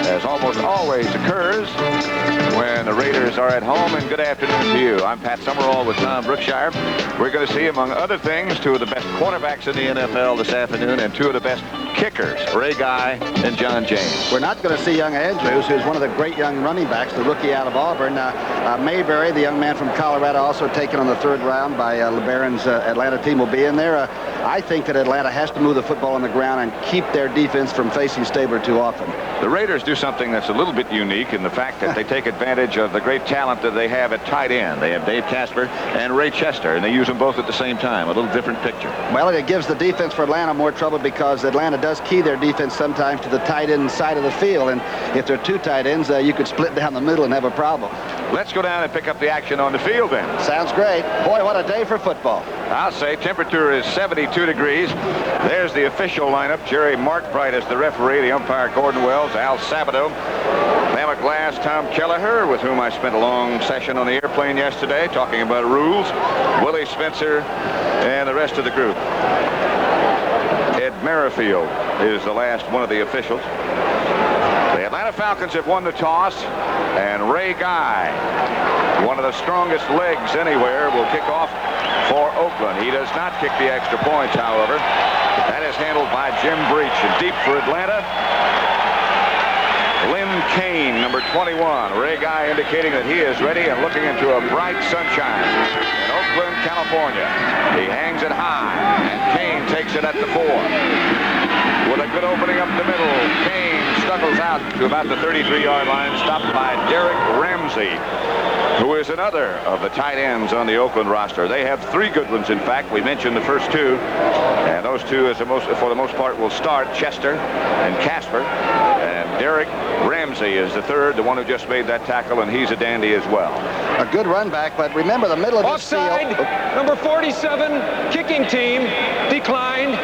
as almost always occurs when the Raiders are at home. And good afternoon to you. I'm Pat Summerall with Tom Brookshire. We're going to see, among other things, two of the best quarterbacks in the NFL this afternoon and two of the best kickers, Ray Guy and John James. We're not going to see young Andrews, who's one of the great young running backs, the rookie out of Auburn. Mayberry, the young man from Colorado, also taken on the third round by LeBaron's Atlanta team, will be in there. I think that Atlanta has to move the football on the ground and keep their defense from facing Stabler too often. The Raiders do something that's a little bit unique in the fact that they take advantage of the great talent that they have at tight end. They have Dave Casper and Ray Chester, and they use them both at the same time. A little different picture. Well, it gives the defense for Atlanta more trouble because Atlanta does key their defense sometimes to the tight end side of the field, and if there are two tight ends, you could split down the middle and have a problem. Let's go down and pick up the action on the field then. Sounds great. Boy, what a day for football. I'll say temperature is 72 degrees. There's the official lineup. Jerry Markbright is the referee, the umpire Gordon Wells, Al Sabato, Bama Glass, Tom Kelleher, with whom I spent a long session on the airplane yesterday talking about rules, Willie Spencer, and the rest of the group. Ed Merrifield is the last one of the officials. The Atlanta Falcons have won the toss, and Ray Guy, one of the strongest legs anywhere, will kick off for Oakland. He does not kick the extra points, however. That is handled by Jim Breach. And deep for Atlanta, Lynn Kane, number 21. Ray Guy indicating that he is ready and looking into a bright sunshine in Oakland, California. He hangs it high, and Kane takes it at the 4. With a good opening up the middle, Kane snuggles out to about the 33-yard line, stopped by Derek Ramsey, who is another of the tight ends on the Oakland roster. They have 3 good ones, in fact. We mentioned the first 2, and those 2, for the most part, will start, Chester and Casper. And Derek Ramsey is the 3rd, the one who just made that tackle, and he's a dandy as well. A good run back, but remember the middle of this field. Offside, number 47, kicking team, declined.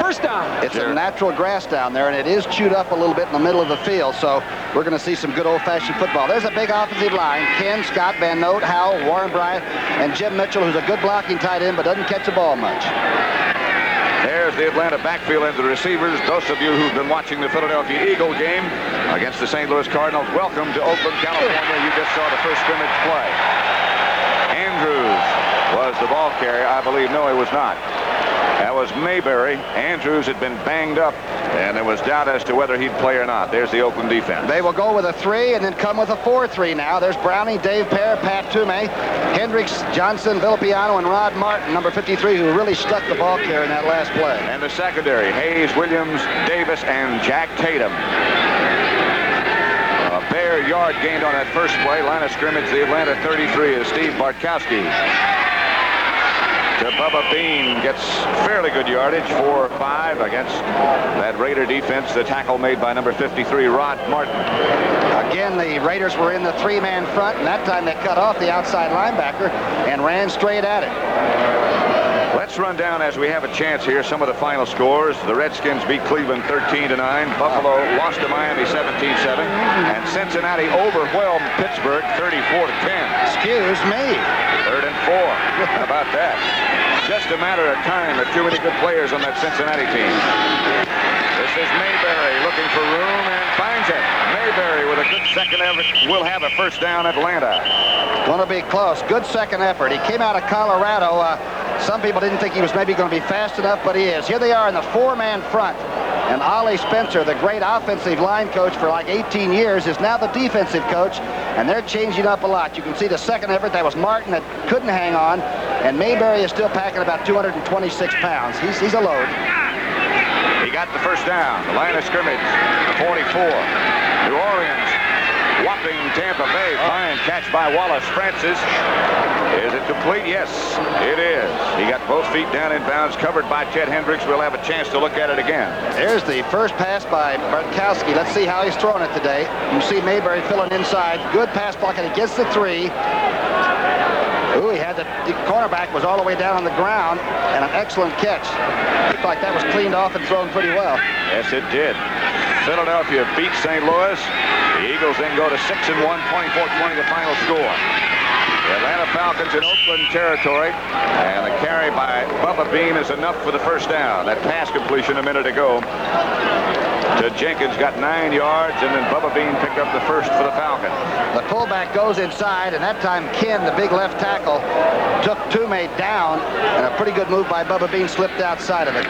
First down. It's a natural grass down there, and it is chewed up a little bit in the middle of the field, so we're going to see some good old-fashioned football. There's a big offensive line. Ken, Scott, Van Note, Howell, Warren Bryant, and Jim Mitchell, who's a good blocking tight end, but doesn't catch the ball much. There's the Atlanta backfield and the receivers. Those of you who've been watching the Philadelphia Eagle game against the St. Louis Cardinals, welcome to Oakland, California. You just saw the first scrimmage play. Andrews was the ball carrier, I believe. No, he was not. That was Mayberry. Andrews had been banged up, and there was doubt as to whether he'd play or not. There's the Oakland defense. They will go with a 3 and then come with a 4-3 now. There's Browning, Dave Pear, Pat Toomey, Hendricks, Johnson, Villapiano, and Rod Martin, number 53, who really stuck the ball carrier in that last play. And the secondary, Hayes, Williams, Davis, and Jack Tatum. A bare yard gained on that first play. Line of scrimmage, the Atlanta 33 is Steve Bartkowski. Bubba Bean gets fairly good yardage, 4 or 5 against that Raider defense. The tackle made by number 53, Rod Martin. Again, the Raiders were in the 3-man front, and that time they cut off the outside linebacker and ran straight at it. Let's run down, as we have a chance here, some of the final scores. The Redskins beat Cleveland 13-9. Buffalo lost to Miami 17-7. And Cincinnati overwhelmed Pittsburgh 34-10. Excuse me. 3rd and 4. How about that? Just a matter of time. There are too many good players on that Cincinnati team. This is Mayberry looking for room and finds it. Mayberry with a good second effort will have a first down, Atlanta. Going to be close. Good second effort. He came out of Colorado. Some people didn't think he was maybe going to be fast enough, but he is. Here they are in the 4-man front. And Ollie Spencer, the great offensive line coach for like 18 years, is now the defensive coach, and they're changing up a lot. You can see the second effort. That was Martin that couldn't hang on, and Mayberry is still packing about 226 pounds. He's a load. He got the first down. The line of scrimmage, 44. New Orleans whopping Tampa Bay. Fine catch by Wallace Francis. Is it complete? Yes, it is. He got both feet down in bounds, covered by Ted Hendricks. We'll have a chance to look at it again. There's the first pass by Bartkowski. Let's see how he's throwing it today. You see Mayberry filling inside. Good pass blocking against the 3. Ooh, he had the cornerback was all the way down on the ground, and an excellent catch. Looked like that was cleaned off and thrown pretty well. Yes, it did. Philadelphia beats St. Louis. The Eagles then go to 6-1, 24-20 the final score. The Atlanta Falcons in Oakland territory, and a carry by Bubba Bean is enough for the first down. That pass completion a minute ago to Jenkins, got 9 yards, and then Bubba Bean picked up the first for the Falcons. The fullback goes inside, and that time Ken, the big left tackle, took Toomey down, and a pretty good move by Bubba Bean slipped outside of it.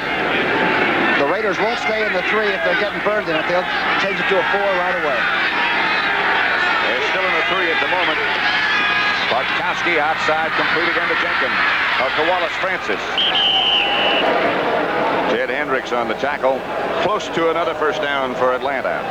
The Raiders won't stay in the 3 if they're getting burned in it. They'll change it to a 4 right away. They're still in the 3 at the moment. Bartkowski outside, complete again to Jenkins. To Wallace Francis. Ted Hendricks on the tackle. Close to another first down for Atlanta.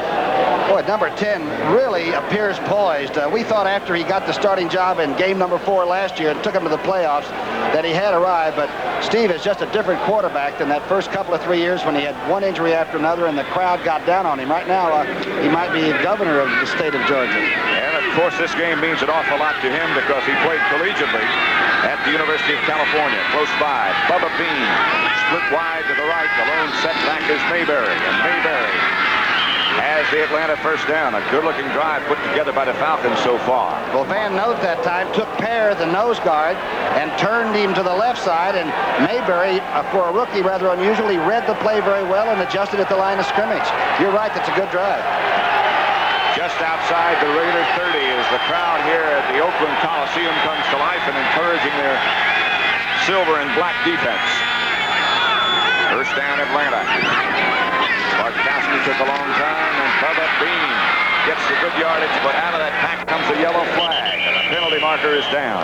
Boy, number 10 really appears poised. We thought after he got the starting job in game number 4 last year and took him to the playoffs that he had arrived, but Steve is just a different quarterback than that first couple of 3 years when he had one injury after another and the crowd got down on him. Right now, he might be governor of the state of Georgia. And, of course, this game means an awful lot to him because he played collegiately at the University of California, close by. Bubba Bean split wide to the right. The lone setback is Mayberry, and Mayberry has the Atlanta first down. A good-looking drive put together by the Falcons so far. Well, Van Note that time took Pear, the nose guard, and turned him to the left side, and Mayberry, for a rookie, rather unusually, read the play very well and adjusted at the line of scrimmage. You're right, that's a good drive. Just outside the Raider 30 as the crowd here at the Oakland Coliseum comes to life and encouraging their silver and black defense. First down, Atlanta. Bartkowski took a long time, and Bubba Bean gets the good yardage, but out of that pack comes a yellow flag, and the penalty marker is down.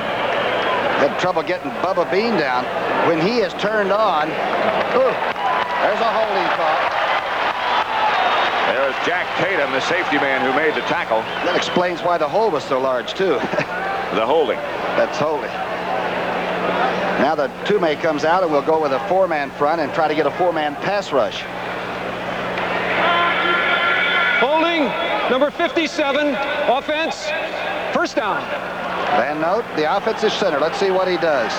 Had trouble getting Bubba Bean down. When he is turned on, there's a holding call. There's Jack Tatum, the safety man who made the tackle. That explains why the hole was so large, too. The holding. That's holding. Now the Toomey comes out, and we'll go with a 4-man front and try to get a 4-man pass rush. Holding, number 57, offense, first down. Van Note, the offensive center. Let's see what he does.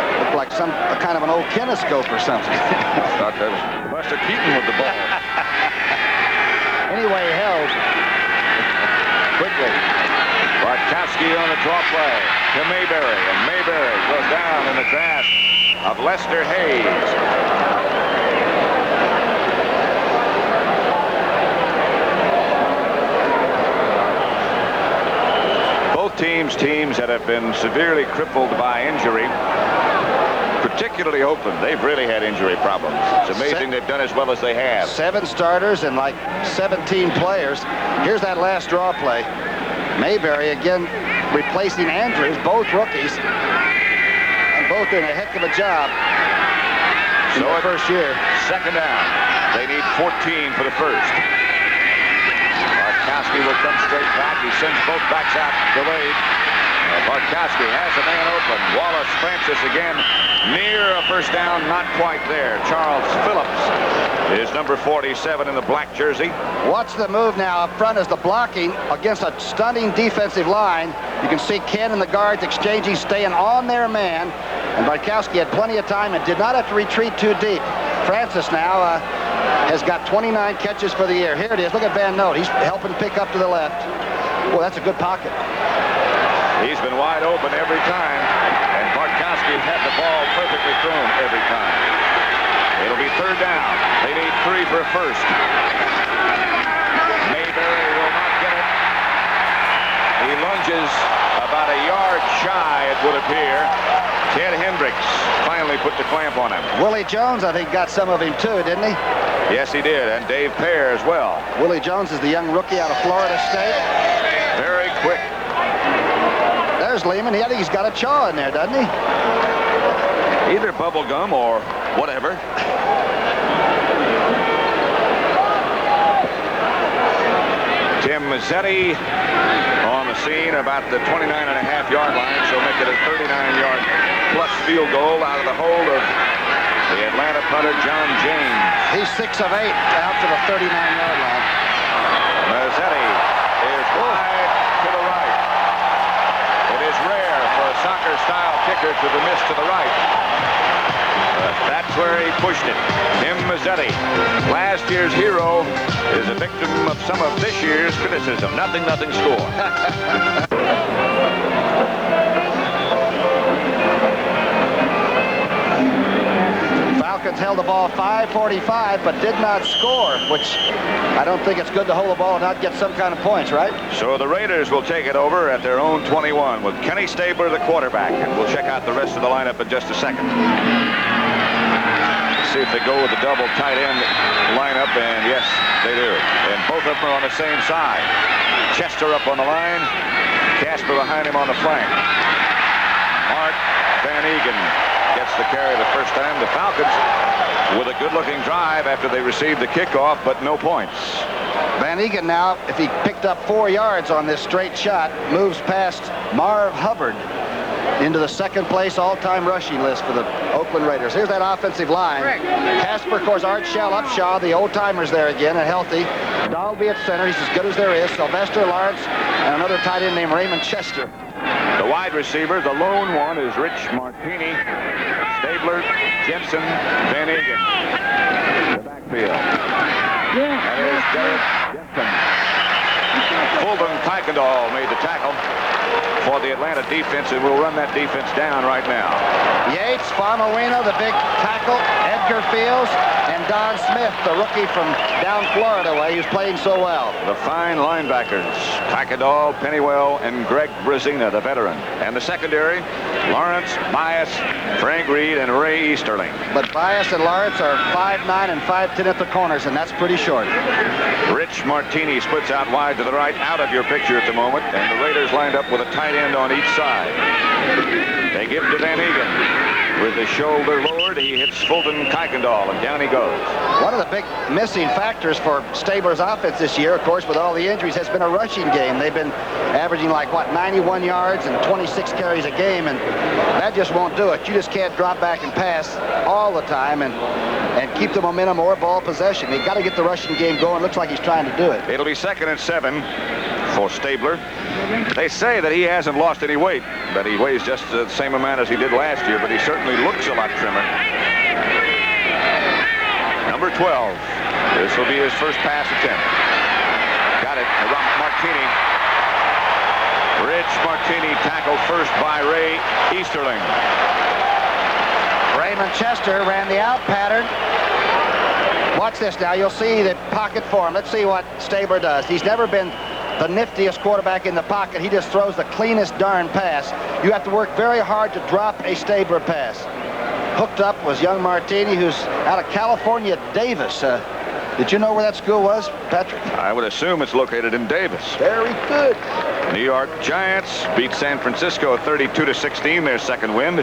That looked like some kind of an old kinescope or something. Thought that was Buster Keaton with the ball. Anyway, held quickly. Bartkowski on the draw play to Mayberry, and Mayberry goes down in the grasp of Lester Hayes. Both teams that have been severely crippled by injury, particularly Oakland. They've really had injury problems. It's amazing they've done as well as they have. 7 starters and like 17 players. Here's that last draw play. Mayberry again replacing Andrews, both rookies, and both doing a heck of a job in their first year. Second down. They need 14 for the first. Bartkowski will come straight back. He sends both backs out delayed. Bartkowski has a man open. Wallace Francis again near a first down, not quite there. Charles Phillips is number 47 in the black jersey. Watch the move now up front as the blocking against a stunning defensive line. You can see Ken and the guards exchanging, staying on their man. And Bartkowski had plenty of time and did not have to retreat too deep. Francis now has got 29 catches for the year. Here it is. Look at Van Note. He's helping pick up to the left. Well, that's a good pocket. He's been wide open every time, and Bartkowski's had the ball perfectly thrown every time. It'll be third down. They need 3 for a first. Mayberry will not get it. He lunges about a yard shy, it would appear. Ted Hendricks finally put the clamp on him. Willie Jones, I think, got some of him too, didn't he? Yes, he did, and Dave Pear as well. Willie Jones is the young rookie out of Florida State. Very quick. There's Lehman. I think he's got a chaw in there, doesn't he? Either bubble gum or whatever. Tim Mazzetti on the scene about the 29.5-yard line, so make it a 39-yard plus field goal out of the hold of the Atlanta punter John James. He's 6 of 8 out to the 39-yard line. Mazzetti is wide to the right. It is rare for a soccer-style kicker to the miss to the right. But that's where he pushed it. Tim Mazzetti, last year's hero, is a victim of some of this year's criticism. Nothing score. Falcons held the ball 5:45, but did not score, which I don't think it's good to hold the ball and not get some kind of points, right? So the Raiders will take it over at their own 21 with Kenny Stabler, the quarterback. And we'll check out the rest of the lineup in just a second. See if they go with the double tight end lineup, and yes, they do. And both of them are on the same side. Chester up on the line, Casper behind him on the flank. Mark Van Egan gets the carry the first time. The Falcons with a good-looking drive after they received the kickoff, but no points. Van Egan now, if he picked up 4 yards on this straight shot, moves past Marv Hubbard into the second place all-time rushing list for the Oakland Raiders. Here's that offensive line. Casper, of course, Art Shell, Upshaw, the old-timers there again and healthy. Dalby at center, he's as good as there is. Sylvester Lawrence and another tight end named Raymond Chester. The wide receiver, the lone one, is Rich Martini, Stabler, Jensen, Van Egan. The backfield. That is Derek Jensen. Fulton Kuykendall made the tackle for the Atlanta defense, and we'll run that defense down right now. Yates, Famawino, the big tackle, Edgar Fields, and Don Smith, the rookie from down Florida way, who's playing so well. The fine linebackers, Kuykendall, Pennywell, and Greg Brazina, the veteran. And the secondary, Lawrence, Bias, Frank Reed, and Ray Easterling. But Bias and Lawrence are 5'9" and 5'10" at the corners, and that's pretty short. Rich Martini splits out wide to the right, out of your picture at the moment, and the Raiders lined up with a tight end on each side. They give to Van Egan. With the shoulder lowered, he hits Fulton Kuykendall, and down he goes. One of the big missing factors for Stabler's offense this year, of course, with all the injuries, has been a rushing game. They've been averaging like, 91 yards and 26 carries a game, and that just won't do it. You just can't drop back and pass all the time and keep the momentum or ball possession. They've got to get the rushing game going. Looks like he's trying to do it. It'll be 2nd and 7 for Stabler. They say that he hasn't lost any weight, that he weighs just the same amount as he did last year, but he certainly looks a lot trimmer. Number 12. This will be his first pass attempt. Got it. Martini. Rich Martini tackled first by Ray Easterling. Raymond Chester ran the out pattern. Watch this now. You'll see the pocket form. Let's see what Stabler does. He's never been the niftiest quarterback in the pocket. He just throws the cleanest darn pass. You have to work very hard to drop a Stabler pass. Hooked up was young Martini, who's out of California, Davis. Did you know where that school was, Patrick? I would assume it's located in Davis. Very good. New York Giants beat San Francisco 32-16, their second win.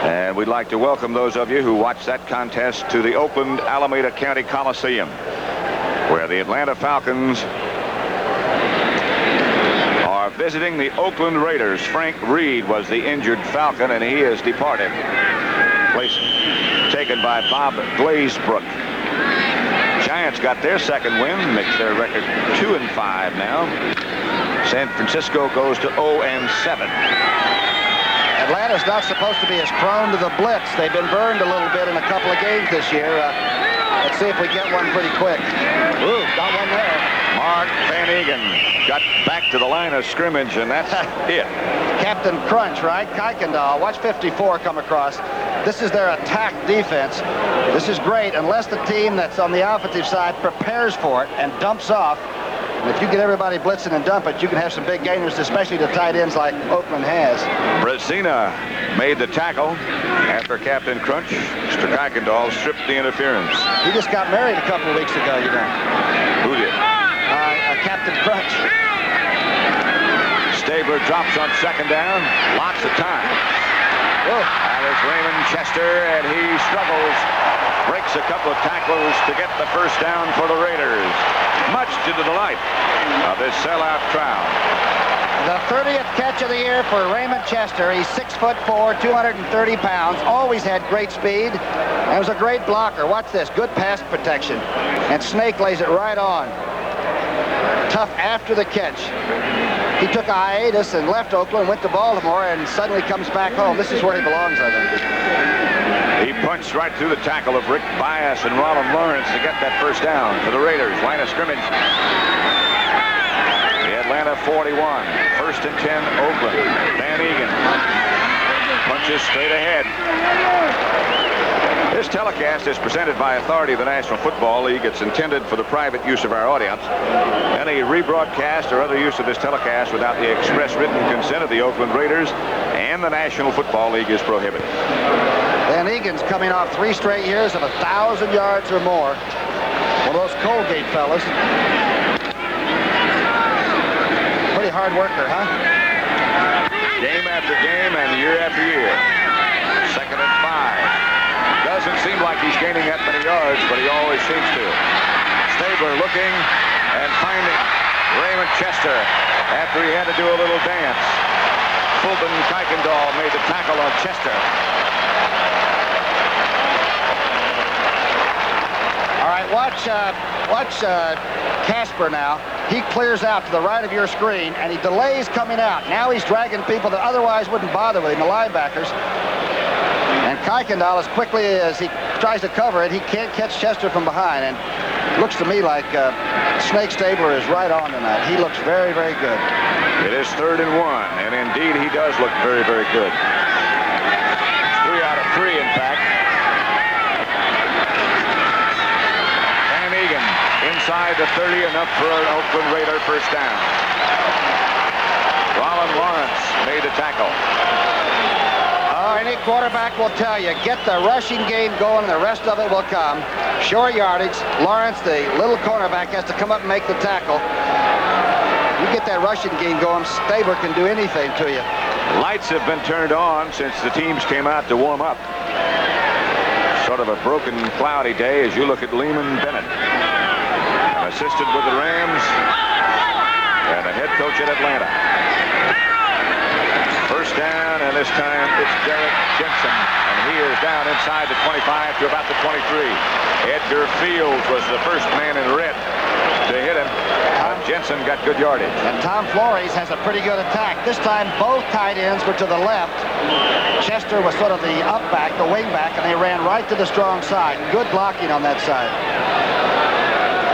And we'd like to welcome those of you who watched that contest to the Oakland Alameda County Coliseum, where the Atlanta Falcons are visiting the Oakland Raiders. Frank Reed was the injured Falcon, and he has departed. Place taken by Bob Glazebrook. Giants got their second win, makes their record 2-5 now. San Francisco goes to 0-7. Atlanta's not supposed to be as prone to the blitz. They've been burned a little bit in a couple of games this year. Let's see if we get one pretty quick. Ooh, got one there. Mark Van Egan got back to the line of scrimmage, and that's it. Captain Crunch, right? Kuykendall. Watch 54 come across. This is their attack defense. This is great unless the team that's on the offensive side prepares for it and dumps off. And if you get everybody blitzing and dump it, you can have some big gainers, especially the tight ends like Oakland has. Brazina made the tackle after Captain Crunch. Mr. Kuykendall stripped the interference. He just got married a couple of weeks ago, you know. Who did? Captain Crunch. Stabler drops on second down. Lots of time. That is Raymond Chester, and he struggles. Breaks a couple of tackles to get the first down for the Raiders. Much to the delight of this sellout crowd. The 30th catch of the year for Raymond Chester. He's 6'4", 230 pounds. Always had great speed. And was a great blocker. Watch this. Good pass protection. And Snake lays it right on. Tough after the catch. He took a hiatus and left Oakland, went to Baltimore, and suddenly comes back home. This is where he belongs, I think. He punched right through the tackle of Rick Bias and Ronald Lawrence to get that first down for the Raiders. Line of scrimmage. The Atlanta 41. 1st and 10, Oakland. Van Egan. Punches straight ahead. This telecast is presented by authority of the National Football League. It's intended for the private use of our audience. Any rebroadcast or other use of this telecast without the express written consent of the Oakland Raiders and the National Football League is prohibited. Van Egan's coming off 3 straight years of 1,000 yards or more. One of those Colgate fellas. Pretty hard worker, huh? Game after game and year after year. 2nd and 5. Doesn't seem like he's gaining that many yards, but he always seems to. Stabler looking and finding Raymond Chester after he had to do a little dance. Fulton Kuykendall made the tackle on Chester. All right, watch Casper now. He clears out to the right of your screen, and he delays coming out. Now he's dragging people that otherwise wouldn't bother with him, the linebackers. And Kuykendall, as quickly as he tries to cover it, he can't catch Chester from behind. And it looks to me like Snake Stabler is right on tonight. He looks very, very good. It is 3rd and 1, and indeed he does look very, very good. 3 out of 3, in fact. Van Egan inside the 30, enough for an Oakland Raider first down. Rollin Lawrence made the tackle. Any quarterback will tell you, get the rushing game going, the rest of it will come. Short yardage. Lawrence, the little cornerback, has to come up and make the tackle. You get that rushing game going, Stabler can do anything to you. Lights have been turned on since the teams came out to warm up. Sort of a broken, cloudy day as you look at Lehman Bennett. Assisted with the Rams and a head coach at Atlanta. First down, and this time it's Derek Jensen, and he is down inside the 25 to about the 23. Edgar Fields was the first man in red to hit him. Jensen got good yardage. And Tom Flores has a pretty good attack. This time both tight ends were to the left. Chester was sort of the up back, the wing back, and they ran right to the strong side. Good blocking on that side.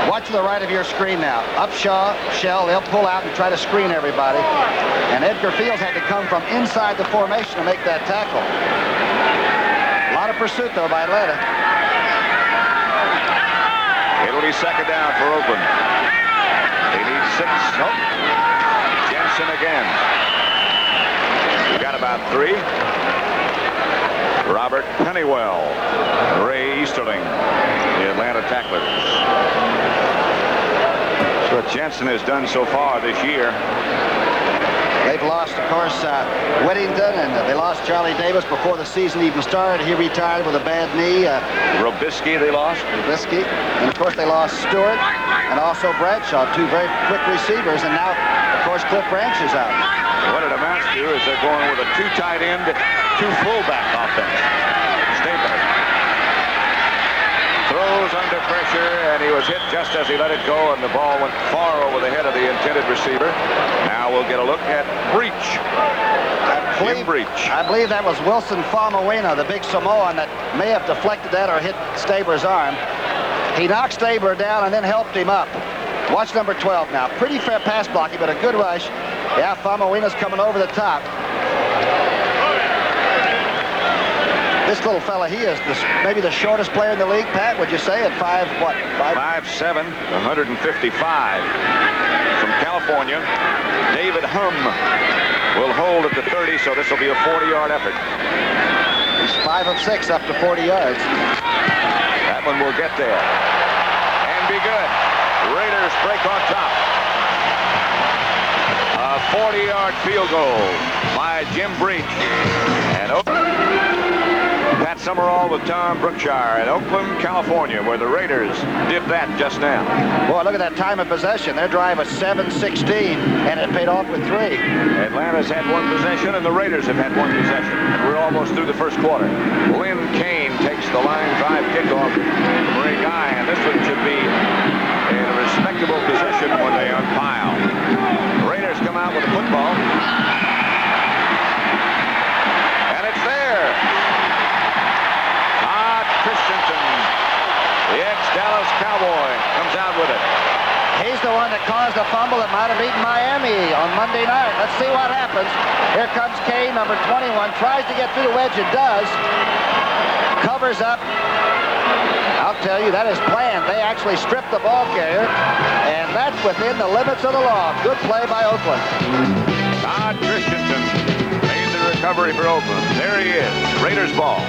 Watch to the right of your screen now. Upshaw, Shell, they'll pull out and try to screen everybody. And Edgar Fields had to come from inside the formation to make that tackle. A lot of pursuit, though, by Atlanta. It'll be 2nd down for Oakland. They need 6. Nope. Jensen again. We got about 3. Robert Pennywell. Ray Easterling, the Atlanta tacklers. What Jensen has done so far this year. They've lost, of course, Whittington, and they lost Charlie Davis before the season even started. He retired with a bad knee. Robisky they lost. Robisky. And, of course, they lost Stewart and also Bradshaw, 2 very quick receivers. And now, of course, Cliff Branch is out. What it amounts to is they're going with a 2 tight end, 2 fullback offense. Stabler throws under pressure, and he was hit just as he let it go, and the ball went far over the head of the intended receiver. Now we'll get a look at Breach. I believe that was Wilson Famuyiwa, the big Samoan, that may have deflected that or hit Stabler's arm. He knocked Stabler down and then helped him up. Watch number 12 now. Pretty fair pass blocking, but a good rush. Yeah, Famuyiwa's coming over the top. This little fella, he is maybe the shortest player in the league, Pat, would you say, at 5'7", 155. From California, David Hum will hold at the 30, so this will be a 40-yard effort. He's 5 of 6 up to 40 yards. That one will get there and be good. Raiders break on top. A 40-yard field goal by Jim Breach. And Pat Summerall with Tom Brookshire in Oakland, California, where the Raiders did that just now. Boy, look at that time of possession. Their drive was 7-16, and it paid off with 3. Atlanta's had 1 possession, and the Raiders have had 1 possession. And we're almost through the first quarter. Lynn Kane takes the line drive kickoff from Ray Guy, and this one should be in a respectable position when they unpile. The Raiders come out with the football. And it's there. Christensen, the ex-Dallas Cowboy, comes out with it. He's the one that caused a fumble that might have beaten Miami on Monday night. Let's see what happens. Here comes Kane, number 21. Tries to get through the wedge. It does. Covers up. I'll tell you, that is planned. They actually stripped the ball carrier, and that's within the limits of the law. Good play by Oakland. Todd Christensen made the recovery for Oakland. There he is. Raiders ball.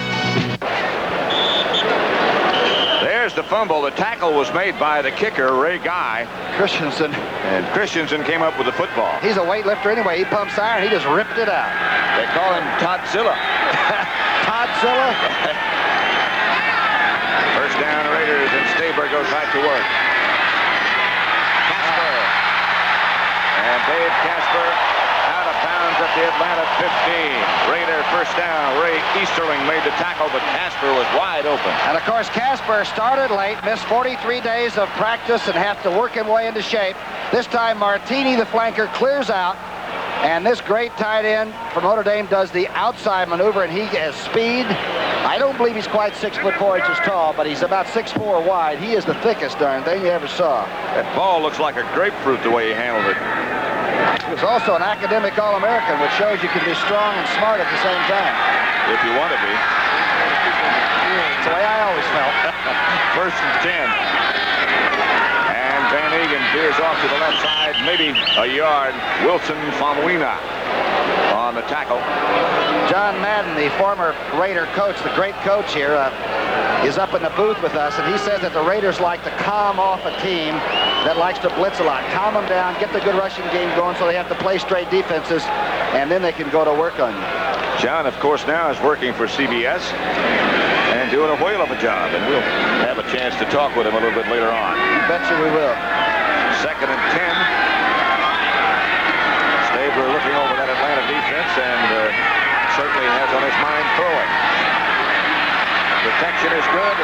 There's the fumble. The tackle was made by the kicker, Ray Guy. Christensen. And Christensen came up with the football. He's a weightlifter anyway. He pumps iron. He just ripped it out. They call him Todzilla. Todzilla. First down, Raiders, and Staber goes right to work. Casper. And Dave Casper out of bounds at the Atlanta 15. Raider first down. Ray Easterling made the tackle, but Casper was wide open. And of course, Casper started late, missed 43 days of practice, and have to work him way into shape. This time, Martini, the flanker, clears out. And this great tight end from Notre Dame does the outside maneuver, and he has speed. I don't believe he's quite 6'4" inches tall, but he's about 6'4" wide. He is the thickest darn thing you ever saw. That ball looks like a grapefruit the way he handled it. He was also an academic All-American, which shows you can be strong and smart at the same time. If you want to be. That's the way I always felt. First and 10. And Van Egan veers off to the left side, maybe a yard. Wilson Famuina on the tackle. John Madden, the former Raider coach, the great coach here, is up in the booth with us, and he says that the Raiders like to calm off a team that likes to blitz a lot. Calm them down, get the good rushing game going so they have to play straight defenses, and then they can go to work on you. John, of course, now is working for CBS and doing a whale of a job, and we'll have a chance to talk with him a little bit later on. Bet you we will. Second and 10. Staber looking over that Atlanta defense and certainly has on his mind throwing. Protection is good.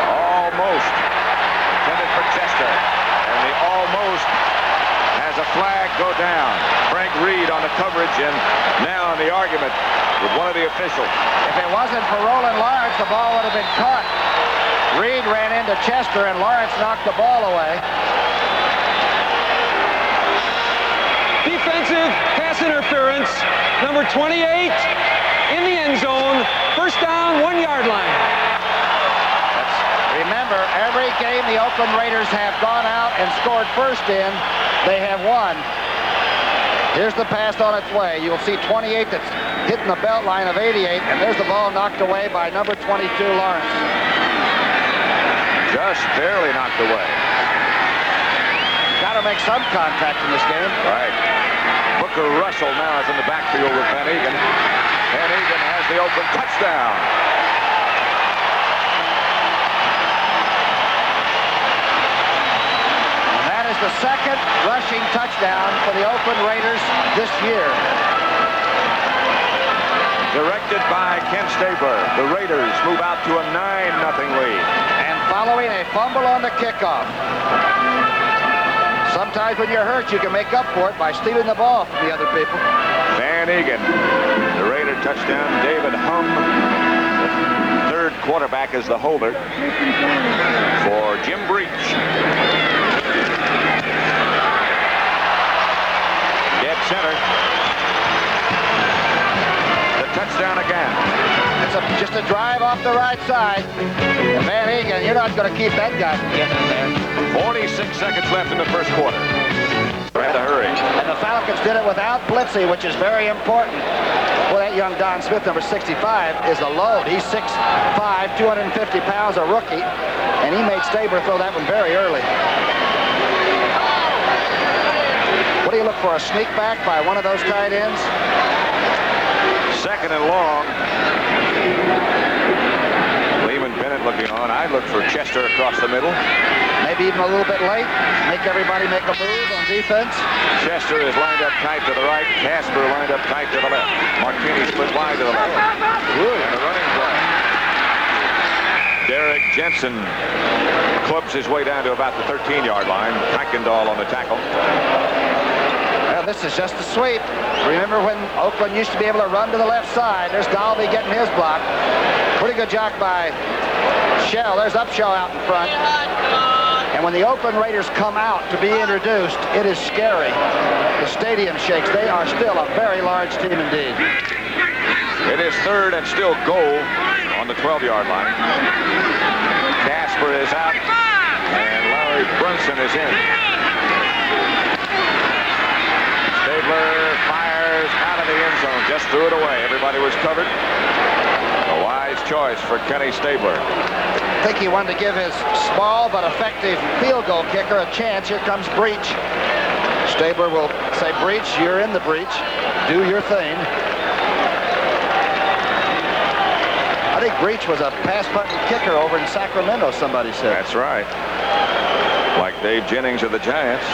Almost. Intended for Chester. And the almost has a flag go down. Frank Reed on the coverage and now in the argument with one of the officials. If it wasn't for Roland Lawrence, the ball would have been caught. Reed ran into Chester and Lawrence knocked the ball away. Defensive pass interference, number 28 in the end zone. First down, 1 yard line. Remember, every game the Oakland Raiders have gone out and scored first in, they have won. Here's the pass on its way. You'll see 28 that's hitting the belt line of 88, and there's the ball knocked away by number 22, Lawrence. Just barely knocked away. Got to make some contact in this game. Right. Booker Russell now is in the backfield with Van Egan. Van Egan has the open touchdown. And that is the second rushing touchdown for the Oakland Raiders this year. Directed by Ken Staber, the Raiders move out to a 9-0 lead. And following a fumble on the kickoff. Sometimes when you're hurt, you can make up for it by stealing the ball from the other people. Van Egan, the Raider touchdown. David Hum, the third quarterback, is the holder for Jim Breach. Dead center. The touchdown again. It's just a drive off the right side. And Van Egan, you're not going to keep that guy from getting in there. 46 seconds left in the first quarter. Had to hurry. And the Falcons did it without blitzing, which is very important. Well, that young Don Smith, number 65, is a load. He's 6'5", 250 pounds, a rookie. And he made Staber throw that one very early. What do you look for, a sneak back by one of those tight ends? Second and long. Lehman Bennett looking on. I look for Chester across the middle. Maybe even a little bit late. Make everybody make a move on defense. Chester is lined up tight to the right. Casper lined up tight to the left. Martini split wide to the left. Good. And a running play. Derek Jensen clubs his way down to about the 13-yard line. Kuykendall on the tackle. Well, this is just a sweep. Remember when Oakland used to be able to run to the left side? There's Dalby getting his block. Pretty good jock by Shell. There's Upshaw out in front. And when the Oakland Raiders come out to be introduced, it is scary. The stadium shakes. They are still a very large team indeed. It is third and still goal on the 12-yard line. Casper is out, and Larry Brunson is in. Stabler fires out of the end zone, just threw it away. Everybody was covered. A wise choice for Kenny Stabler. I think he wanted to give his small but effective field goal kicker a chance. Here comes Breach. Stabler will say, Breach, you're in the breach. Do your thing. I think Breach was a pass-button kicker over in Sacramento, somebody said. That's right. Like Dave Jennings of the Giants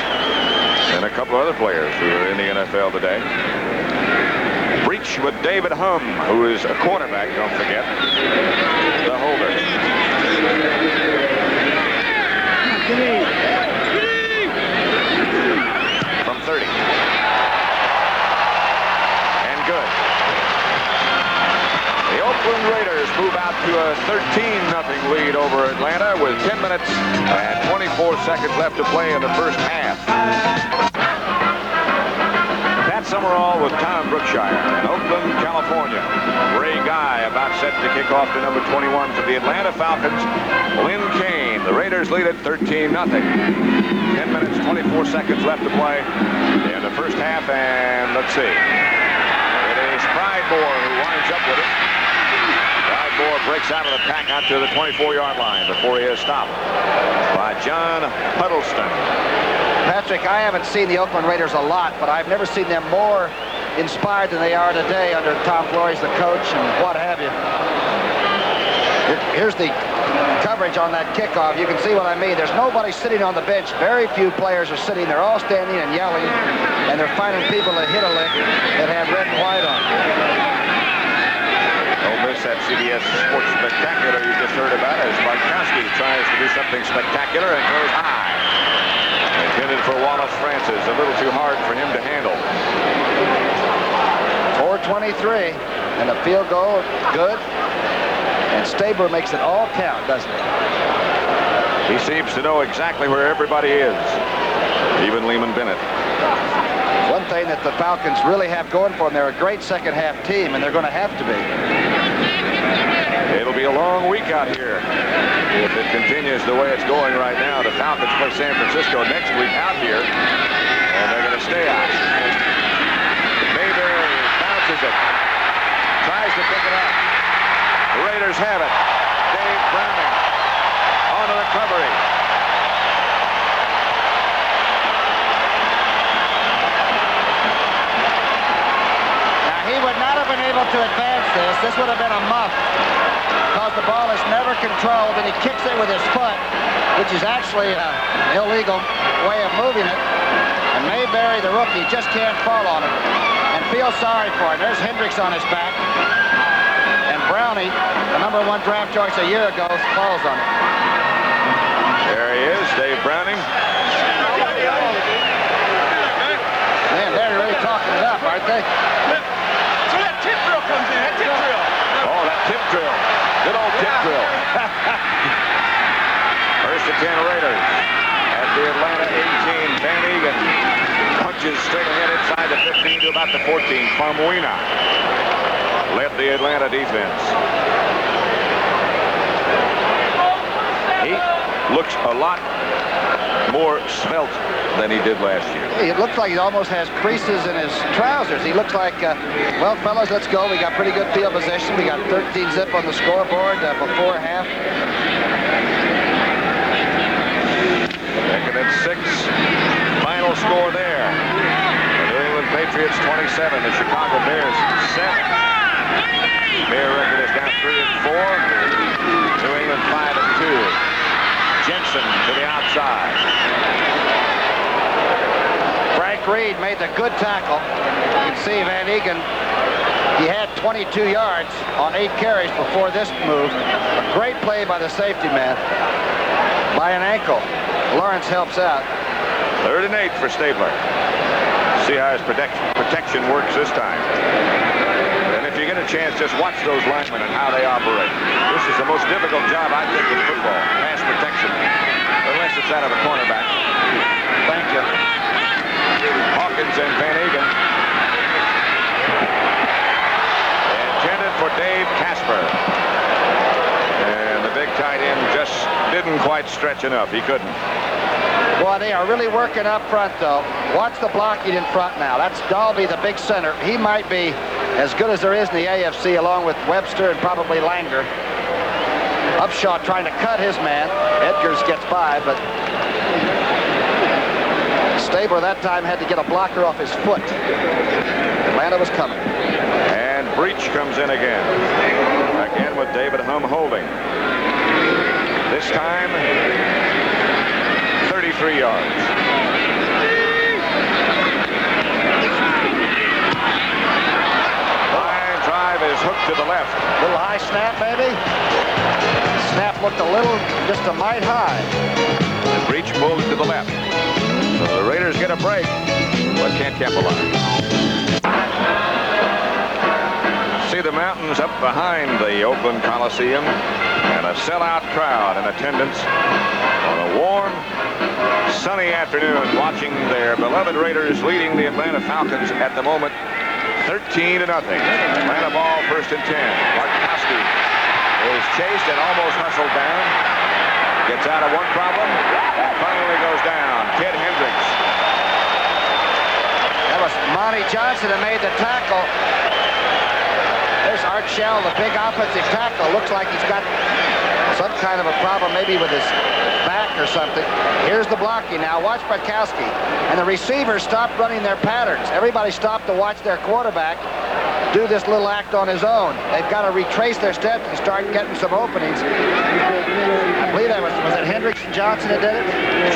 and a couple other players who are in the NFL today. Breach with David Hum, who is a cornerback, don't forget. The holder. From 30. And good. The Oakland Raiders move out to a 13-0 lead over Atlanta with 10 minutes and 24 seconds left to play in the first half. Pat Summerall with Tom Brookshire in Oakland, California. Ray Guy about set to kick off to number 21 for the Atlanta Falcons. Lynn Kane. The Raiders lead at 13-0. 10 minutes, 24 seconds left to play in the first half, and let's see. It is Pridemore who winds up with it. Pridemore breaks out of the pack out to the 24-yard line before he is stopped by John Huddleston. Patrick, I haven't seen the Oakland Raiders a lot, but I've never seen them more inspired than they are today under Tom Flores, the coach, and what have you. Here's the coverage on that kickoff. You can see what I mean. There's nobody sitting on the bench. Very few players are sitting. They're all standing and yelling, and they're finding people that hit a lick that have red and white on. Don't miss that CBS Sports Spectacular you just heard about as Barkowski tries to do something spectacular and goes high. Intended for Wallace Francis. A little too hard for him to handle. 4:23, and a field goal, good. And Stabler makes it all count, doesn't he? He seems to know exactly where everybody is, even Lehman Bennett. One thing that the Falcons really have going for them, they're a great second-half team, and they're going to have to be. It'll be a long week out here if it continues the way it's going right now. The Falcons play San Francisco next week out here, and they're going to stay out. Mayberry bounces it, tries to pick it up. The Raiders have it. Dave Browning on the recovery. Now, he would not have been able to advance this. This would have been a muff because the ball is never controlled, and he kicks it with his foot, which is actually an illegal way of moving it. And Mayberry, the rookie, just can't fall on it and feel sorry for it. There's Hendricks on his back. And Brownie, the #1 draft choice a year ago, falls on it. There he is, Dave Browning. Man, they're really talking it up, aren't they? So that tip drill comes in, that tip drill. Oh, that tip drill. Good old tip drill. First and 10 Raiders at the Atlanta 18. Van Egan punches straight ahead inside the 15 to about the 14. Famuina led the Atlanta defense. He looks a lot more svelte than he did last year. It looks like he almost has creases in his trousers. He looks like, well, fellas, let's go. We got pretty good field position. We got 13 zip on the scoreboard before half. Second and 6. Final score there. The New England Patriots 27. The Chicago Bears 7. Bear record is now 3-4. New England 5-2. Jensen to the outside. Frank Reed made the good tackle. You can see Van Egan, he had 22 yards on 8 carries before this move. A great play by the safety man. By an ankle. Lawrence helps out. 3rd and 8 for Stabler. See how his protection works this time. And if you're going to a chance, just watch those linemen and how they operate. This is the most difficult job, I think, in football, pass protection, unless it's out of a cornerback. Thank you. Hawkins and Van Egan. Intended for Dave Casper. And the big tight end just didn't quite stretch enough. He couldn't. Boy, they are really working up front, though. Watch the blocking in front now. That's Dalby, the big center. He might be as good as there is in the AFC, along with Webster and probably Langer. Upshaw trying to cut his man. Edgars gets by, but Stabler that time had to get a blocker off his foot. Atlanta was coming. And Breach comes in again. Again with David Humm holding. This time, 33 yards. Line drive is hooked to the left. Little high snap, maybe? Snap looked a little, just a mite high. And Breach moves to the left. So the Raiders get a break, but can't capitalize. See the mountains up behind the Oakland Coliseum and a sellout crowd in attendance on a warm, sunny afternoon watching their beloved Raiders leading the Atlanta Falcons at the moment 13-0. Atlanta ball, 1st and 10. Bartkowski is chased and almost hustled down. Gets out of one problem and finally goes down. Kid Hendricks. That was Monty Johnson that made the tackle. There's Art Shell, the big offensive tackle. Looks like he's got some kind of a problem, maybe with his back or something. Here's the blocking now. Watch Bartkowski. And the receivers stopped running their patterns. Everybody stopped to watch their quarterback do this little act on his own. They've got to retrace their steps and start getting some openings. I believe that was it Hendricks and Johnson that did it?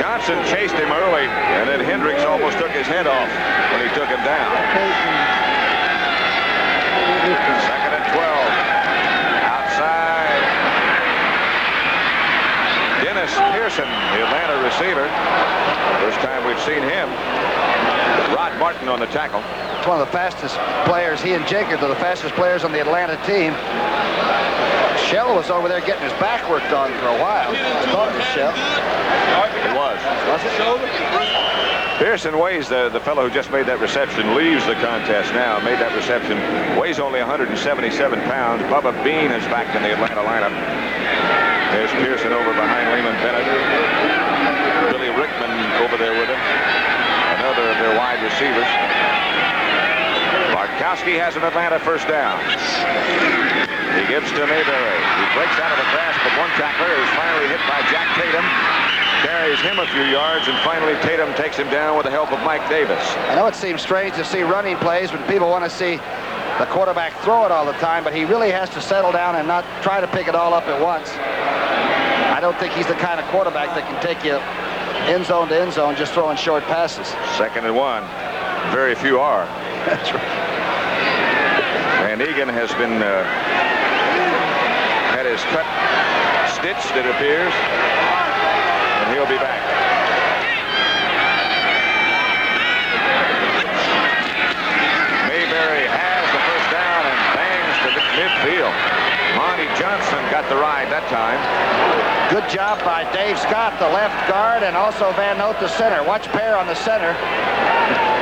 Johnson chased him early, and then Hendricks almost took his head off when he took him down. 2nd and 12. Outside. Dennis Pearson, the Atlanta receiver. First time we've seen him. Rod Martin on the tackle. It's one of the fastest players. He and Jenkins are the fastest players on the Atlanta team. Shell was over there getting his back worked on for a while. I thought it was Shell. It was. Was it? Pearson weighs, the fellow who just made that reception, leaves the contest now. Made that reception, weighs only 177 pounds. Bubba Bean is back in the Atlanta lineup. There's Pearson over behind Lehman Bennett. Billy Rickman over there with him. Another of their wide receivers. Bartkowski has an Atlanta 1st down. He gives to Mayberry. He breaks out of the grasp of one tackler. Is finally hit by Jack Tatum. Carries him a few yards, and finally Tatum takes him down with the help of Mike Davis. I know it seems strange to see running plays when people want to see the quarterback throw it all the time, but he really has to settle down and not try to pick it all up at once. I don't think he's the kind of quarterback that can take you end zone to end zone just throwing short passes. 2nd and 1. Very few are. That's right. Van Egan has been had his cut stitched, it appears, and he'll be back. Mayberry has the 1st down and bangs to midfield. Monty Johnson got the ride that time. Good job by Dave Scott, the left guard, and also Van Note, the center. Watch Pear on the center.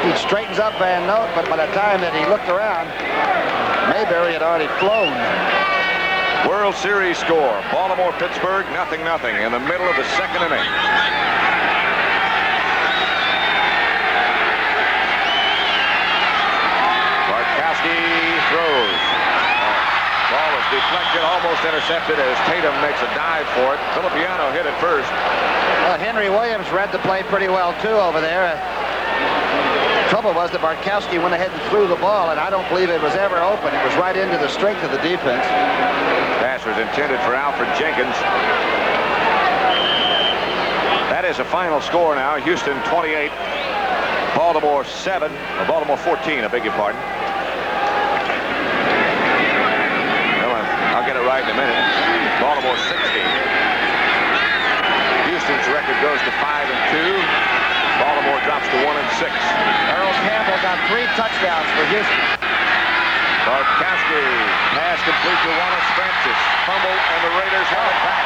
He straightens up Van Note, but by the time that he looked around, Mayberry had already flown. World Series score. Baltimore-Pittsburgh, 0-0 in the middle of the 2nd inning. Bartkowski throws. Ball is deflected, almost intercepted as Tatum makes a dive for it. Filippiano hit it first. Well, Henry Williams read the play pretty well, too, over there. Trouble was that Bartkowski went ahead and threw the ball, and I don't believe it was ever open. It was right into the strength of the defense. Pass was intended for Alfred Jenkins. That is a final score now. Houston 28, Baltimore 7, or Baltimore 14, I beg your pardon. I'll get it right in a minute. Baltimore 60. Houston's record goes to 5-2. Baltimore drops to 1-6. Earl Campbell got 3 touchdowns for Houston. Bartkowski, pass complete to Wallace Francis. Fumble, and the Raiders have it back.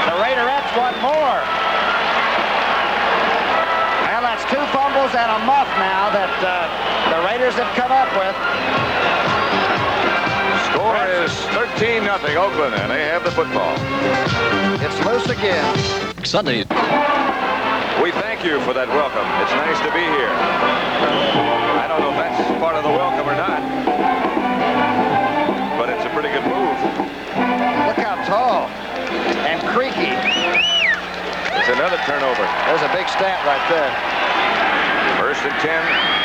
The Raiderettes want more. And that's 2 fumbles and a muff now that the Raiders have come up with. Score is 13-0 Oakland, and they have the football. It's loose again. Sunday. We thank you for that welcome. It's nice to be here. I don't know if that's part of the welcome or not, but it's a pretty good move. Look how tall and creaky. It's another turnover. There's a big stat right there. 1st and 10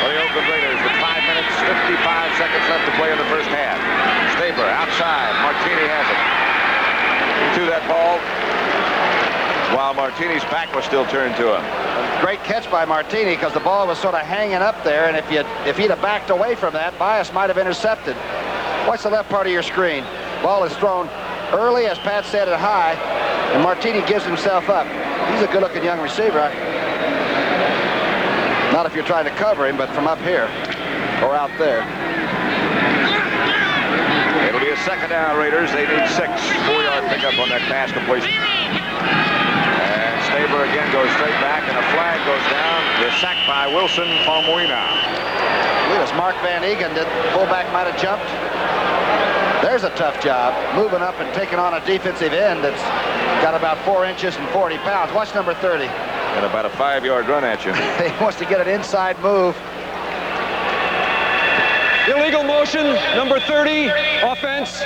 for the Oakland Raiders with 5 minutes, 55 seconds left to play in the first half. Staber outside. Martini has it. To that ball while Martini's back was still turned to him. A great catch by Martini because the ball was sort of hanging up there, and if he'd have backed away from that, Bias might have intercepted. Watch the left part of your screen. Ball is thrown early, as Pat said, it high, and Martini gives himself up. He's a good-looking young receiver. Not if you're trying to cover him, but from up here or out there. It'll be a 2nd down, Raiders. They need 6. 4-yard pickup on that pass completion. And Staber again goes straight back, and a flag goes down. The sack by Wilson Famuina. Look at this. Mark Van Egan, the fullback might have jumped. There's a tough job, moving up and taking on a defensive end that's got about 4 inches and 40 pounds. Watch number 30. And about a 5-yard run at you. He wants to get an inside move. Illegal motion, number 30, offense,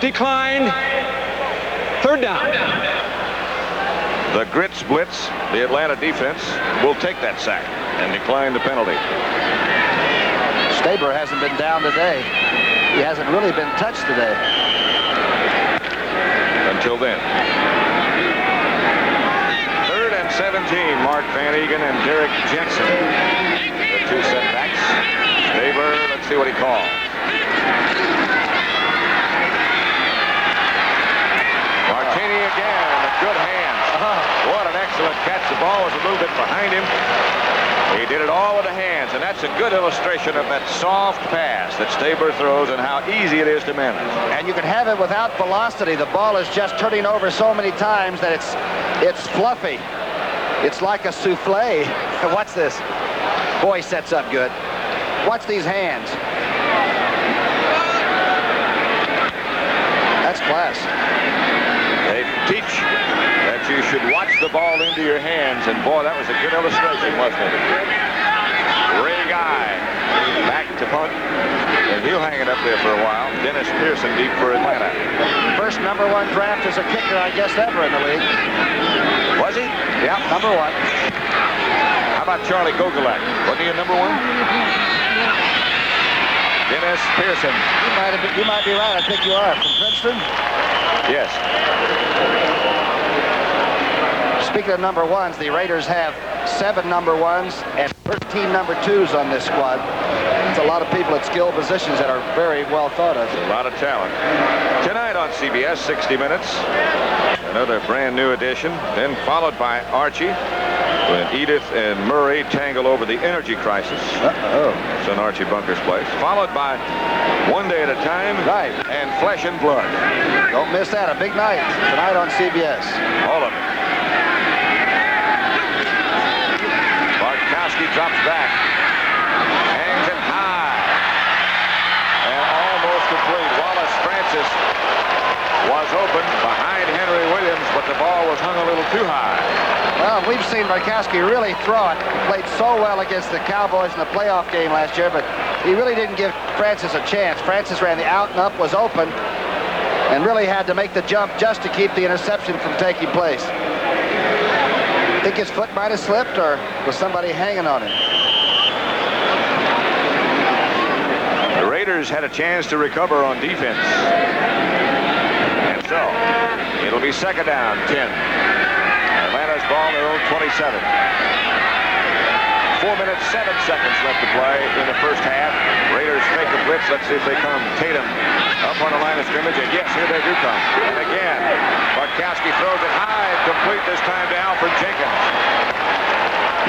declined, 3rd down. The Grits blitz, the Atlanta defense, will take that sack and decline the penalty. Staber hasn't been down today. He hasn't really been touched today. Until then. 3rd and 17, Mark Van Egan and Derek Jensen. The 2 setbacks. Staber, let's see what he calls. Martini again, with good hands. What an excellent catch. The ball was a little bit behind him. He did it all with the hands, and that's a good illustration of that soft pass that Staber throws and how easy it is to manage. And you can have it without velocity. The ball is just turning over so many times that it's fluffy. It's like a souffle. Watch this. Boy, sets up good. Watch these hands. That's class. They teach that you should watch the ball into your hands, and boy, that was a good illustration, wasn't it? Ray Guy back to punt, and he'll hang it up there for a while. Dennis Pearson deep for Atlanta. First #1 draft as a kicker, I guess, ever in the league. Was he? Yeah, #1. How about Charlie Gogolak? Wasn't he a #1? Dennis Pearson. You might be right. I think you are. From Princeton? Yes. Speaking of #1s, the Raiders have 7 #1s and 13 #2s on this squad. It's a lot of people at skill positions that are very well thought of. A lot of talent. Tonight on CBS, 60 Minutes. Another brand new edition. Then followed by Archie, when Edith and Murray tangle over the energy crisis. Uh-oh. It's on Archie Bunker's place. Followed by One Day at a Time. Right. And Flesh and Blood. Don't miss that. A big night tonight on CBS. All of it. Bartkowski drops back. Hangs it high. And almost complete. Wallace Francis was open behind Henry Williams, but the ball was hung a little too high. Well, we've seen Bartkowski really throw it. Played so well against the Cowboys in the playoff game last year, but he really didn't give Francis a chance. Francis ran the out and up, was open, and really had to make the jump just to keep the interception from taking place. Think his foot might have slipped, or was somebody hanging on him? The Raiders had a chance to recover on defense. And so, it'll be 2nd down, 10. Atlanta's ball, their own 27. 4 minutes, 7 seconds left to play in the first half. Raiders fake a blitz. Let's see if they come. Tatum up upon the line of scrimmage, and yes, here they do come. And again, Bartkowski throws it high, complete this time to Alfred Jenkins.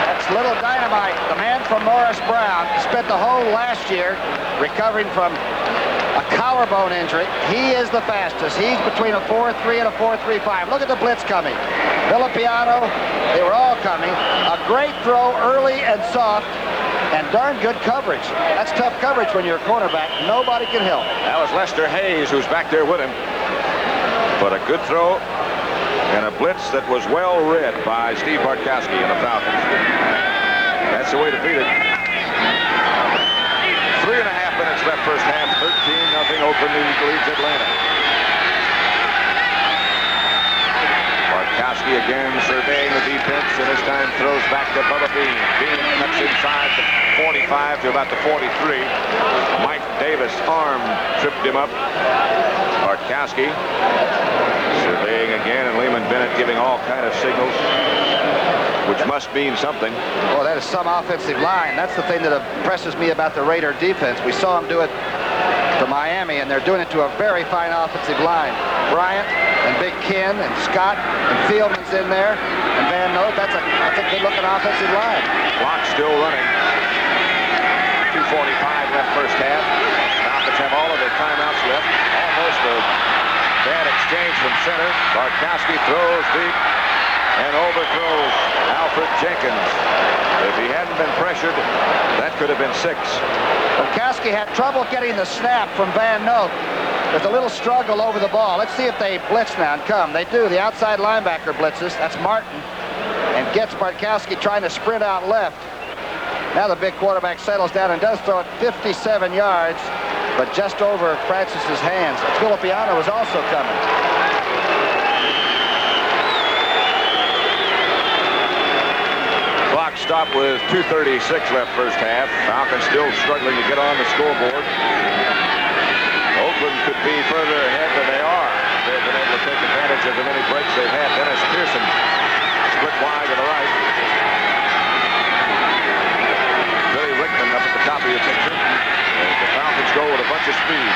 That's Little Dynamite, the man from Morris Brown, spent the whole last year recovering from a collarbone injury. He is the fastest. He's between a 4.3 and a 4.35. Look at the blitz coming. Filippiano, they were all coming. A great throw early and soft, and darn good coverage. That's tough coverage when you're a cornerback. Nobody can help. That was Lester Hayes, who's back there with him. But a good throw and a blitz that was well read by Steve Bartkowski and the Falcons. That's the way to beat it. 3.5 minutes left first half. 13-0 Oakland leads Atlanta. Bartkowski again surveying the defense, and this time throws back to Bubba Bean. Bean cuts inside the 45 to about the 43. Mike Davis' arm tripped him up. Bartkowski surveying again, and Lehman Bennett giving all kind of signals, which must mean something. Oh, that is some offensive line. That's the thing that impresses me about the Raider defense. We saw them do it to Miami, and they're doing it to a very fine offensive line. Bryant and Big Ken and Scott and Fieldman's in there, and Van Note. That's a good-looking offensive line. Clock still running. 2:45 left first half. Falcons have all of their timeouts left. Almost a bad exchange from center. Bartkowski throws deep and overthrows Alfred Jenkins. If he hadn't been pressured, that could have been 6. Bartkowski had trouble getting the snap from Van Note. There's a little struggle over the ball. Let's see if they blitz now and come. They do. The outside linebacker blitzes. That's Martin. And gets Bartkowski trying to sprint out left. Now the big quarterback settles down and does throw it 57 yards, but just over Francis's hands. Filippiano was also coming. Clock stopped with 2:36 left first half. Falcons still struggling to get on the scoreboard. Oakland could be further ahead than they are. They've been able to take advantage of the many breaks they've had. Dennis Pearson split wide to the right. Billy Rickman up at the top of your picture. As the Falcons go with a bunch of speed.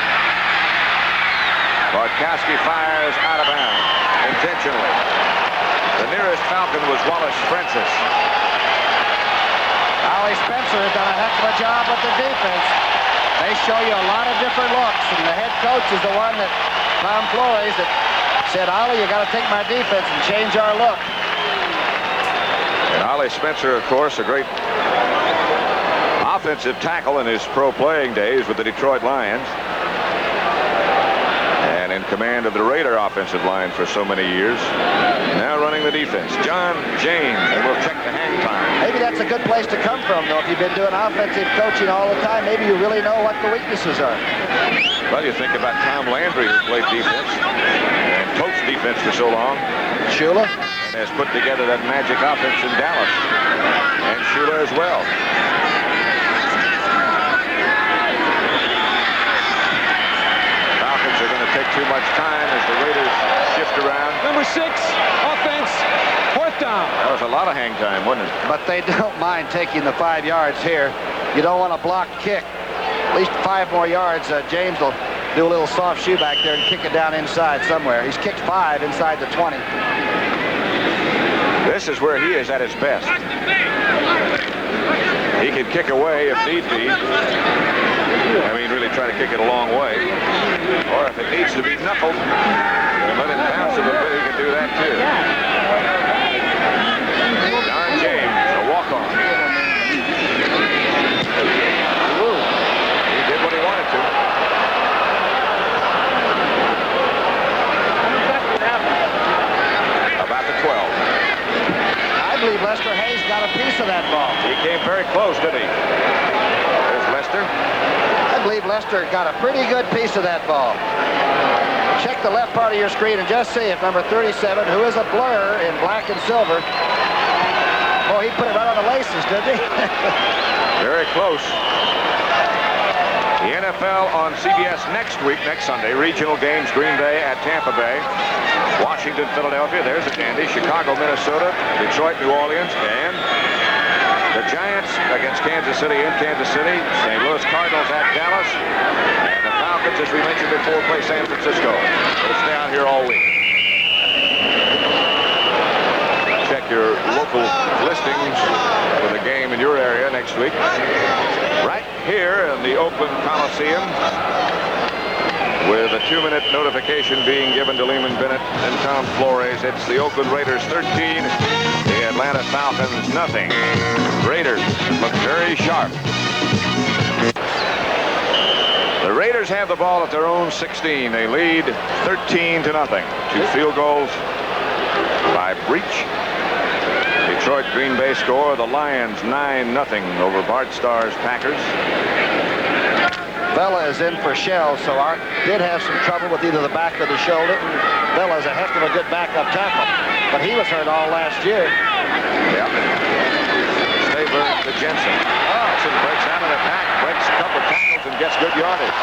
Bartkowski fires out of bounds intentionally. The nearest Falcon was Wallace Francis. Ollie Spencer has done a heck of a job with the defense. They show you a lot of different looks, and the head coach is the one that, Tom Flores, that said, Ollie, you got to take my defense and change our look. And Ollie Spencer, of course, a great offensive tackle in his pro playing days with the Detroit Lions. And in command of the Raider offensive line for so many years. Now running the defense. John James, and we'll check the hang time. Maybe that's a good place to come from, though. If you've been doing offensive coaching all the time, maybe you really know what the weaknesses are. Well, you think about Tom Landry, who played defense and coached defense for so long. Shula? And has put together that magic offense in Dallas. And Shula as well. Falcons are going to take too much time as the Raiders shift around. Number 6, offense, 4th down. That was a lot of hang time, wasn't it? But they don't mind taking the 5 yards here. You don't want a blocked kick. At least 5 more yards. James will do a little soft shoe back there and kick it down inside somewhere. He's kicked 5 inside the 20. This is where he is at his best. He can kick away if need be. I mean, really try to kick it a long way. Or if it needs to be knuckled and let it bounce a little bit, he can do that too. John James, a walk-on. He did what he wanted to. About the 12. I believe Lester Hayes got a piece of that ball. He came very close, didn't he? There's Lester. I believe Lester got a pretty good piece of that ball. Check the left part of your screen and just see if number 37, who is a blur in black and silver. Oh, he put it right on the laces, didn't he? Very close. The NFL on CBS next week, next Sunday. Regional games, Green Bay at Tampa Bay. Washington, Philadelphia, there's a dandy. Chicago, Minnesota, Detroit, New Orleans, and the Giants against Kansas City in Kansas City. St. Louis Cardinals at Dallas. And the Falcons Falcons, as we mentioned before, play San Francisco. They'll stay out here all week. Check your local listings for the game in your area next week. Right here in the Oakland Coliseum, with a 2-minute notification being given to Lehman Bennett and Tom Flores. It's the Oakland Raiders 13, the Atlanta Falcons nothing. Raiders look very sharp. The Raiders have the ball at their own 16. They lead 13-0. 2 field goals by Breach. Detroit Green Bay score. The Lions 9-0 over Bart Starr's Packers. Vela is in for Shell, so Art did have some trouble with either the back or the shoulder. Vela's a heck of a good backup tackle, but he was hurt all last year. Yep. Stabler to Jensen. Jensen breaks out of the pack, breaks a couple of tackles, and gets good yardage.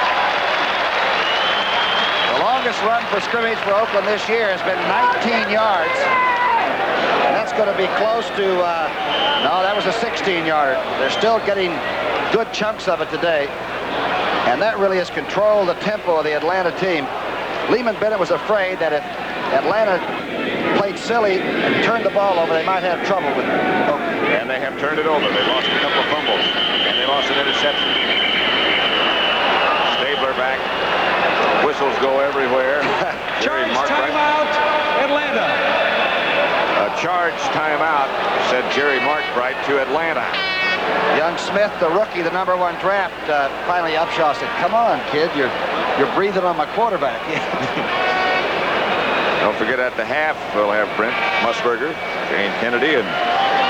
The longest run for scrimmage for Oakland this year has been 19 yards. And that's going to be close to, no, that was a 16-yarder. They're still getting good chunks of it today. And that really has controlled the tempo of the Atlanta team. Lehman Bennett was afraid that if Atlanta played silly and turned the ball over, they might have trouble with it. And they have turned it over. They lost a couple of fumbles, and they lost an interception. Stabler back. Whistles go everywhere. Charge timeout, Atlanta. A charge timeout, said Jerry Markbright to Atlanta. Young Smith, the rookie, the #1 draft, finally Upshaw said, "Come on, kid, you're breathing on my quarterback." Don't forget at the half, we'll have Brent Musburger, Jane Kennedy, and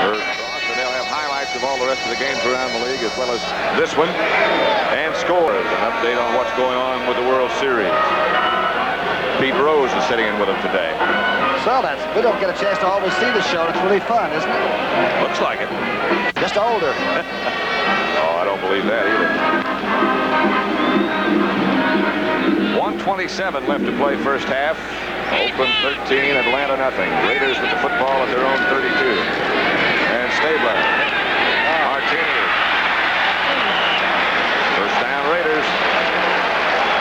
Herb Cross, and they'll have highlights of all the rest of the games around the league, as well as this one, and scores, an update on what's going on with the World Series. Pete Rose is sitting in with them today. So we don't get a chance to always see the show. It's really fun, isn't it? Looks like it. Just older. Oh, I don't believe that either. 1:27 left to play first half. Oakland 13, Atlanta nothing. Raiders with the football at their own 32. And Stabler. Martini. First down Raiders.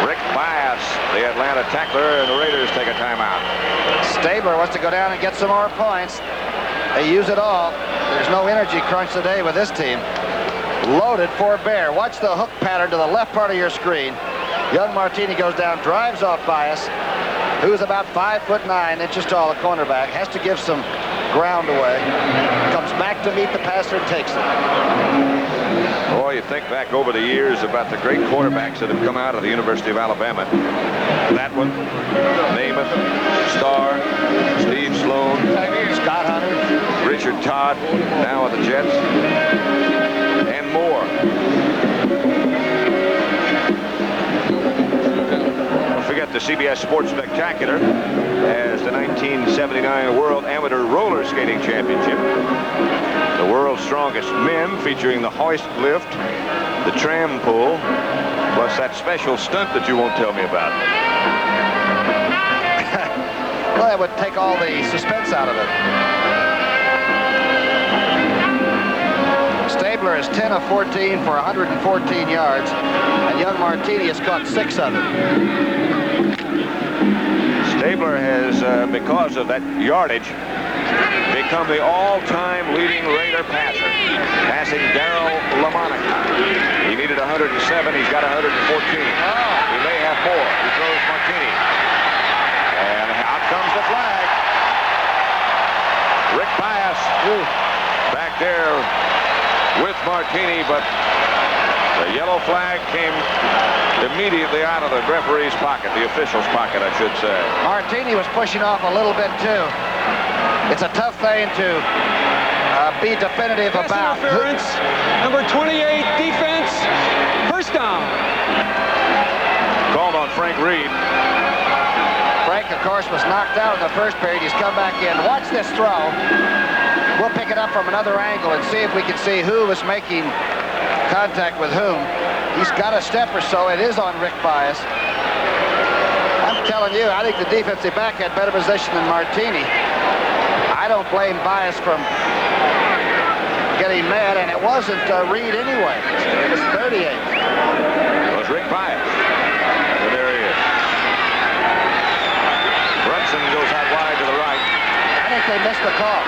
Rick Bias, the Atlanta tackler, and the Raiders take a timeout. Stabler wants to go down and get some more points. They use it all. There's no energy crunch today with this team. Loaded for Bear. Watch the hook pattern to the left part of your screen. Young Martini goes down, drives off Bias, who's about 5'9" inches tall, a cornerback. Has to give some ground away. Comes back to meet the passer and takes it. Boy, you think back over the years about the great quarterbacks that have come out of the University of Alabama. That one, Namath, Starr, Steve Sloan, Scott Hunter, Richard Todd, now with the Jets, and more. Don't forget the CBS Sports Spectacular as the 1979 World Amateur Roller Skating Championship. The world's strongest men, featuring the hoist lift, the tram pull, plus that special stunt that you won't tell me about. Well, that would take all the suspense out of it. Stabler is 10 of 14 for 114 yards, and young Martini has caught 6 of them. Stabler has, because of that yardage, become the all-time leading Raider passer, passing Darryl Lamonica. He needed 107. He's got 114. He may have more. He throws Martini. And out comes the flag. Rick Bias back there with Martini, but the yellow flag came immediately out of the referee's pocket, the official's pocket, I should say. Martini was pushing off a little bit, too. It's a tough thing to be definitive Pass about. interference, number 28, defense, first down. Called on Frank Reed. Frank, of course, was knocked out in the first period. He's come back in. Watch this throw. We'll pick it up from another angle and see if we can see who was making contact with whom. He's got a step or so. It is on Rick Bias. I'm telling you, I think the defensive back had better position than Martini. I don't blame Bias from getting mad, and it wasn't Reed anyway. It was 38. It was Rick Bias. The missed the call.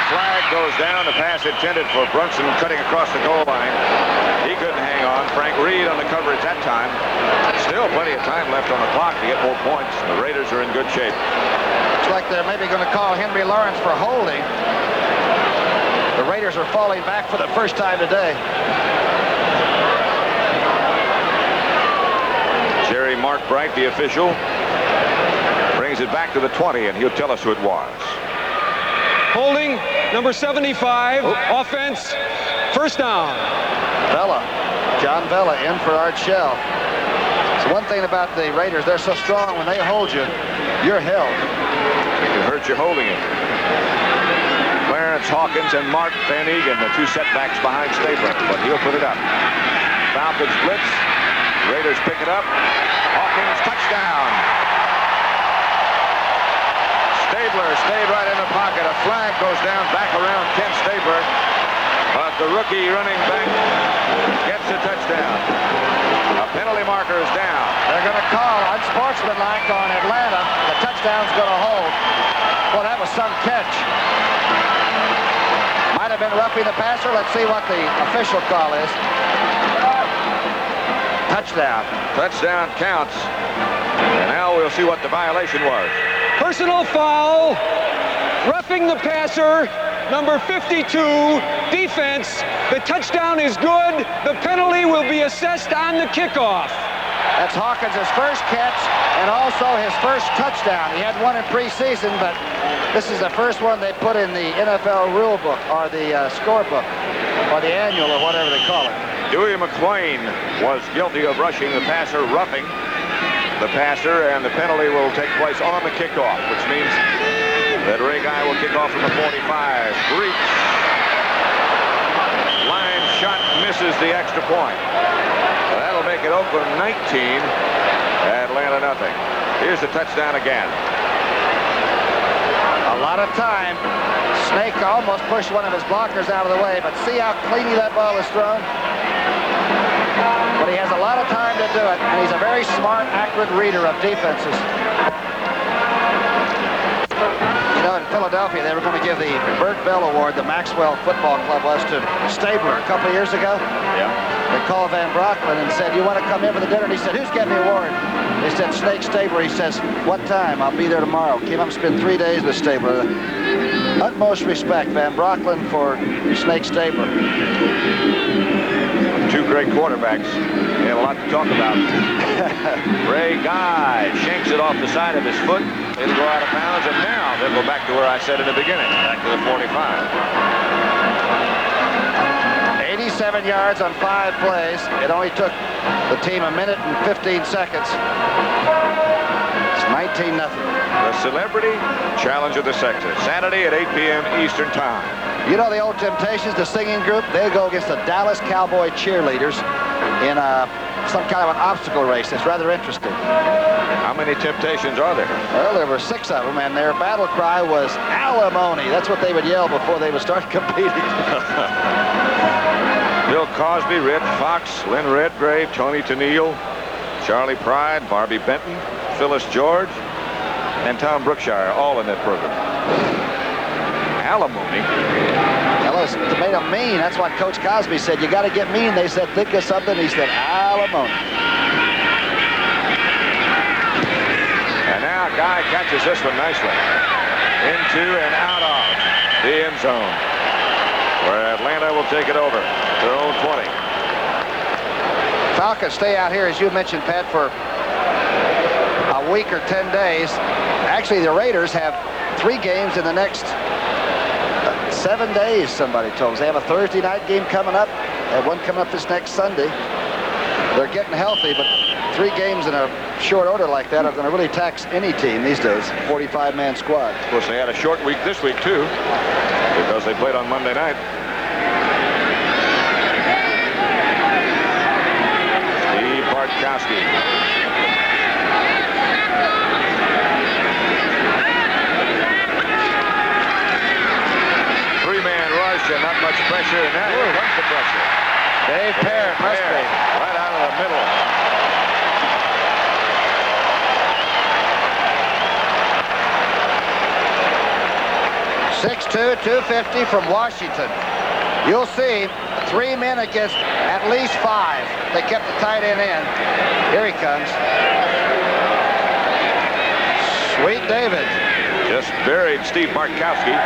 Flag goes down. The pass intended for Brunson cutting across the goal line. He couldn't hang on. Frank Reed on the coverage that time. Still plenty of time left on the clock to get more points. The Raiders are in good shape. Looks like they're maybe going to call Henry Lawrence for holding. The Raiders are falling back for the first time today. Jerry Mark Bright, the official, brings it back to the 20, and he'll tell us who it was. Holding, number 75, offense, first down. Vela, John Vela in for Art Shell. So one thing about the Raiders, they're so strong when they hold you, you're held. It can hurt you holding it. Clarence Hawkins and Mark Van Egan, the two setbacks behind Stabler, but he'll put it up. Falcons blitz. Raiders pick it up. Hawkins, touchdown. Stabler stayed right in the pocket. A flag goes down back around Ken Stabler. But the rookie running back gets a touchdown. A penalty marker is down. They're going to call unsportsmanlike on Atlanta. The touchdown's going to hold. Well, that was some catch. Might have been roughing the passer. Let's see what the official call is. Touchdown. Touchdown counts. And now we'll see what the violation was. Personal foul, roughing the passer, number 52, defense. The touchdown is good. The penalty will be assessed on the kickoff. That's Hawkins' first catch and also his first touchdown. He had one in preseason, but this is the first one they put in the NFL rule book or the scorebook or the annual or whatever they call it. Dewey McClain was guilty of rushing the passer, roughing the passer, and the penalty will take place on the kickoff, which means that Ray Guy will kick off from the 45. Breach. Line shot misses the extra point. That'll make it Oakland 19, Atlanta nothing. Here's the touchdown again. A lot of time. Snake almost pushed one of his blockers out of the way, but see how cleanly that ball is thrown? But he has a lot of time to do it, and he's a very smart, accurate reader of defenses. You know, in Philadelphia, they were going to give the Bert Bell Award, the Maxwell Football Club was, to Stabler a couple of years ago. Yeah. They called Van Brocklin and said, "You want to come in for the dinner?" And he said, "Who's getting the award?" They said, "Snake Stabler." He says, "What time?" "I'll be there tomorrow." Came up and spent 3 days with Stabler. Utmost respect, Van Brocklin for Snake Stabler. Two great quarterbacks. They have a lot to talk about. Ray Guy shanks it off the side of his foot. It'll go out of bounds, and now they'll go back to where I said in the beginning, back to the 45. 87 yards on 5 plays. It only took the team a minute and 15 seconds. It's 19-0. The Celebrity Challenge of the Sexes, Saturday at 8 p.m. Eastern Time. You know the Old Temptations, the singing group? They go against the Dallas Cowboy Cheerleaders in some kind of an obstacle race. It's rather interesting. How many Temptations are there? Well, there were 6 of them, and their battle cry was alimony. That's what they would yell before they would start competing. Bill Cosby, Red Fox, Lynn Redgrave, Tony Tennille, Charlie Pride, Barbie Benton, Phyllis George, and Tom Brookshire, all in that program. Alimony. Well, it's to make them mean. That's what Coach Cosby said. You got to get mean. They said, think of something. He said, alimony. And now Guy catches this one nicely. Into and out of the end zone, where Atlanta will take it over to their own 20. Falcons stay out here, as you mentioned, Pat, for a week or 10 days. Actually, the Raiders have 3 games in the next 7 days, somebody told us. They have a Thursday night game coming up. They have one coming up this next Sunday. They're getting healthy, but 3 games in a short order like that are going to really tax any team these days. 45-man squad. Of course, they had a short week this week, too, because they played on Monday night. Steve Bartkowski. And not much pressure, and now here comes the pressure. Dave Parrott must be. Right out of the middle. 250 from Washington. You'll see 3 men against at least 5. They kept the tight end in. Here he comes. Sweet David. Just buried Steve Bartkowski.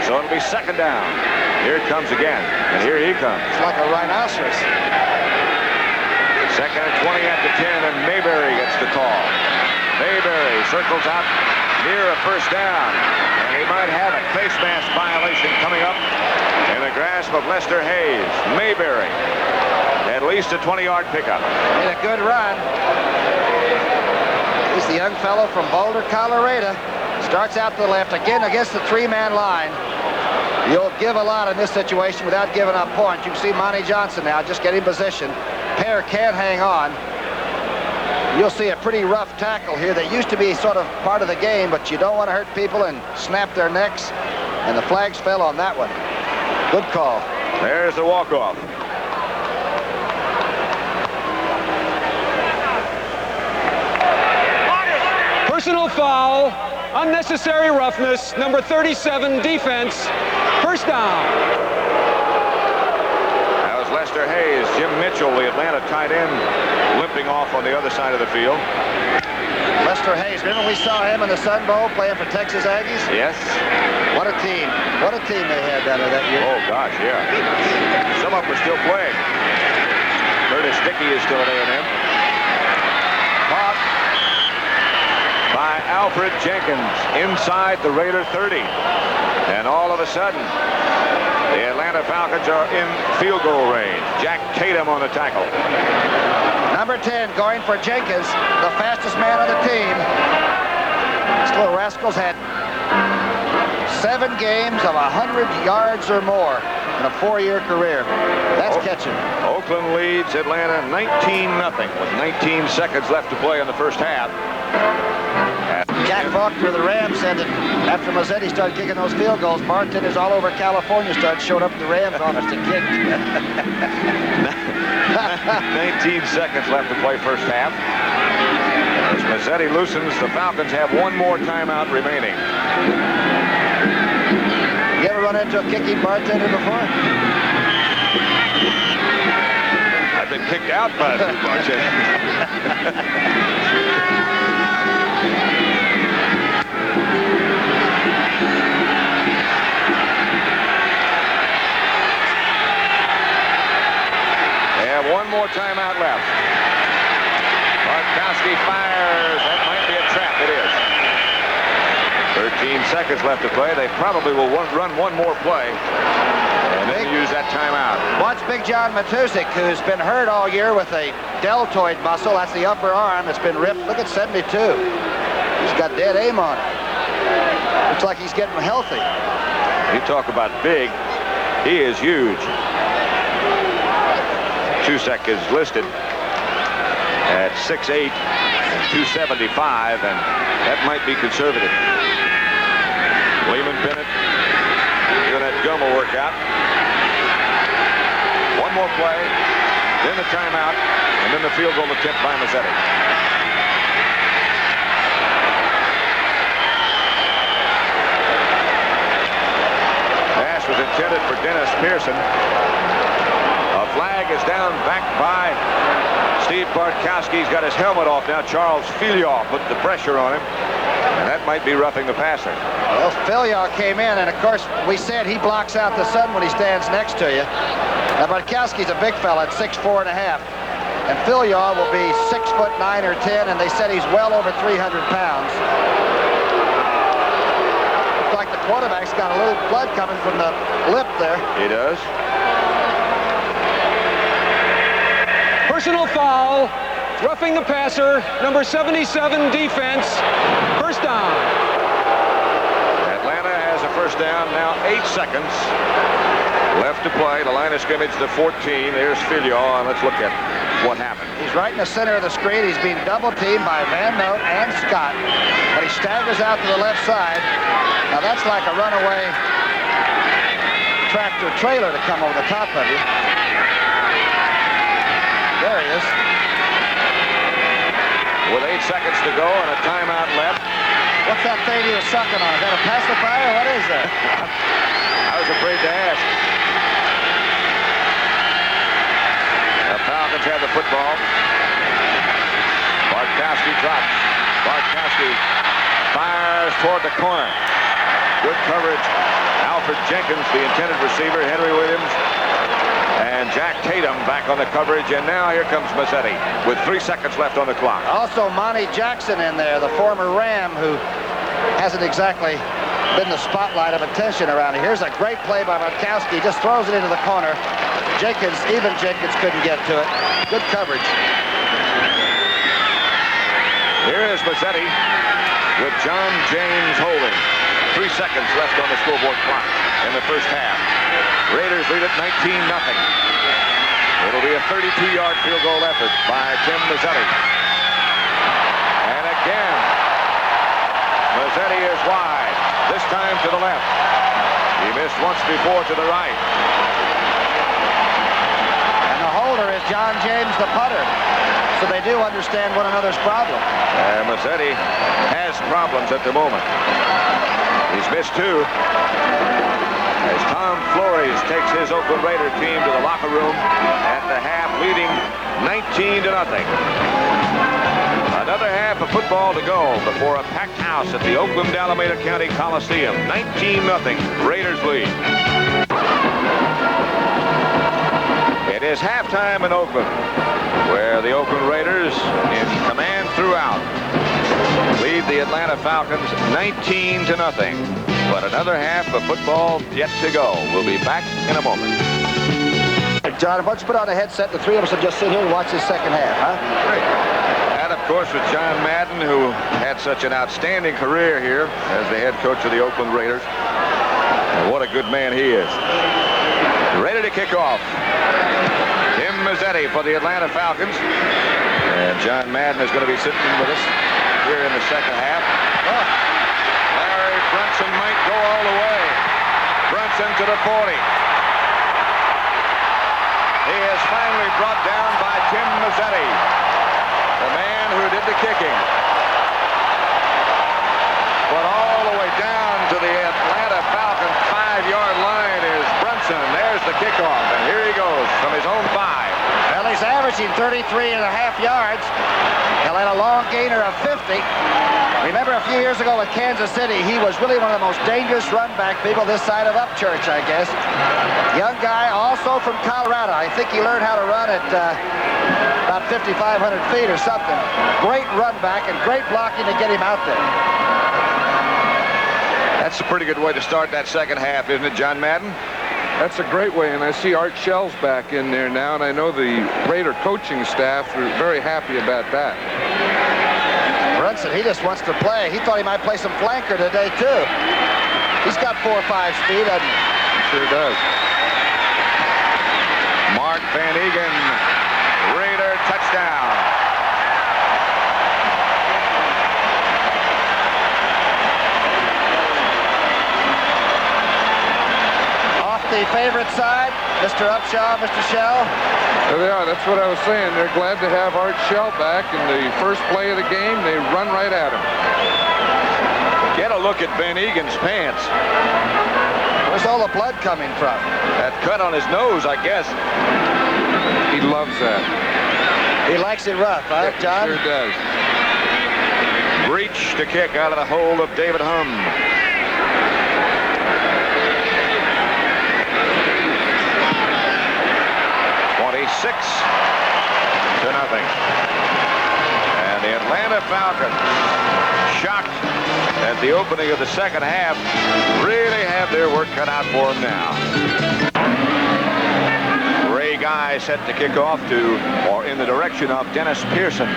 So it'll be second down. Here it comes again. And here he comes. It's like a rhinoceros. Second and 20 after 10, and Mayberry gets the call. Mayberry circles out near a first down. And he might have a face mask violation coming up in the grasp of Lester Hayes. Mayberry, at least a 20-yard pickup. Made a good run. He's the young fellow from Boulder, Colorado. Starts out to the left again against the 3-man line. You'll give a lot in this situation without giving up points. You can see Monty Johnson now just getting position. Pear can't hang on. You'll see a pretty rough tackle here that used to be sort of part of the game, but you don't want to hurt people and snap their necks. And the flags fell on that one. Good call. There's the walk-off. Personal foul, unnecessary roughness, number 37, defense, first down. That was Lester Hayes. Jim Mitchell, the Atlanta tight end, limping off on the other side of the field. Lester Hayes, remember we saw him in the Sun Bowl playing for Texas Aggies? Yes. What a team. What a team they had down there that year. Oh, gosh, yeah. Some of them are still playing. Curtis Dickey is still at A&M. Caught by Alfred Jenkins inside the Raider 30. And all of a sudden, the Atlanta Falcons are in field goal range. Jack Tatum on the tackle. Number 10 going for Jenkins, the fastest man on the team. This little rascal's had 7 games of 100 yards or more in a 4-year career. That's catching. Oakland leads Atlanta 19-0 with 19 seconds left to play in the first half. Jack Faulkner of the Rams said that after Mazzetti started kicking those field goals, bartenders all over California started showing up at the Rams office to kick. 19 seconds left to play first half. As Mazzetti loosens, the Falcons have 1 more timeout remaining. You ever run into a kicking bartender before? I've been kicked out by the bartender. They have 1 more timeout left. Bartkowski fires. That might be a trap. It is. 13 seconds left to play. They probably will run 1 more play and then use that timeout. Watch Big John Matusik, who's been hurt all year with a deltoid muscle. That's the upper arm that's been ripped. Look at 72. He's got dead aim on it. Looks like he's getting healthy. You talk about big. He is huge. Chusek is listed at 6'8", 275, and that might be conservative. Lehman Bennett doing that gum will work out. 1 more play, then the timeout, and then the field goal attempt by Mazzetti. Pass was intended for Dennis Pearson. A flag is down, backed by Steve Bartkowski. He's got his helmet off now. Charles Filion put the pressure on him, and that might be roughing the passer. Well, Filion came in, and of course, we said he blocks out the sun when he stands next to you. Now, Bartkowski's a big fella at 6'4.5", and Filion will be 6'9" or 10", and they said he's well over 300 pounds. Looks like the quarterback's got a little blood coming from the lip there. He does. Personal foul, roughing the passer, number 77, defense, first down. Atlanta has a first down, now 8 seconds left to play. The line of scrimmage to 14. There's Filion. Let's look at what happened. He's right in the center of the screen. He's being double-teamed by Van Note and Scott, but he staggers out to the left side. Now that's like a runaway tractor trailer to come over the top of you. There he is. With 8 seconds to go and a timeout left. What's that thing he was sucking on? Is that a pacifier? What is that? I was afraid to ask. The Falcons have the football. Bartkowski drops. Bartkowski fires toward the corner. Good coverage. Alfred Jenkins, the intended receiver. Henry Williams and Jack Tatum back on the coverage. And now here comes Mazzetti with 3 seconds left on the clock. Also Monty Jackson in there, the former Ram, who hasn't exactly been the spotlight of attention around here. Here's a great play by Bartkowski. He just throws it into the corner. Jenkins couldn't get to it. Good coverage. Here is Mazzetti with John James holding. 3 seconds left on the scoreboard clock in the first half. Raiders lead at 19-0. It'll be a 32-yard field goal effort by Tim Mazzetti. And again, Mazzetti is wide. This time to the left. He missed once before to the right. And the holder is John James, the putter. So they do understand one another's problem. And Mazzetti has problems at the moment. He's missed 2. As Tom Flores takes his Oakland Raider team to the locker room at the half, leading 19-0. Another half of football to go before a packed house at the Oakland Alameda County Coliseum. 19-0, Raiders lead. It is halftime in Oakland, where the Oakland Raiders, in command throughout, lead the Atlanta Falcons 19-0. But another half of football yet to go. We'll be back in a moment. John, why don't you put on a headset? The three of us will just sit here and watch this second half, huh? Great. And, of course, with John Madden, who had such an outstanding career here as the head coach of the Oakland Raiders. And what a good man he is. Ready to kick off. Tim Mazzetti for the Atlanta Falcons. And John Madden is going to be sitting with us here in the second half. Oh, Larry Brunson might go all the way. Brunson to the 40. He is finally brought down by Tim Mazzetti, the man who did the kicking. But all the way down to the Atlanta Falcons 5-yard line is Brunson. There's the kickoff, and here he goes from his own 5. Well, he's averaging 33.5 yards. He'll have a long gainer of 50. Remember a few years ago with Kansas City, he was really one of the most dangerous run back people this side of Upchurch, I guess. Young guy, also from Colorado. I think he learned how to run at about 5,500 feet or something. Great run back and great blocking to get him out there. That's a pretty good way to start that second half, isn't it, John Madden? That's a great way, and I see Art Shell's back in there now, and I know the Raider coaching staff are very happy about that. Brunson, he just wants to play. He thought he might play some flanker today, too. He's got 4 or 5 speed, doesn't he? Sure does. Mark Van Egan, Raider touchdown. Off the favorite side, Mr. Upshaw, Mr. Shell. There they are. That's what I was saying. They're glad to have Art Shell back. In the first play of the game, they run right at him. Get a look at Van Egan's pants. Where's all the blood coming from? That cut on his nose, I guess. He loves that. He likes it rough, huh, John? Sure does. Breach to kick out of the hold of David Hum. $6-0. And the Atlanta Falcons, shocked at the opening of the second half, really have their work cut out for them now. Ray Guy set to kick off or in the direction of Dennis Pearson.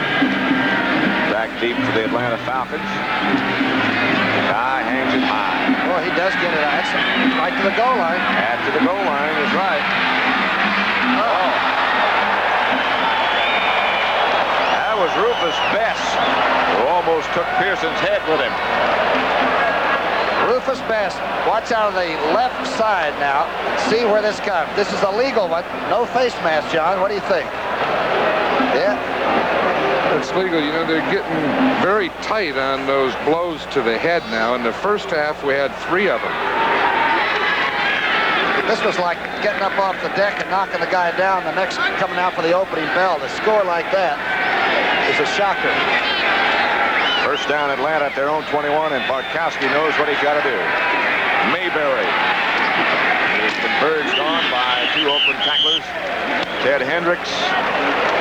Back deep for the Atlanta Falcons. Guy hangs it high. Boy, he does get it. That's right to the goal line. At to the goal line is right. Oh. That was Rufus Bess, who almost took Pearson's head with him. Rufus Bess, watch out of the left side now. See where this comes. This is a legal one. No face mask, John. What do you think? Yeah. It's legal. You know, they're getting very tight on those blows to the head now. In the first half, we had 3 of them. This was like getting up off the deck and knocking the guy down, the next coming out for the opening bell. To score like that is a shocker. First down, Atlanta at their own 21, and Bartkowski knows what he's got to do. Mayberry is converged on by 2 open tacklers, Ted Hendricks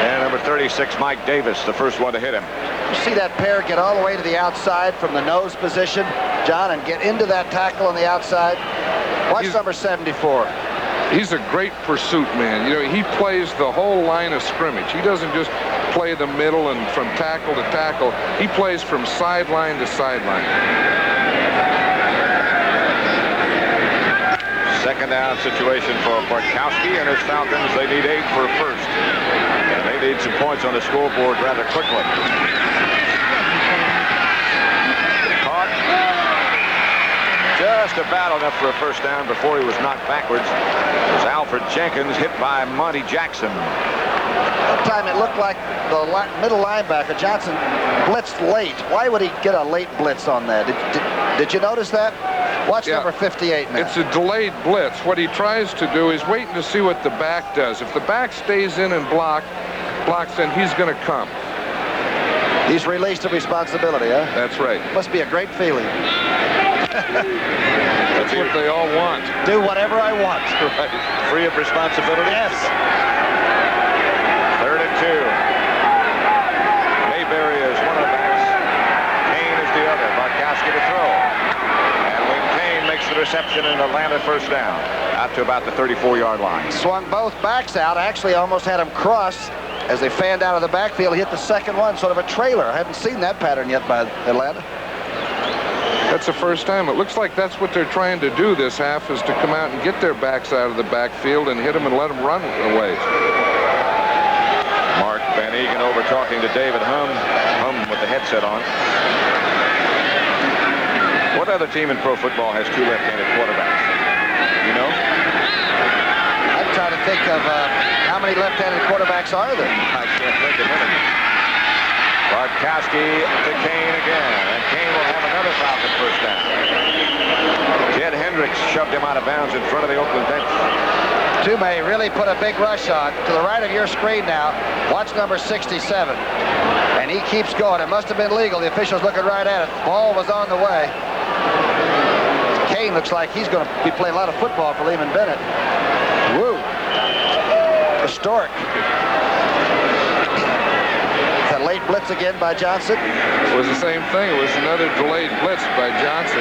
and number 36, Mike Davis, the first one to hit him. You see that pair get all the way to the outside from the nose position, John, and get into that tackle on the outside. Watch number 74. He's a great pursuit man. You know, he plays the whole line of scrimmage. He doesn't just play the middle and from tackle to tackle. He plays from sideline to sideline. Second down situation for Bartkowski and his Falcons. They need 8 for a first. And they need some points on the scoreboard rather quickly. Caught. Just about enough for a first down before he was knocked backwards. It was Alfred Jenkins hit by Monty Jackson. That time it looked like the middle linebacker, Johnson, blitzed late. Why would he get a late blitz on that? Did you notice that? Watch number 58 now. It's a delayed blitz. What he tries to do is waiting to see what the back does. If the back stays in and blocks, then he's going to come. He's released of responsibility, huh? That's right. Must be a great feeling. That's what they all want. Do whatever I want. Right. Free of responsibility? Yes. 3rd and 2. Mayberry is one of the backs. Kane is the other. Bartkowski to throw. And when Kane makes the reception in Atlanta, first down. Out to about the 34-yard line. Swung both backs out. Actually almost had him cross as they fanned out of the backfield. He hit the second one, sort of a trailer. I haven't seen that pattern yet by Atlanta. That's the first time. It looks like that's what they're trying to do this half, is to come out and get their backs out of the backfield and hit them and let them run away. Mark Van Egan over talking to David Hum with the headset on. What other team in pro football has 2 left-handed quarterbacks? You know? I'm trying to think of how many left-handed quarterbacks are there? I can't think of any. Bartkowski to Kane again, and Kane will have another Falcon first down. Ted Hendricks shoved him out of bounds in front of the Oakland bench. Toomey really put a big rush on. To the right of your screen now, watch number 67. And he keeps going. It must have been legal. The official's looking right at it. The ball was on the way. Kane looks like he's going to be playing a lot of football for Lehman Bennett. Woo. Historic. That late blitz again by Johnson. It was the same thing. It was another delayed blitz by Johnson.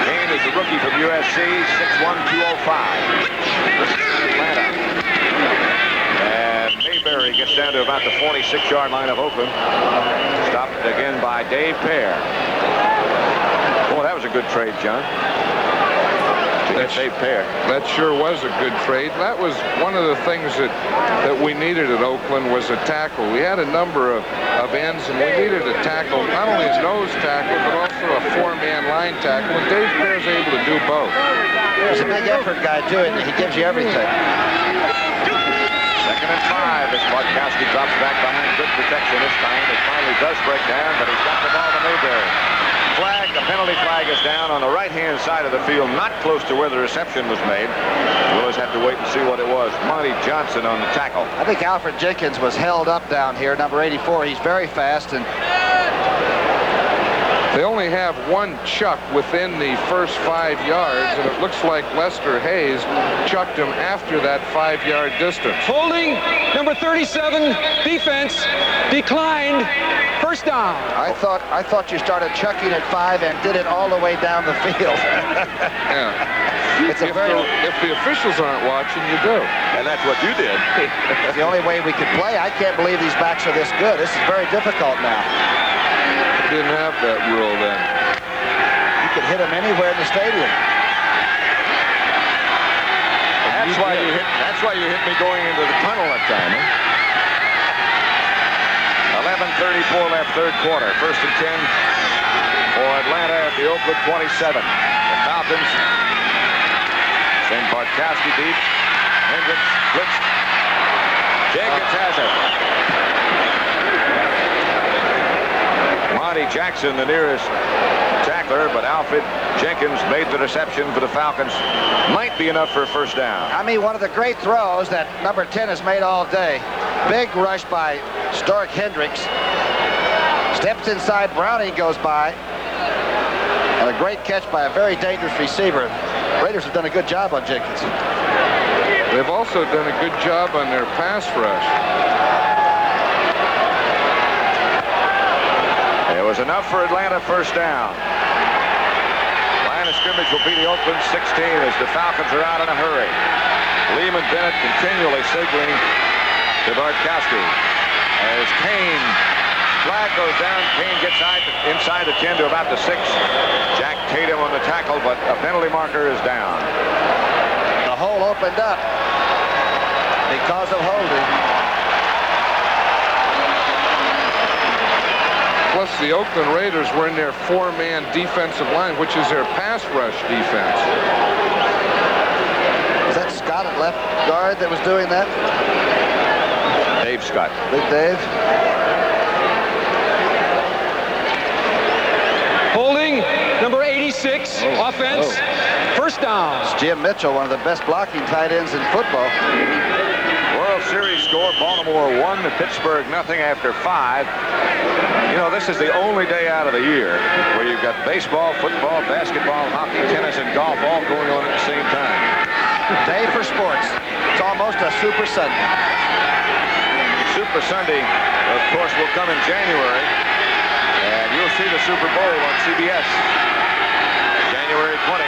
Kane is the rookie from USC, 6'1", 205. Atlanta. And Mayberry gets down to about the 46-yard line of Oakland. Stopped again by Dave Pear. Boy, that was a good trade, John. That's Dave Pear. That sure was a good trade. That was one of the things that we needed at Oakland, was a tackle. We had a number of ends, and we needed a tackle, not only a nose tackle, but also a 4-man line tackle, and Dave Pear's able to do both. He's a big effort guy, too, and he gives you everything. 2nd and 5 as Bartkowski drops back behind good protection this time. It finally does break down, but he's got the ball to Mayberry. Flag, the penalty flag is down on the right-hand side of the field, not close to where the reception was made. We'll just have to wait and see what it was. Monty Johnson on the tackle. I think Alfred Jenkins was held up down here, number 84. He's very fast, and they only have one chuck within the first 5 yards, and it looks like Lester Hayes chucked him after that 5-yard distance. Holding, number 37, defense, declined, first down. I thought you started chucking at 5 and did it all the way down the field. Yeah. It's a if the officials aren't watching, you do. And that's what you did. It's the only way we could play. I can't believe these backs are this good. This is very difficult now. Didn't have that rule then. You can hit them anywhere in the stadium. That's why you hit me going into the tunnel that time. Huh? 11:34 left, third quarter. 1st and 10 for Atlanta at the Oakland 27. The Falcons send Bartkowski deep. Hendricks blitzed. Jenkins has it. Jackson, the nearest tackler, but Alfred Jenkins made the reception for the Falcons. Might be enough for a first down. I mean, one of the great throws that number 10 has made all day. Big rush by Stork Hendricks. Steps inside, Browning goes by. And a great catch by a very dangerous receiver. Raiders have done a good job on Jenkins. They've also done a good job on their pass rush. It was enough for Atlanta, first down. Line of scrimmage will be the Oakland 16 as the Falcons are out in a hurry. Lehman Bennett continually signaling to Bartkowski. As Kane, flag goes down, Kane gets inside the 10 to about the 6. Jack Tatum on the tackle, but a penalty marker is down. The hole opened up because of holding. Plus, the Oakland Raiders were in their 4-man defensive line, which is their pass rush defense. Was that Scott at left guard that was doing that? Dave Scott. Big Dave. Holding, number 86, offense. First down. It's Jim Mitchell, one of the best blocking tight ends in football. World Series score, Baltimore 1 to Pittsburgh 0 after 5. You know, this is the only day out of the year where you've got baseball, football, basketball, hockey, tennis, and golf all going on at the same time. Day for sports. It's almost a Super Sunday. Super Sunday, of course, will come in January, and you'll see the Super Bowl on CBS. January 20.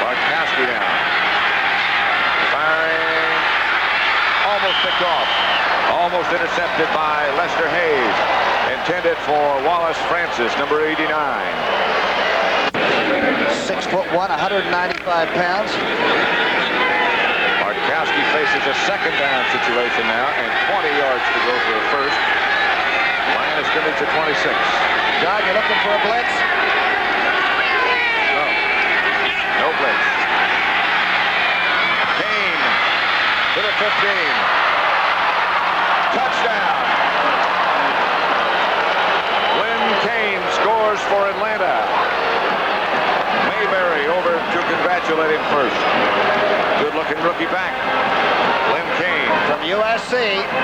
Bartkowski now. Firing. Almost picked off. Almost intercepted by Lester Hayes. Intended for Wallace Francis, number 89. 6'1", 195 pounds. Bartkowski faces a second down situation now and 20 yards to go for a first. Line of scrimmage at 26. John, you looking for a blitz? No. No blitz. Kane to the 15. Touchdown. Lynn Kane scores for Atlanta. Mayberry over to congratulate him first. Good-looking rookie back. Lynn Kane. From USC,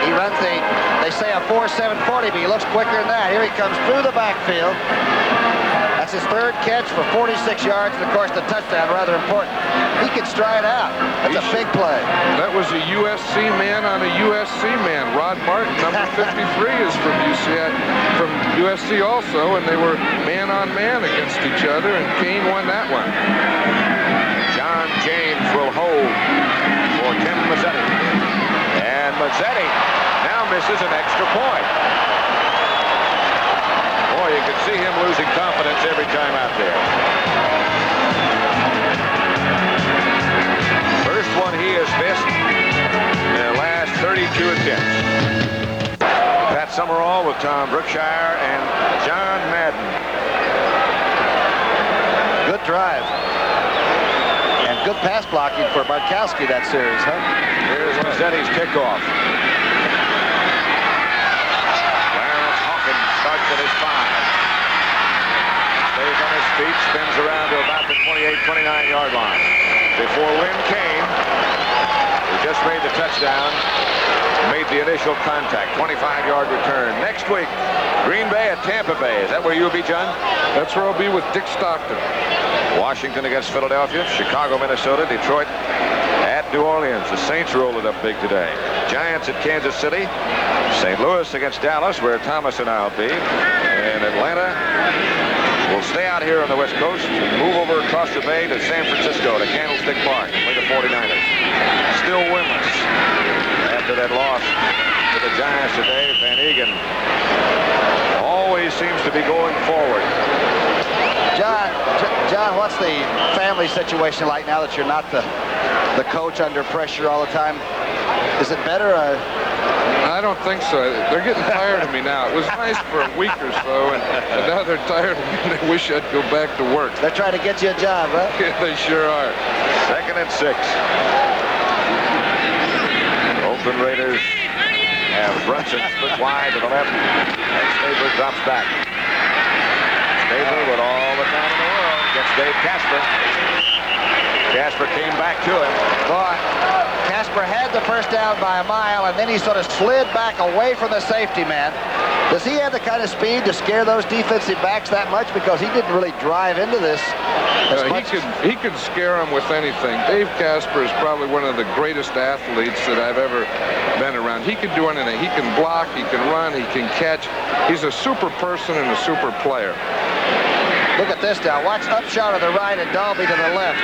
he runs they say a 4.740, but he looks quicker than that. Here he comes through the backfield. That's his third catch for 46 yards, and of course the touchdown, rather important. He can stride out. That's a big play. That was a USC man on a USC man. Rod Martin, number 53, is from USC also, and they were man-on-man against each other, and Kane won that one. John James will hold for Tim Mazzetti. And Mazzetti now misses an extra point. Boy, you can see him losing confidence every time out there. First one he has missed in the last 32 attempts. Pat Summerall with Tom Brookshire and John Madden. Good drive. And good pass blocking for Bartkowski that series, huh? Here's Mazzetti's kickoff. Clarence Hawkins starts at his 5. Stays on his feet, spins around to about the 28-29-yard line. Before Lynn Kane, who just made the touchdown, made the initial contact. 25-yard return. Next week, Green Bay at Tampa Bay. Is that where you'll be, John? That's where I'll be with Dick Stockton. Washington against Philadelphia, Chicago, Minnesota, Detroit at New Orleans. The Saints rolled it up big today. Giants at Kansas City, St. Louis against Dallas, where Thomas and I'll be, and Atlanta will stay out here on the West Coast, move over across the bay to San Francisco, to Candlestick Park, and play the 49ers. Still winless after that loss to the Giants today. Van Egan always seems to be going forward. John, what's the family situation like now that you're not the coach under pressure all the time? Is it better? I don't think so. They're getting tired of me now. It was nice for a week or so, and now they're tired of me and they wish I'd go back to work. They're trying to get you a job, huh? Yeah, they sure are. 2nd and 6. Oakland Raiders have Brunson split wide to the left. And Stabler drops back. Stabler with all the time in the world gets Dave Casper. Casper came back to him. Boy, Casper had the first down by a mile, and then he sort of slid back away from the safety man. Does he have the kind of speed to scare those defensive backs that much? Because he didn't really drive into this as much. He could scare them with anything. Dave Casper is probably one of the greatest athletes that I've ever been around. He can do anything. He can block, he can run, he can catch. He's a super person and a super player. Look at this now. Watch Upshaw to the right and Dalby to the left.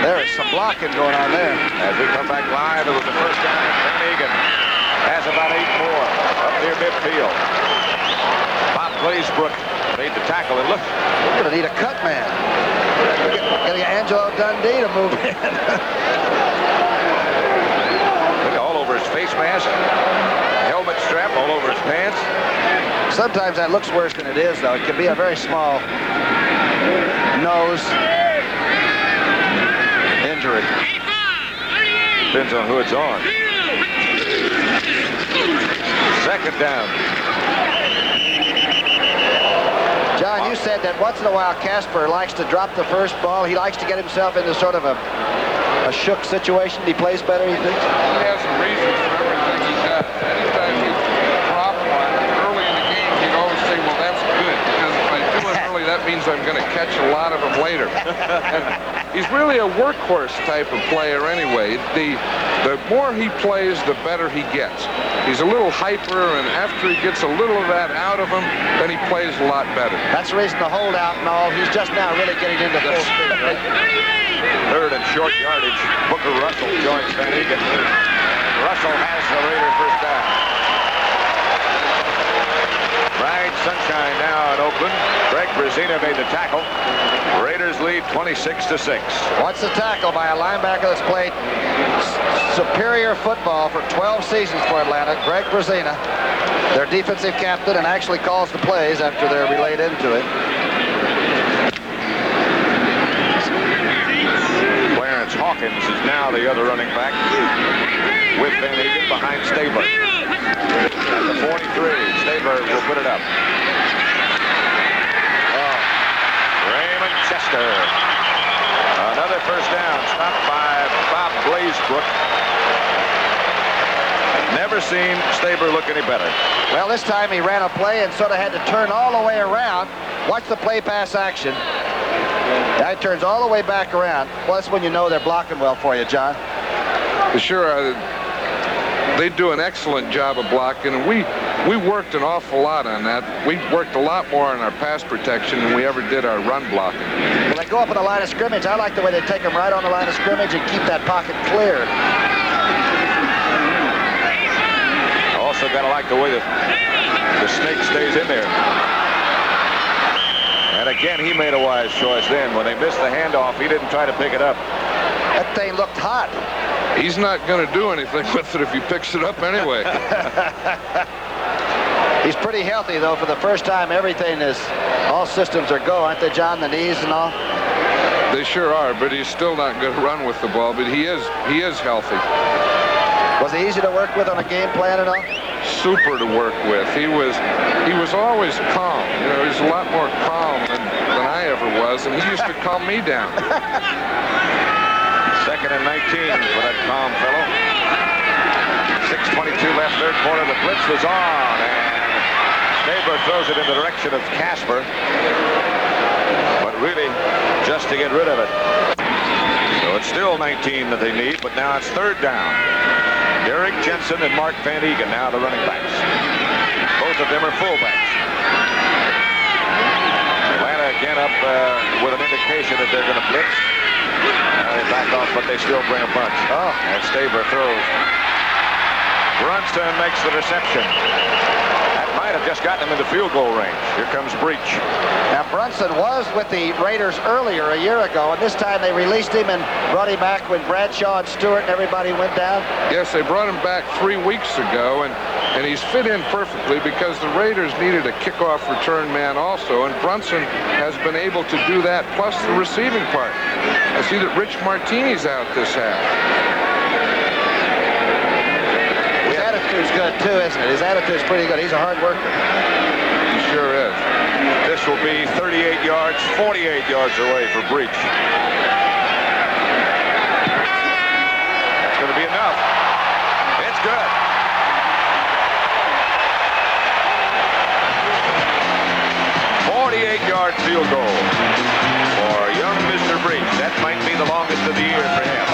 There is some blocking going on there. As we come back live, it was the first down. Van Egan has about 8 more up near midfield. Bob Glazebrook made the tackle, and look. We're going to need a cut man. Getting Angelo Dundee to move in. Look all over his face mask, helmet strap all over his pants. Sometimes that looks worse than it is, though. It can be a very small nose injury. Depends on who it's on. Second down. John, you said that once in a while Casper likes to drop the first ball. He likes to get himself into sort of a shook situation. He plays better, you think? He has some reasons for everything he does. Anytime he drops one early in the game, he'd always say, well, that's good, because if I do it early, that means I'm going to catch a lot of them later. And he's really a workhorse type of player anyway. The more he plays, the better he gets. He's a little hyper, and after he gets a little of that out of him, then he plays a lot better. That's the reason the holdout and all. He's just now really getting into full speed. Right? Third and short yardage. Booker Russell joins Van Egan. Russell has the Raider first down. Bright sunshine now in Oakland. Greg Brazina made the tackle. Raiders lead 26-6. What's the tackle by a linebacker that's played superior football for 12 seasons for Atlanta, Greg Brazina, their defensive captain, and actually calls the plays after they're relayed into it. Clarence Hawkins is now the other running back with Van Egan behind Stabler. At the 43, Stabler will put it up. Oh, Raymond Chester. Another first down, stopped by Bob Glazebrook. Never seen Stabler look any better. Well, this time he ran a play and sort of had to turn all the way around. Watch the play pass action. Now he turns all the way back around. Well, that's when you know they're blocking well for you, John. Sure, they do an excellent job of blocking, and we worked an awful lot on that. We worked a lot more on our pass protection than we ever did our run blocking. When they go up in the line of scrimmage, I like the way they take them right on the line of scrimmage and keep that pocket clear. Also got to like the way the snake stays in there. And again, he made a wise choice then. When they missed the handoff, he didn't try to pick it up. That thing looked hot. He's not going to do anything with it if he picks it up anyway. He's pretty healthy, though. For the first time, everything is, all systems are go, aren't they, John? The knees and all? They sure are, but he's still not going to run with the ball, but he is healthy. Was he easy to work with on a game plan and all? Super to work with. He was always calm. You know, he's a lot more calm than I ever was, and he used to calm me down. Second and 19 for that calm fellow. 6:22 left, third quarter. The blitz was on, and Stabler throws it in the direction of Casper, but really just to get rid of it. So it's still 19 that they need, but now it's third down. Derek Jensen and Mark Van Egan now the running backs. Both of them are fullbacks. Atlanta again up with an indication that they're going to blitz. They back off, but they still bring a bunch. Oh, and Stabler throws. Brunson makes the reception. That might have just gotten him into field goal range. Here comes Breach. Now, Brunson was with the Raiders earlier a year ago, and this time they released him and brought him back when Bradshaw and Stewart and everybody went down. Yes, they brought him back 3 weeks ago, and he's fit in perfectly because the Raiders needed a kickoff return man also, and Brunson has been able to do that, plus the receiving part. I see that Rich Martini's out this half. too, isn't it? His attitude's pretty good. He's a hard worker. He sure is. This will be 38 yards, 48 yards away for Breach. That's going to be enough. It's good. Yard field goal for young Mr. Breach. That might be the longest of the year for him.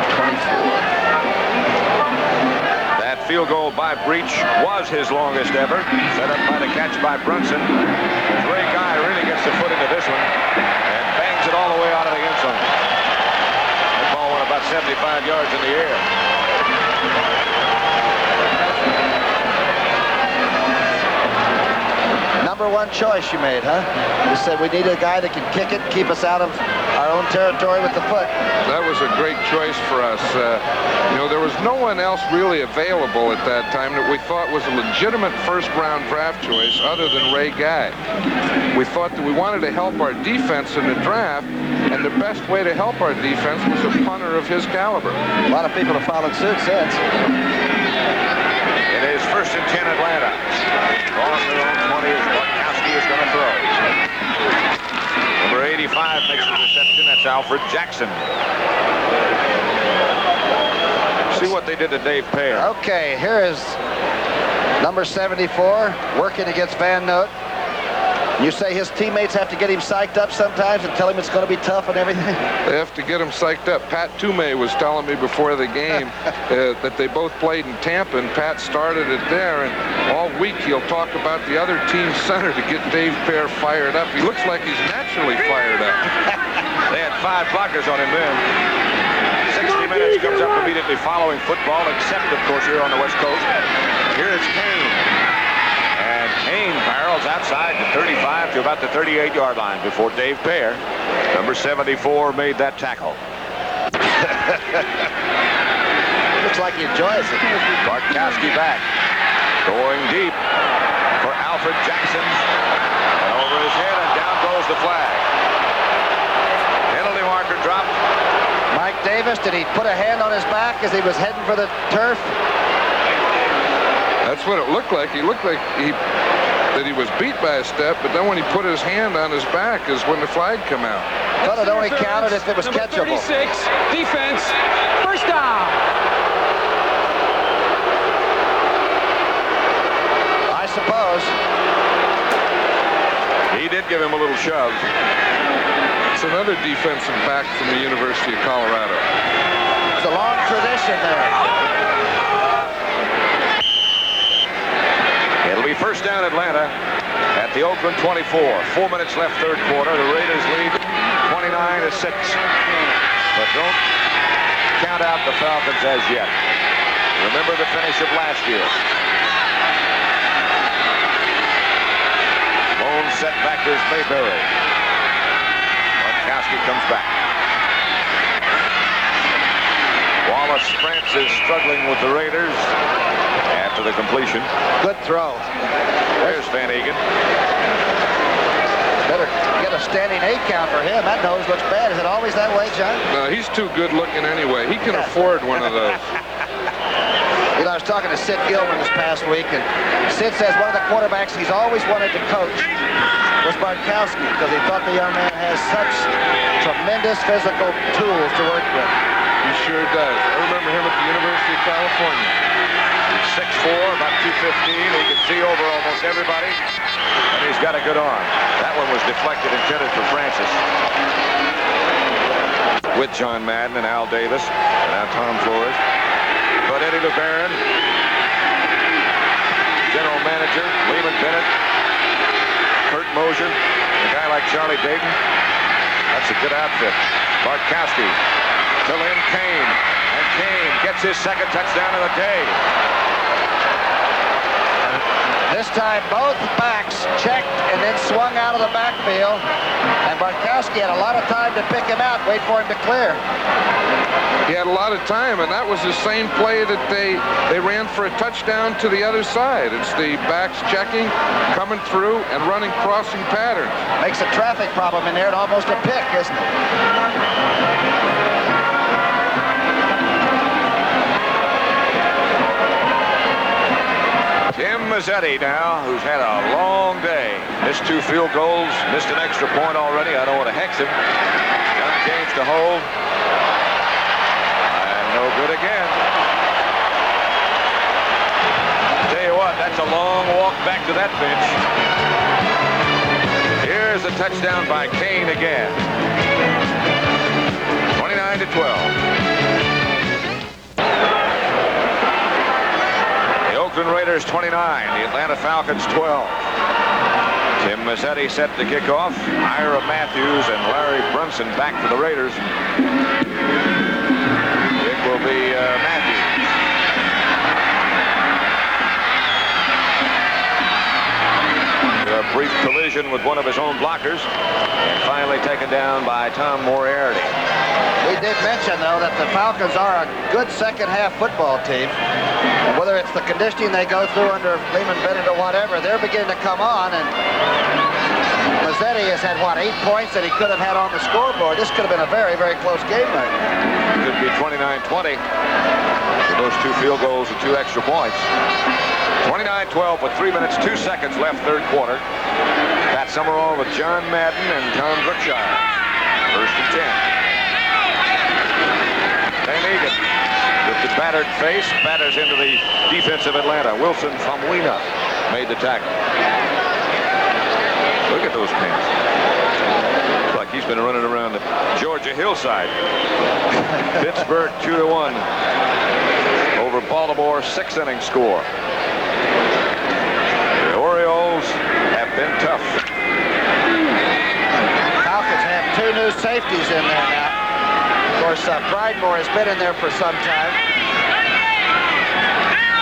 24. That field goal by Breach was his longest ever. Set up by the catch by Brunson. Ray Guy really gets the foot into this one and bangs it all the way out of the end zone. That ball went about 75 yards in the air. Number one choice you made, huh? You said we need a guy that can kick it, keep us out of our own territory with the foot. That was a great choice for us. You know, there was no one else really available at that time that we thought was a legitimate first-round draft choice other than Ray Guy. We thought that we wanted to help our defense in the draft, and the best way to help our defense was a punter of his caliber. A lot of people have followed suit since. It is 1st and 10 Atlanta. On their own 20 is Bartkowski is going to throw. Number 85 makes the reception. That's Alfred Jackson. See what they did to Dave Pear. Okay, here is number 74 working against Van Noot. You say his teammates have to get him psyched up sometimes and tell him it's going to be tough and everything? They have to get him psyched up. Pat Toomey was telling me before the game that they both played in Tampa, and Pat started it there, and all week he'll talk about the other team's center to get Dave Pear fired up. He looks like he's naturally fired up. They had 5 blockers on him then. 60 minutes comes up immediately following football, except, of course, here on the West Coast. Here is Kane. And Kane barrels outside the 35 to about the 38-yard line before Dave Pear, number 74, made that tackle. Looks like he enjoys it. Bartkowski back. Going deep for Alfred Jackson. And over his head, and down goes the flag. Penalty marker dropped. Mike Davis, did he put a hand on his back as he was heading for the turf? That's what it looked like. He looked like that he was beat by a step, but then when he put his hand on his back is when the flag come out. Thought it only counted if it was catchable. 36, defense, first down. I suppose. He did give him a little shove. It's another defensive back from the University of Colorado. It's a long tradition there. It'll be first down Atlanta at the Oakland 24. 4 minutes left, third quarter. The Raiders lead 29-6. But don't count out the Falcons as yet. Remember the finish of last year. Lone setback is Mayberry. Bartkowski comes back. Wallace Sprance is struggling with the Raiders after the completion. Good throw. There's Van Egan. Better get a standing 8 count for him. That nose looks bad. Is it always that way, John? No, he's too good looking anyway. He can afford one of those. You know, I was talking to Sid Gilman this past week, and Sid says one of the quarterbacks he's always wanted to coach was Bartkowski, because he thought the young man has such tremendous physical tools to work with. He sure does. I remember him at the University of California. 6'4", about 215. He can see over almost everybody. And he's got a good arm. That one was deflected, intended for Francis. With John Madden and Al Davis. And now Tom Flores. But Eddie LeBaron. General manager, Lehman Bennett. Kurt Mosier. A guy like Charlie Dayton. That's a good outfit. Bartkowski to Lynn Kane. And Kane gets his second touchdown of the day. This time, both backs checked and then swung out of the backfield. And Bartkowski had a lot of time to pick him out, wait for him to clear. He had a lot of time, and that was the same play that they ran for a touchdown to the other side. It's the backs checking, coming through, and running crossing patterns. Makes a traffic problem in there and almost a pick, isn't it? Mazzetti now, who's had a long day. Missed 2 field goals, missed an extra point already. I don't want to hex him. John James to hold. And no good again. Tell you what, that's a long walk back to that bench. Here's a touchdown by Kane again. 29-12. The Oakland Raiders 29, the Atlanta Falcons 12. Tim Mazzetti set to kick off. Ira Matthews and Larry Brunson back for the Raiders. It will be Matthews. A brief collision with one of his own blockers, and finally taken down by Tom Moriarty. We did mention, though, that the Falcons are a good second-half football team. And whether it's the conditioning they go through under Lehman Bennett or whatever, they're beginning to come on. And Mazzetti has had, what, 8 points that he could have had on the scoreboard. This could have been a very, very close game right now. Could be 29-20 with those 2 field goals and 2 extra points. 29-12 with 3 minutes, 2 seconds left, third quarter. Pat Summerall with John Madden and Tom Brookshire. First and 10. Van Egan with the battered face, batters into the defense of Atlanta. Wilson Famuina made the tackle. Look at those pants. Looks like he's been running around the Georgia hillside. Pittsburgh 2-1 over Baltimore, 6-inning score. The Orioles have been tough. Falcons have 2 new safeties in there now. Of course, Pridemore has been in there for some time.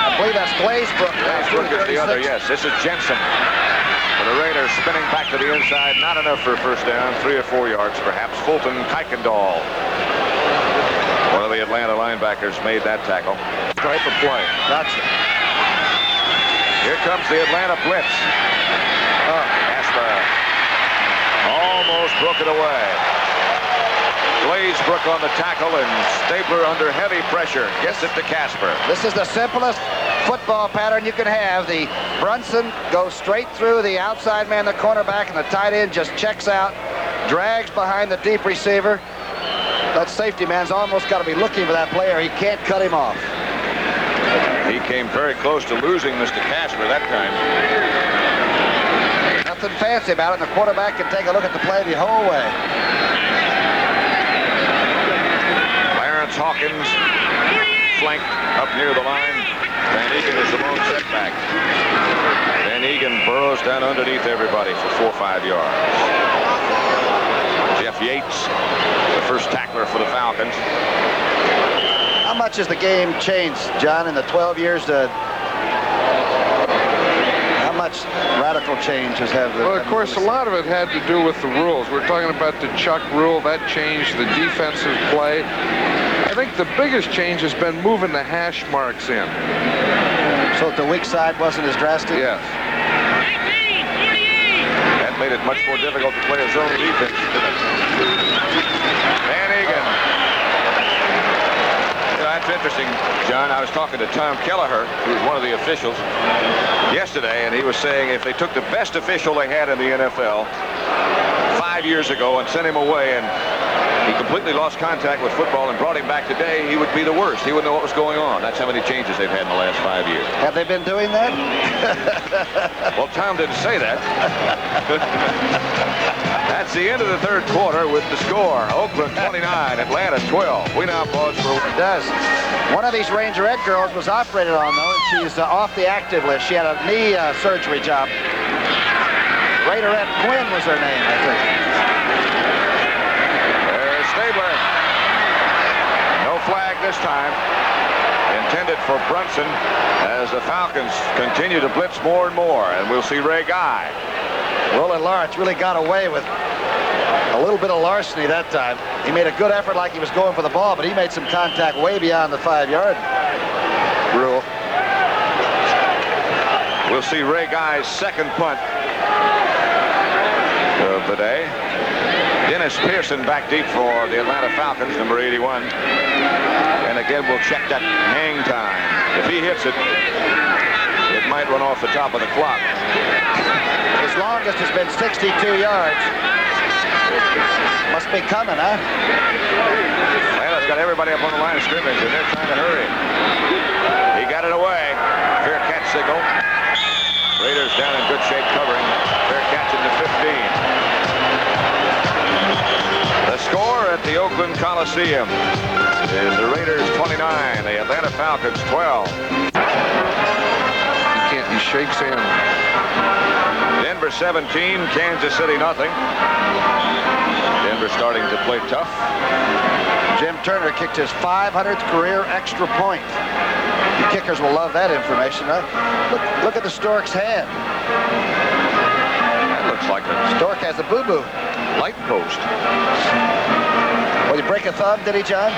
I believe that's Glazebrook. Glazebrook is the other, yes. This is Jensen. For the Raiders, spinning back to the inside. Not enough for a first down. 3 or 4 yards, perhaps. Fulton Kuykendall, one of the Atlanta linebackers, made that tackle. Type of play. Gotcha. Here comes the Atlanta blitz. Casper almost broke it away. Glazebrook on the tackle, and Stabler under heavy pressure gets it to Casper. This is the simplest football pattern you can have. The Brunson goes straight through the outside man, the cornerback, and the tight end just checks out, drags behind the deep receiver. That safety man's almost got to be looking for that player. He can't cut him off. He came very close to losing Mr. Casper that time. Nothing fancy about it, and the quarterback can take a look at the play the whole way. Clarence Hawkins flanked up near the line. Van Egan is the lone setback. Van Egan burrows down underneath everybody for 4 or 5 yards. Jeff Yates, the first tackler for the Falcons. How much has the game changed, John, in the 12 years? How much radical change has had? Well, of course, a lot of it had to do with the rules. We're talking about the Chuck rule. That changed the defensive play. I think the biggest change has been moving the hash marks in. So that the weak side wasn't as drastic? Yes. That made it much more difficult to play a zone defense, didn't it? Van Egan. That's interesting, John. I was talking to Tom Kelleher, who's one of the officials, yesterday, and he was saying if they took the best official they had in the NFL 5 years ago and sent him away, and he completely lost contact with football and brought him back today, he would be the worst. He wouldn't know what was going on. That's how many changes they've had in the last 5 years. Have they been doing that? Well, Tom didn't say that. That's the end of the third quarter with the score. Oakland 29, Atlanta 12. We now pause for It does. One of these Rangerette girls was operated on, though, and she's off the active list. She had a knee surgery job. Raiderette Quinn was her name, I think. There's Stabler. No flag this time. Intended for Brunson as the Falcons continue to blitz more and more, and we'll see Ray Guy. Roland Lawrence really got away with a little bit of larceny that time. He made a good effort like he was going for the ball, but he made some contact way beyond the 5-yard rule. We'll see Ray Guy's second punt of the day. Dennis Pearson back deep for the Atlanta Falcons, number 81. And again, we'll check that hang time. If he hits it, it might run off the top of the clock. His longest has been 62 yards. Must be coming, huh? Atlanta's got everybody up on the line of scrimmage, and they're trying to hurry. He got it away. Fair catch signal. Raiders down in good shape covering. Fair catch into 15. The score at the Oakland Coliseum is the Raiders 29, the Atlanta Falcons 12. He shakes hands. Denver 17, Kansas City nothing. Denver starting to play tough. Jim Turner kicked his 500th career extra point. The kickers will love that information, huh? Look at the Stork's hand. That looks like a Stork has a boo-boo. light post. Well, you break a thumb, did he, John?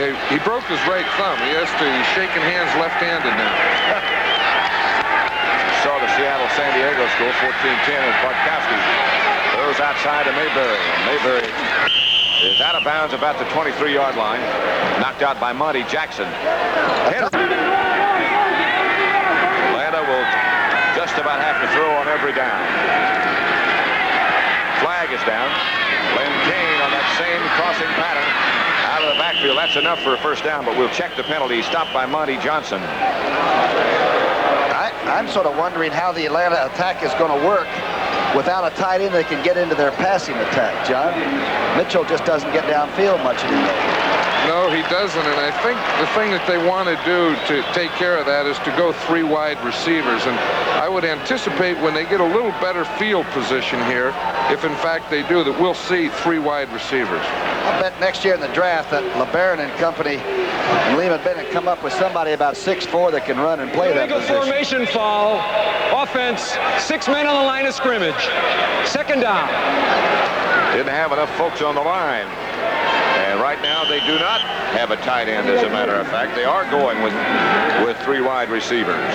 Yeah, he broke his right thumb. He's shaking hands left-handed now. Saw the Seattle-San Diego score, 14-10, and Bartkowski throws outside to Mayberry. Mayberry is out of bounds about the 23-yard line. Knocked out by Monty Jackson. Atlanta will just about have to throw on every down. Flag is down. Len Kane on that same crossing pattern out of the backfield. That's enough for a first down, but we'll check the penalty. Stopped by Monty Johnson. I'm sort of wondering how the Atlanta attack is going to work without a tight end that can get into their passing attack, John. Mitchell just doesn't get downfield much anymore. No, he doesn't, and I think the thing that they want to do to take care of that is to go 3 wide receivers, and I would anticipate when they get a little better field position here, if in fact they do, that we'll see 3 wide receivers. I'll bet next year in the draft that LeBaron and company and Lehman Bennett come up with somebody about 6'4" that can run and play that Illegal position. formation foul. Offense, 6 men on the line of scrimmage. Second down. Didn't have enough folks on the line. And right now they do not have a tight end, as a matter of fact. They are going with 3 wide receivers.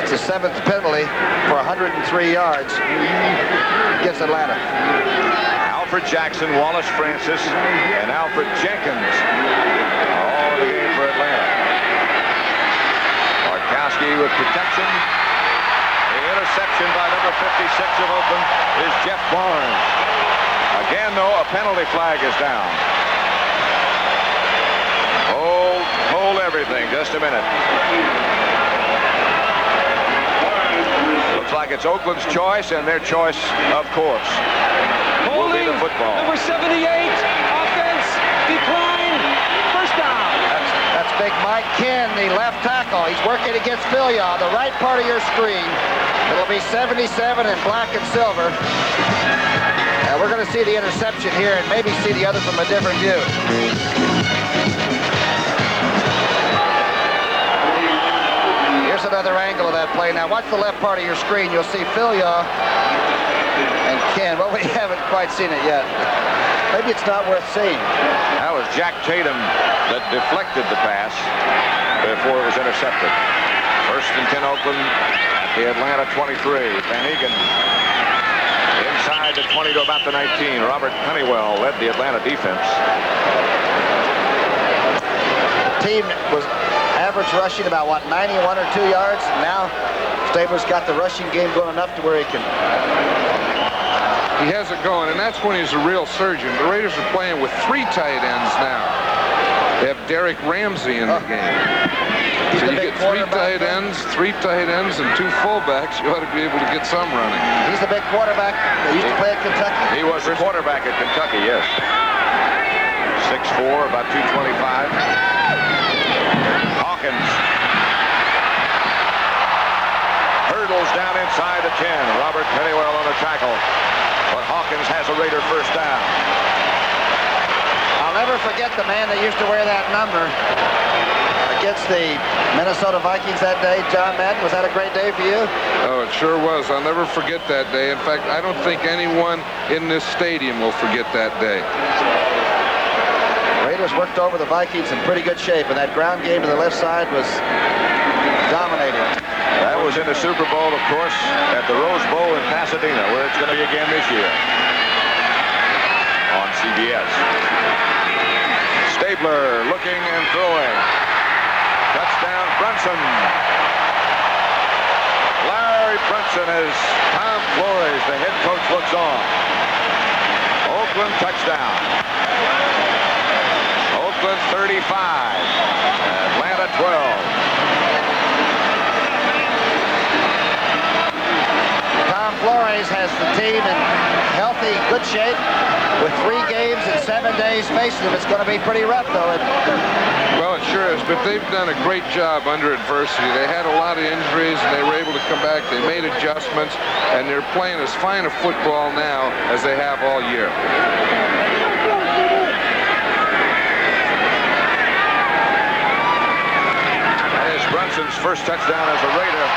It's the 7th penalty for 103 yards against Atlanta. Alfred Jackson, Wallace Francis, and Alfred Jenkins are all in the game for Atlanta. Bartkowski with protection. The interception by number 56 of Oakland is Jeff Barnes. Again, though, a penalty flag is down. Hold everything, just a minute. Looks like it's Oakland's choice, and their choice, of course, will be the football. Number 78, offense, decline, first down. That's big Mike Ken, the left tackle. He's working against Philia on the right part of your screen. It'll be 77 in black and silver. And we're going to see the interception here and maybe see the other from a different view. Here's another angle of that play. Now watch the left part of your screen. You'll see Philia and Ken. Well, we haven't quite seen it yet. Maybe it's not worth seeing. That was Jack Tatum that deflected the pass before it was intercepted. First and 10 Oakland at the Atlanta 23. Van Egan inside the 20 to about the 19. Robert Honeywell led the Atlanta defense. The team was average rushing about, 91 or 2 yards. Now Stabler's got the rushing game going enough to where he can. He has it going, and that's when he's a real surgeon. The Raiders are playing with 3 tight ends now. They have Derek Ramsey in the game. So you get 3 tight ends, 3 tight ends, and 2 fullbacks. You ought to be able to get some running. He's the big quarterback that used to play at Kentucky. He was the quarterback at Kentucky, yes. 6'4", about 225. Hawkins hurdles down inside the 10. Robert Honeywell on the tackle. But Hawkins has a Raider first down. I'll never forget the man that used to wear that number against the Minnesota Vikings that day. John Madden, was that a great day for you? Oh, it sure was. I'll never forget that day. In fact, I don't think anyone in this stadium will forget that day. Raiders worked over the Vikings in pretty good shape, and that ground game to the left side was dominating. That was in the Super Bowl, of course, at the Rose Bowl in Pasadena, where it's going to be again this year on CBS. Stabler looking and throwing. Touchdown, Brunson. Larry Brunson as Tom Flores, the head coach, looks on. Oakland touchdown. Oakland 35. Atlanta 12. Tom Flores has the team in healthy, good shape. With 3 games in 7 days facing them, it's going to be pretty rough, though. Well, it sure is, but they've done a great job under adversity. They had a lot of injuries, and they were able to come back. They made adjustments, and they're playing as fine a football now as they have all year. That is Brunson's first touchdown as a Raider.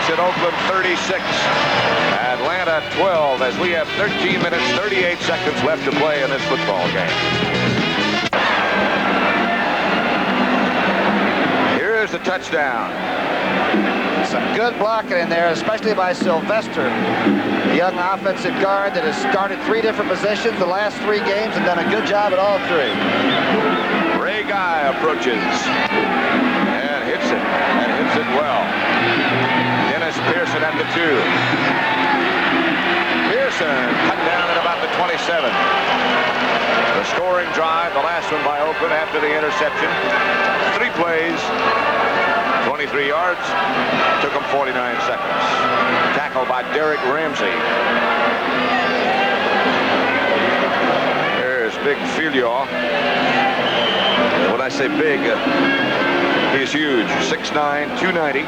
At Oakland 36, Atlanta 12, as we have 13 minutes, 38 seconds left to play in this football game. Here is the touchdown. Some good blocking in there, especially by Sylvester, the young offensive guard that has started 3 different positions the last 3 games and done a good job at all 3. Ray Guy approaches and hits it well. Pearson at the 2. Pearson cut down at about the 27. The scoring drive, the last one by Oakland after the interception. 3 plays, 23 yards, took them 49 seconds. Tackled by Derek Ramsey. There's Big Filio. When I say big, he's huge. 6'9", 290.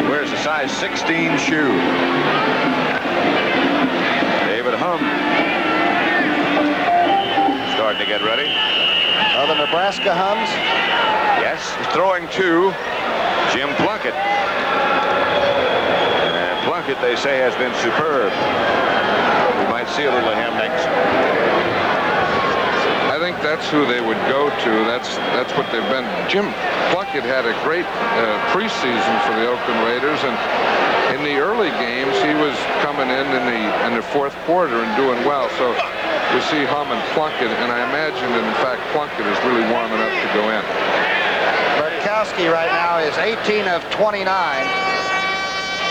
Wears a size 16 shoe. David Humm starting to get ready. The Nebraska Hums. Yes, he's throwing to Jim Plunkett. And Plunkett, they say, has been superb. We might see a little of him next. I think that's who they would go to. That's what they've been. Jim Plunkett had a great preseason for the Oakland Raiders, and in the early games he was coming in the 4th quarter and doing well. So you see Humm and Plunkett, and I imagine that in fact Plunkett is really warming up to go in. Bartkowski right now is 18 of 29.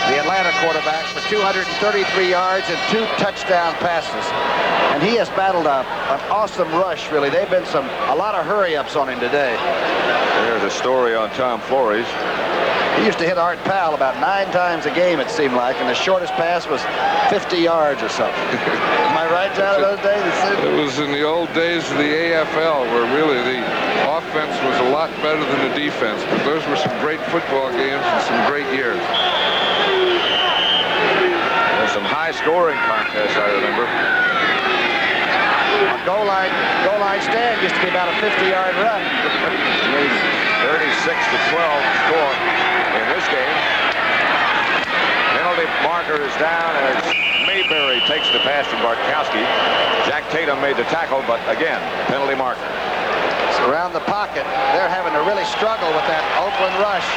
The Atlanta quarterback for 233 yards and 2 touchdown passes. And he has battled an awesome rush, really. They've been a lot of hurry-ups on him today. There's a story on Tom Flores. He used to hit Art Powell about 9 times a game, it seemed like, and the shortest pass was 50 yards or something. Am I right, John, those days? It was in the old days of the AFL, where really the offense was a lot better than the defense. But those were some great football games and some great years. There's some high-scoring contests, I remember. A goal line stand used to be about a 50-yard run. 36-12 score in this game. Penalty marker is down as Mayberry takes the pass from Bartkowski. Jack Tatum made the tackle, but again, penalty marker. So around the pocket, they're having to really struggle with that Oakland rush.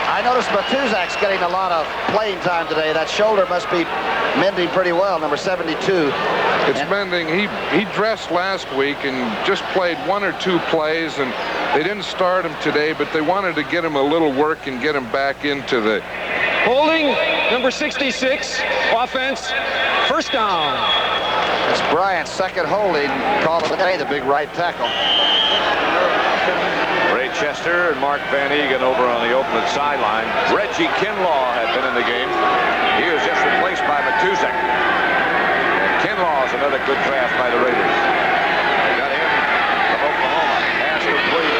I noticed Matuzak's getting a lot of playing time today. That shoulder must be mending pretty well, number 72. It's mending. He dressed last week and just played 1 or 2 plays, and they didn't start him today, but they wanted to get him a little work and get him back into the... Holding, number 66, offense, first down. It's Bryant's second holding call of the day, the big right tackle. Ray Chester and Mark Van Egan over on the Oakland sideline. Reggie Kinlaw had been in the game. He was just replaced by Matuzak. Kinlaw is another good draft by the Raiders. They got him from Oklahoma. Pass complete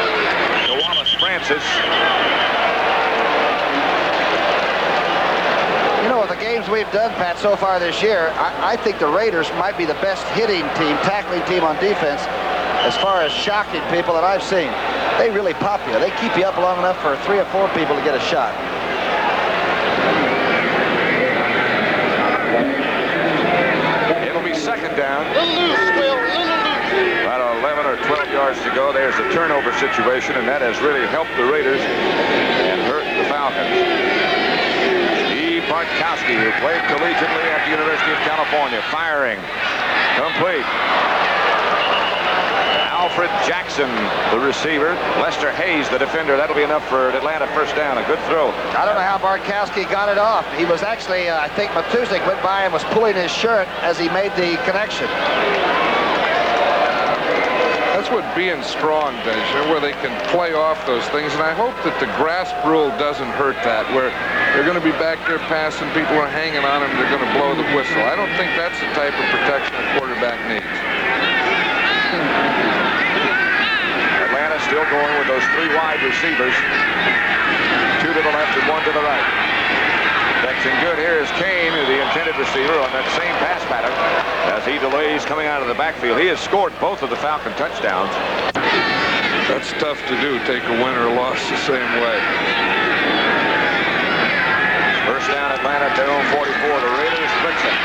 to Wallace Francis. You know, with the games we've done, Pat, so far this year, I think the Raiders might be the best hitting team, tackling team on defense as far as shocking people that I've seen. They really pop you. They keep you up long enough for 3 or 4 people to get a shot. It'll be second down. About 11 or 12 yards to go. There's a turnover situation, and that has really helped the Raiders and hurt the Falcons. Steve Bartkowski, who played collegiately at the University of California, firing. Complete. Al Alfred Jackson, the receiver. Lester Hayes, the defender. That'll be enough for Atlanta first down. A good throw. I don't know how Bartkowski got it off. He was actually, I think Matuszek went by and was pulling his shirt as he made the connection. That's what being strong does, you know, where they can play off those things. And I hope that the grasp rule doesn't hurt that, where they're going to be back there passing, people are hanging on them, they're going to blow the whistle. I don't think that's the type of protection a quarterback needs. Atlanta still going with those 3 wide receivers. 2 to the left and 1 to the right. Texan good. Here is Kane, the intended receiver, on that same pass pattern as he delays coming out of the backfield. He has scored both of the Falcon touchdowns. That's tough to do, take a win or a loss the same way. First down, Atlanta at their own 44. The Raiders blitz it.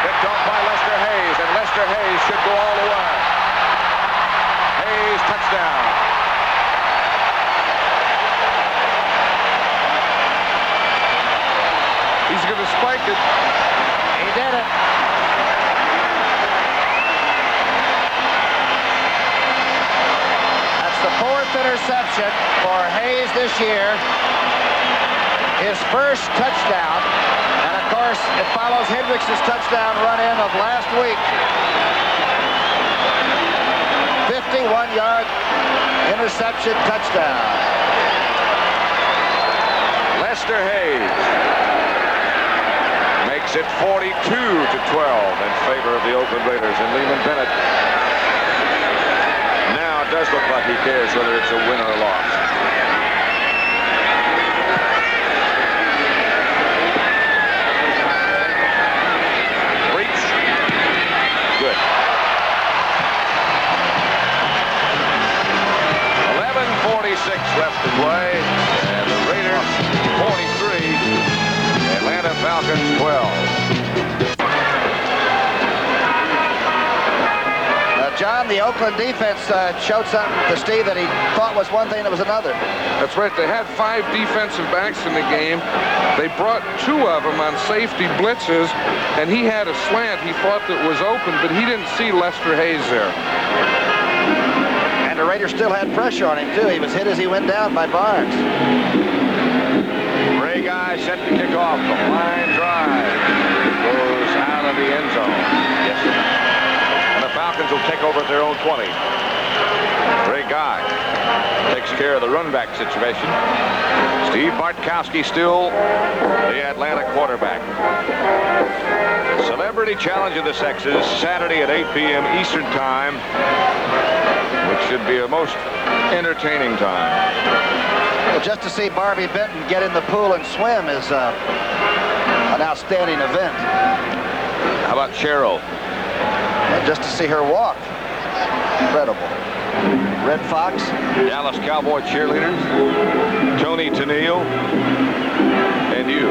Picked off by Lester Hayes, and Lester Hayes should go all the way. Hayes, touchdown. He's going to spike it. He did it. That's the 4th interception for Hayes this year. His first touchdown. And of course, it follows Hendricks' touchdown run-in of last week. 51-yard interception touchdown. Lester Hayes makes it 42 to 12 in favor of the Oakland Raiders, and Lehman Bennett now it does look like he cares whether it's a win or a loss. Reach. Good. 11:46 left to play, and the Raiders 43. Atlanta Falcons 12. John, the Oakland defense showed something to Steve that he thought was one thing that was another. That's right. They had 5 defensive backs in the game. They brought 2 of them on safety blitzes, and he had a slant. He thought that was open, but he didn't see Lester Hayes there. And the Raiders still had pressure on him, too. He was hit as he went down by Barnes. Ray Guy set to kick off the line drive. It goes out of the end zone. Yes, sir. And the Falcons will take over at their own 20. Ray Guy takes care of the run back situation. Steve Bartkowski still the Atlanta quarterback. Celebrity Challenge of the Sexes, Saturday at 8 p.m. Eastern Time, which should be a most entertaining time. Well, just to see Barbie Benton get in the pool and swim is an outstanding event. How about Cheryl? And just to see her walk, incredible. Red Fox, Dallas Cowboy cheerleaders, Tony Tennille, and you.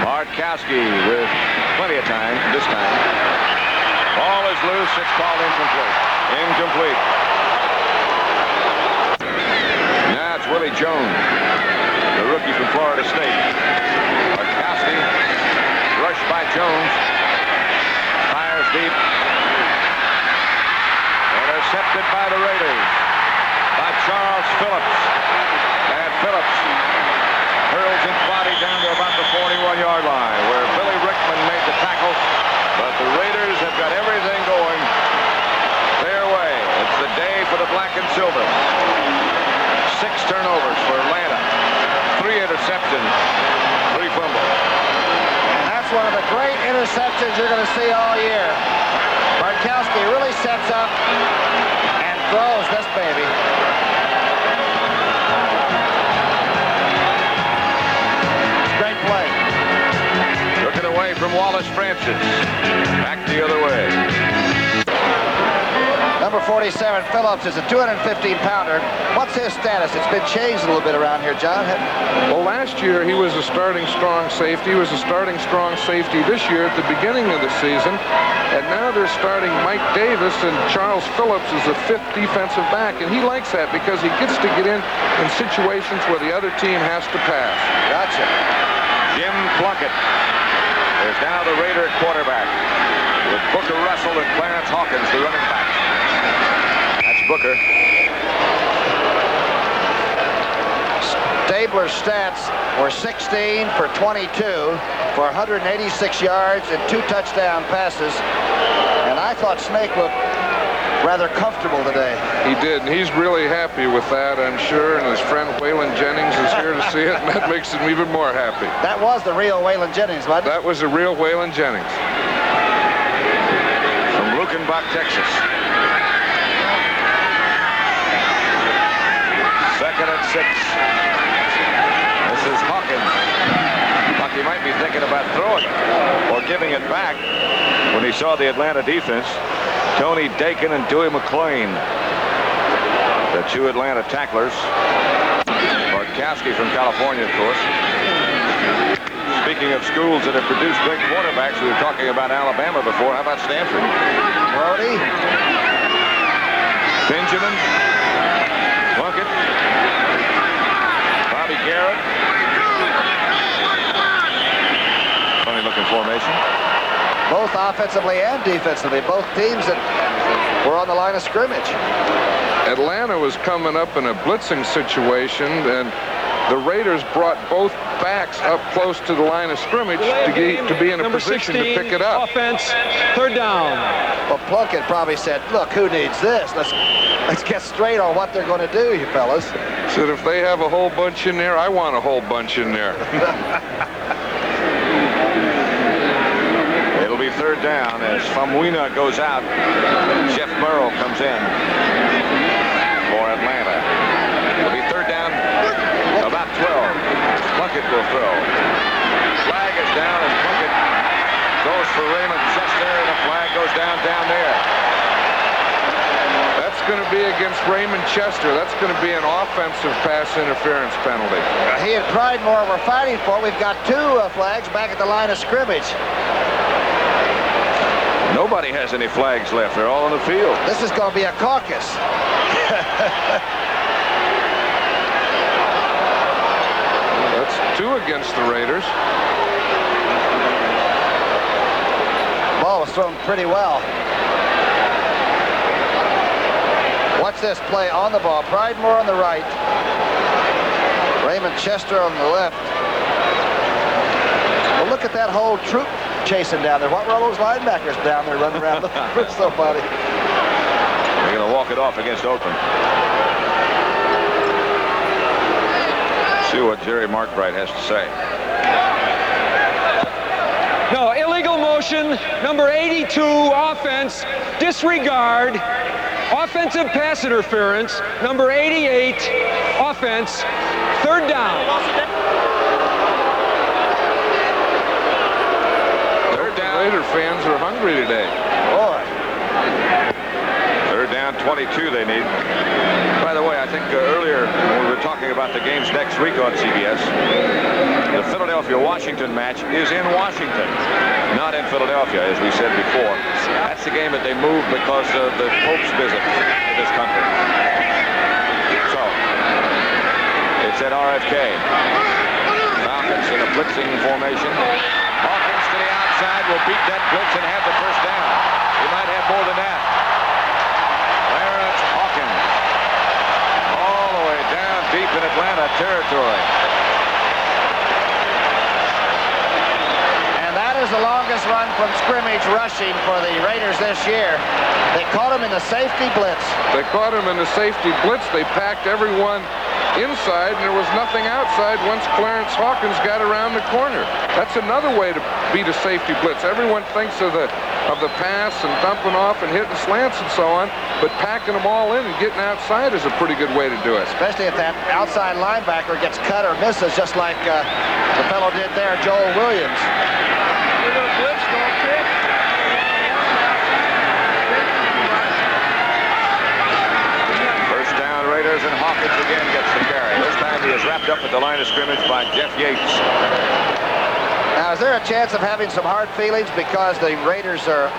Bartkowski with plenty of time this time. Ball is loose. It's called incomplete. Incomplete. Now it's Willie Jones, the rookie from Florida State. Bartkowski, rushed by Jones. Fires deep. Intercepted by the Raiders. By Charles Phillips. And Phillips hurls his body down to about the 41-yard line, where Billy Rickman made the tackle. But the Raiders have got everything going their way. It's the day for the black and silver. 6 turnovers for Atlanta. 3 interceptions. 3 fumbles. and that's one of the great interceptions you're going to see all year. Bartkowski really sets up and throws this baby. Great play. Took it away from Wallace Francis. Back the other way. Number 47, Phillips, is a 215-pounder. What's his status? It's been changed a little bit around here, John. Well, last year he was a starting strong safety. He was a starting strong safety this year at the beginning of the season. And now they're starting Mike Davis, and Charles Phillips is the 5th defensive back. And he likes that because he gets to get in situations where the other team has to pass. Gotcha. Jim Plunkett is is now the Raider quarterback, with Booker Russell and Clarence Hawkins, the running backs. That's Booker. Stabler's stats were 16 for 22 for 186 yards and 2 touchdown passes. And I thought Snake looked rather comfortable today. He did, and he's really happy with that, I'm sure, and his friend Waylon Jennings is here to see it, and that makes him even more happy. That was the real Waylon Jennings, wasn't it? That was the real Waylon Jennings. From Lukenbach, Texas. 2nd and 6. This is Hawkins. Bucky might be thinking about throwing it or giving it back when he saw the Atlanta defense. Tony Dakin and Dewey McClain, the 2 Atlanta tacklers. Bartkowski from California, of course. Speaking of schools that have produced great quarterbacks, we were talking about Alabama before. How about Stanford? Brody. Benjamin. Plunkett. Bobby Garrett. Funny looking formation. Both offensively and defensively, both teams that were on the line of scrimmage. Atlanta was coming up in a blitzing situation, and the Raiders brought both backs up close to the line of scrimmage to be in a position 16, to pick it up. Offense, 3rd down. Well, Plunkett probably said, look, who needs this? Let's get straight on what they're going to do, you fellas. Said if they have a whole bunch in there, I want a whole bunch in there. It'll be 3rd down as Famuina goes out. Jeff Burrow comes in for Atlanta. It'll be 3rd down, about 12. Plunkett will throw. Flag is down and Plunkett goes for Raymond Chester, and the flag goes down there. That's going to be against Raymond Chester. That's going to be an offensive pass interference penalty. He and Pridemore were fighting for. We've got 2 flags back at the line of scrimmage. Nobody has any flags left. They're all on the field. This is going to be a caucus. That's 2 against the Raiders. Ball was thrown pretty well. Watch this play on the ball. Pridemore on the right. Raymond Chester on the left. Well, look at that whole troop chasing down there. What were all those linebackers down there running around looking for somebody? They're going to walk it off against Oakland. See what Jerry Markbright has to say. No, illegal motion, number 82, offense, disregard, offensive pass interference, number 88, offense, 3rd down. Raider fans are hungry today. Boy. 3rd down, 22 they need. By the way, I think earlier when we were talking about the games next week on CBS, the Philadelphia-Washington match is in Washington, not in Philadelphia, as we said before. That's the game that they moved because of the Pope's visit to this country. So, it's at RFK. Falcons in a blitzing formation. Hawkins to the outside will beat that blitz and have the 1st down. He might have more than that. Clarence Hawkins. All the way down deep in Atlanta territory. And that is the longest run from scrimmage rushing for the Raiders this year. They caught him in the safety blitz. They caught him in the safety blitz. They packed everyone inside, and there was nothing outside once Clarence Hawkins got around the corner. That's another way to beat a safety blitz. Everyone thinks of the pass and dumping off and hitting slants and so on, but packing them all in and getting outside is a pretty good way to do it. Especially if that outside linebacker gets cut or misses, just like the fellow did there, Joel Williams. Raiders, and Hawkins again gets the carry. This time he is wrapped up at the line of scrimmage by Jeff Yates. Now, is there a chance of having some hard feelings because the Raiders are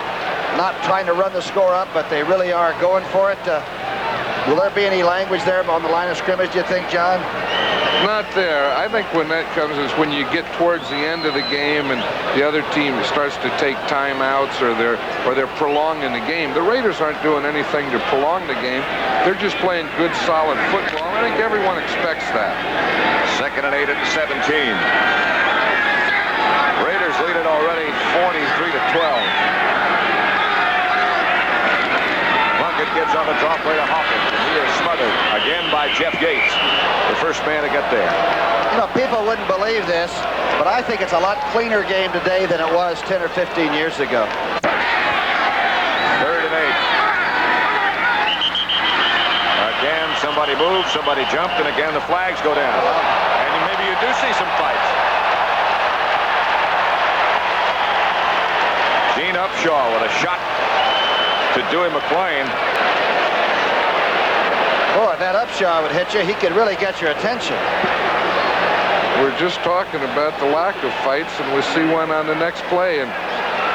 not trying to run the score up, but they really are going for it? Will there be any language there on the line of scrimmage, do you think, John? Not there. I think when that comes is when you get towards the end of the game and the other team starts to take timeouts or they're prolonging the game. The Raiders aren't doing anything to prolong the game. They're just playing good, solid football. I think everyone expects that. 2nd and 8 at the 17. Raiders lead it already 43-12. Plunkett gets on the draw play to Hawkins. He is smothered again by Jeff Yates, the first man to get there. You know, people wouldn't believe this, but I think it's a lot cleaner game today than it was 10 or 15 years ago. 3rd and 8. Again, somebody moved, somebody jumped, and again the flags go down. And maybe you do see some fights. Gene Upshaw with a shot to Dewey McClain. Boy, if that Upshaw would hit you, he could really get your attention. We're just talking about the lack of fights, and we'll see one on the next play. And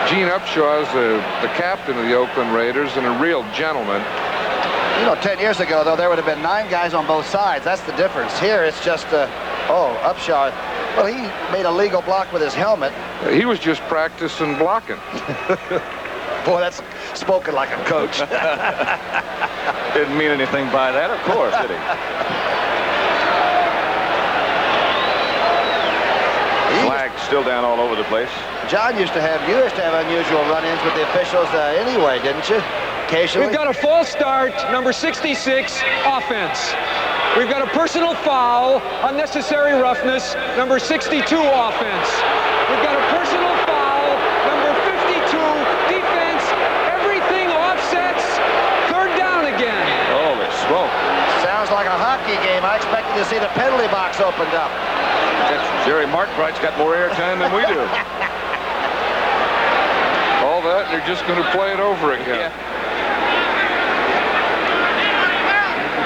Gene Upshaw is the captain of the Oakland Raiders and a real gentleman. You know, 10 years ago, though, there would have been 9 guys on both sides. That's the difference. Here, it's just, Upshaw. Well, he made a legal block with his helmet. He was just practicing blocking. Boy, that's spoken like a coach. Didn't mean anything by that, of course, did he? Flags still down all over the place. John you used to have unusual run-ins with the officials anyway, didn't you? Occasionally. We've got a false start, number 66, offense. We've got a personal foul, unnecessary roughness, number 62, offense. We've got a personal foul, number 52, defense. Everything offsets. 3rd down again. Holy smoke. Sounds like a hockey game. I expected to see the penalty box opened up. Jerry Markbright's got more airtime than we do. All that, and they're just going to play it over again. Yeah.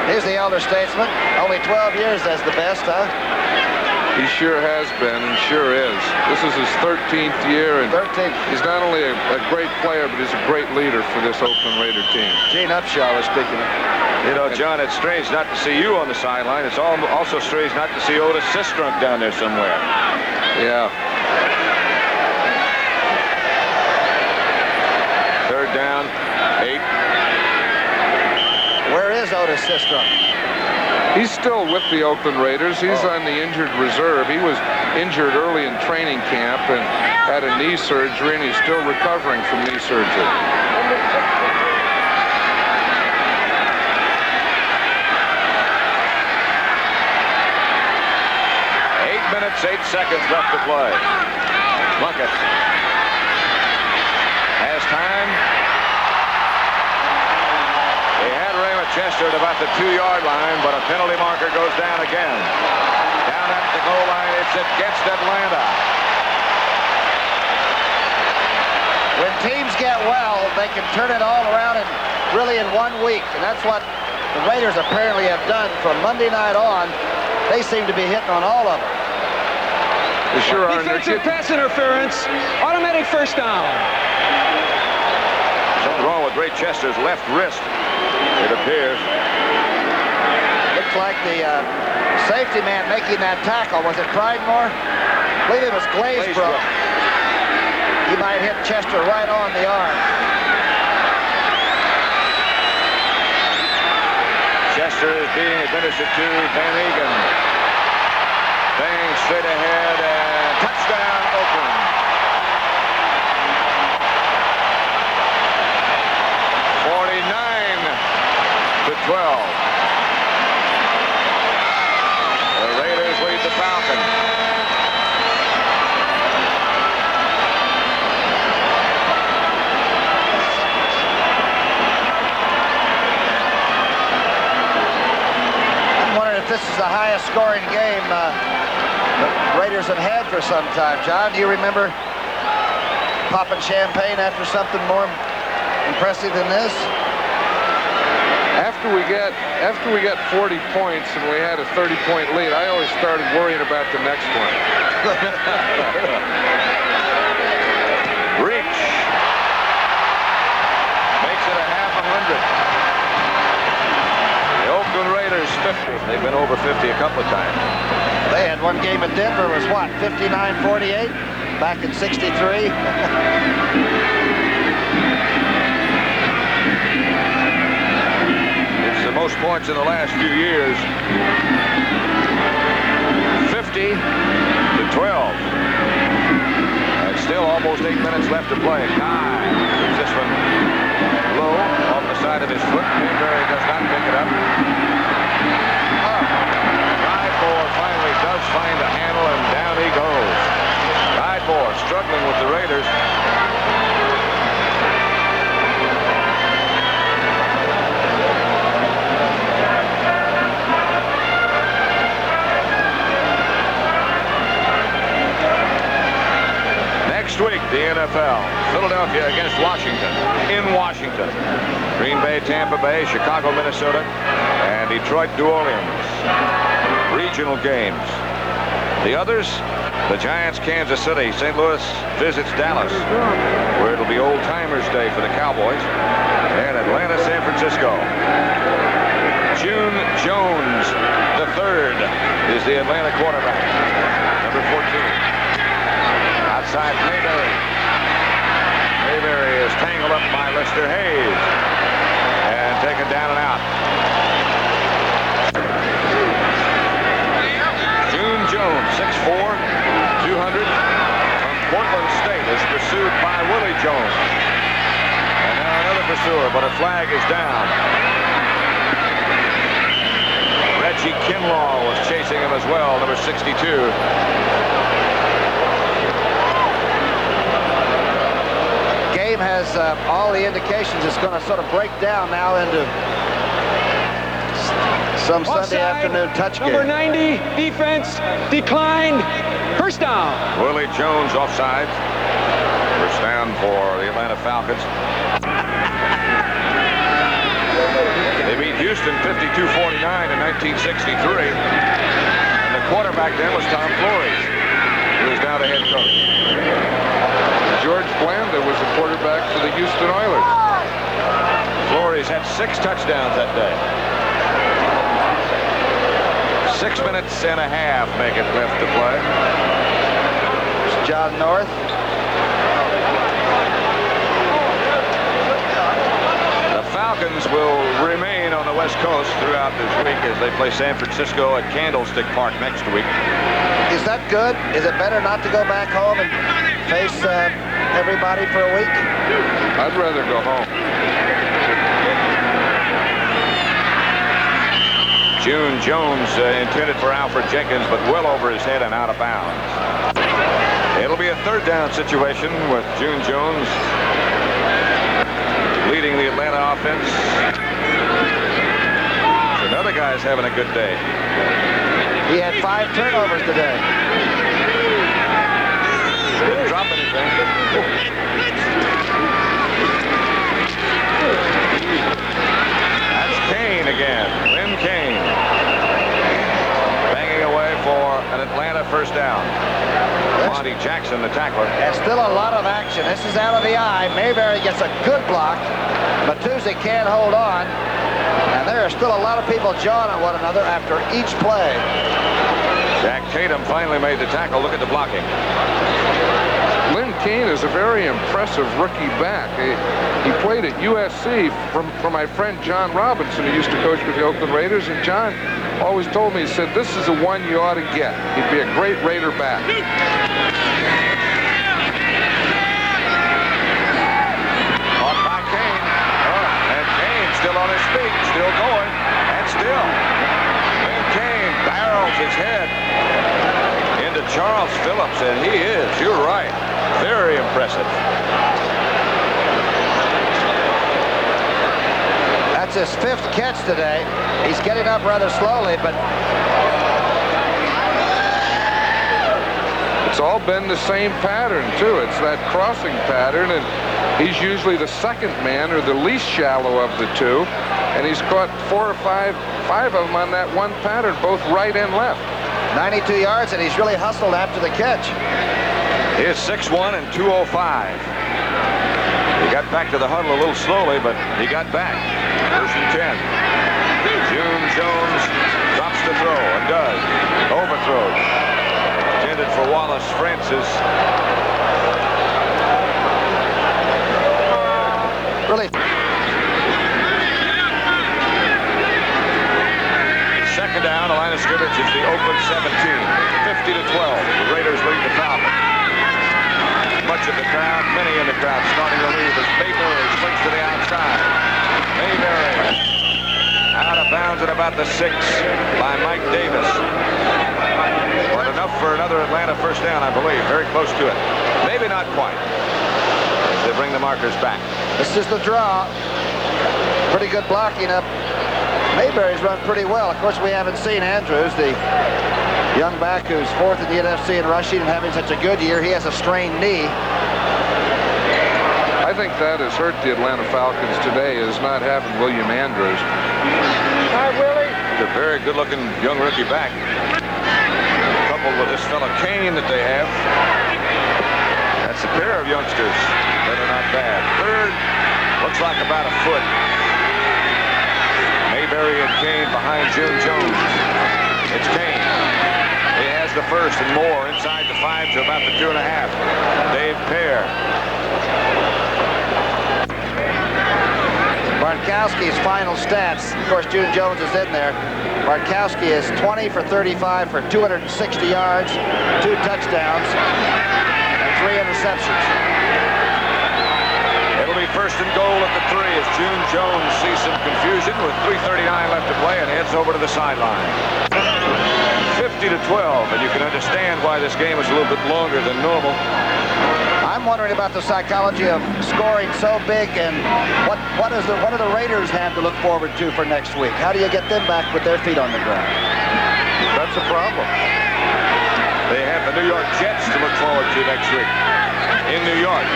Here's the elder statesman. Only 12 years as the best, huh? He sure has been and sure is. This is his 13th year, and 13th. he's not only a great player, but he's a great leader for this Oakland Raider team. Gene Upshaw was speaking of. You know, John, it's strange not to see you on the sideline. It's also strange not to see Otis Sistrunk down there somewhere. Yeah. 3rd down, 8. Where is Otis Sistrunk? He's still with the Oakland Raiders. He's on the injured reserve. He was injured early in training camp and had a knee surgery, and he's still recovering from knee surgery. 8 minutes, 8 seconds left to play. Plunkett has time. They had Raymond Chester at about the 2-yard line, but a penalty marker goes down again. Down at the goal line, it's against Atlanta. When teams get well, they can turn it all around in really in 1 week, and that's what the Raiders apparently have done from Monday night on. They seem to be hitting on all of them. They sure are. Defensive pass interference, automatic 1st down. Something wrong with Ray Chester's left wrist, it appears. Looks like the safety man making that tackle, was it Pridemore? I believe it was Glazebrook. He might hit Chester right on the arm. Chester is being administered to Van Egan. Bang straight ahead and touchdown Oakland. To 12. The Raiders lead the Falcons. I'm wondering if this is the highest scoring game the Raiders have had for some time. John, do you remember popping champagne after something more impressive than this? After we got 40 points and we had a 30-point lead, I always started worrying about the next one. Reach. Makes it a half 100. The Oakland Raiders 50. They've been over 50 a couple of times. They had one game at Denver, was what, 59-48 back in '63? It's the most points in the last few years. 50-12. And still almost 8 minutes left to play. Guy keeps this one low off the side of his foot. Mayberry does not pick it up. Finally does find a handle, and down he goes. Guidemore struggling with the Raiders. Next week, the NFL. Philadelphia against Washington in Washington. Green Bay, Tampa Bay, Chicago, Minnesota, and Detroit, New Orleans. Regional games. The others, the Giants, Kansas City. St. Louis visits Dallas, where it'll be Old Timers Day for the Cowboys. And Atlanta, San Francisco. June Jones III is the Atlanta quarterback. Number 14. Outside Mayberry. Mayberry is tangled up by Lester Hayes and taken down and out. Jones, 6'4", 200, from Portland State, is pursued by Willie Jones. And now another pursuer, but a flag is down. Reggie Kinlaw was chasing him as well, number 62. Game has all the indications it's going to sort of break down now into some Sunday afternoon touch game. Number 90, defense, declined, first down. Willie Jones offside. First down for the Atlanta Falcons. They beat Houston 52-49 in 1963. And the quarterback then was Tom Flores, who is now the head coach. George Blanda was the quarterback for the Houston Oilers. Flores had 6 touchdowns that day. 6 minutes and a half make it left to play. It's John North. The Falcons will remain on the West Coast throughout this week as they play San Francisco at Candlestick Park next week. Is that good? Is it better not to go back home and face everybody for a week? I'd rather go home. June Jones intended for Alfred Jenkins, but well over his head and out of bounds. It'll be a third down situation with June Jones leading the Atlanta offense. Another guy's having a good day. He had 5 turnovers today. Didn't drop anything. That's Kane again. Lynn Kane. Banging away for an Atlanta first down. Monty Jackson, the tackler. There's still a lot of action. This is out of the eye. Mayberry gets a good block. Matuzzi can't hold on. And there are still a lot of people jawing at one another after each play. Jack Tatum finally made the tackle. Look at the blocking. Lynn Kane is a very impressive rookie back. He played at USC from my friend John Robinson, who used to coach with the Oakland Raiders. And John always told me, he said, this is the one you ought to get. He'd be a great Raider back. Caught by Kane. And Kane still on his feet, still going, and still. Lynn Kane barrels his head into Charles Phillips, and he is, you're right, very impressive. That's his 5th catch today. He's getting up rather slowly, but it's all been the same pattern, too. It's that crossing pattern, and he's usually the second man or the least shallow of the two, and he's caught 4 or 5 of them on that one pattern, both right and left. 92 yards, and he's really hustled after the catch. He is 6'1" and 205. He got back to the huddle a little slowly, but he got back. 1st and 10. June Jones drops Drops to throw and does. Overthrows. Intended for Wallace Francis. Really. Second down, the line of scrimmage is the open 17. 50-12. The Raiders lead the Falcons. Much of the crowd, many in the crowd, starting to leave as Mayberry swings to the outside. Mayberry out of bounds at about the 6 by Mike Davis. But enough for another Atlanta first down, I believe. Very close to it. Maybe not quite. As they bring the markers back. This is the draw. Pretty good blocking up. Mayberry's run pretty well. Of course, we haven't seen Andrews, the young back who's 4th in the NFC in rushing and having such a good year. He has a strained knee. I think that has hurt the Atlanta Falcons today, is not having William Andrews. Hi, Willie. He's a very good-looking young rookie back. Coupled with this fellow Kane that they have. That's a pair of youngsters that are not bad. Third, looks like about a foot. Mayberry and Kane behind June Jones. It's Kane. He has the first and more inside the 5 to about the 2.5. Dave Pear. Bartkowski's final stats. Of course, June Jones is in there. Bartkowski is 20 for 35 for 260 yards, 2 touchdowns, and 3 interceptions. It'll be first and goal at the 3 as June Jones sees some confusion with 3:39 left to play and heads over to the sideline. 50-12, and you can understand why this game is a little bit longer than normal. I'm wondering about the psychology of scoring so big, and what do the Raiders have to look forward to for next week? How do you get them back with their feet on the ground? That's a problem. They have the New York Jets to look forward to next week in New York.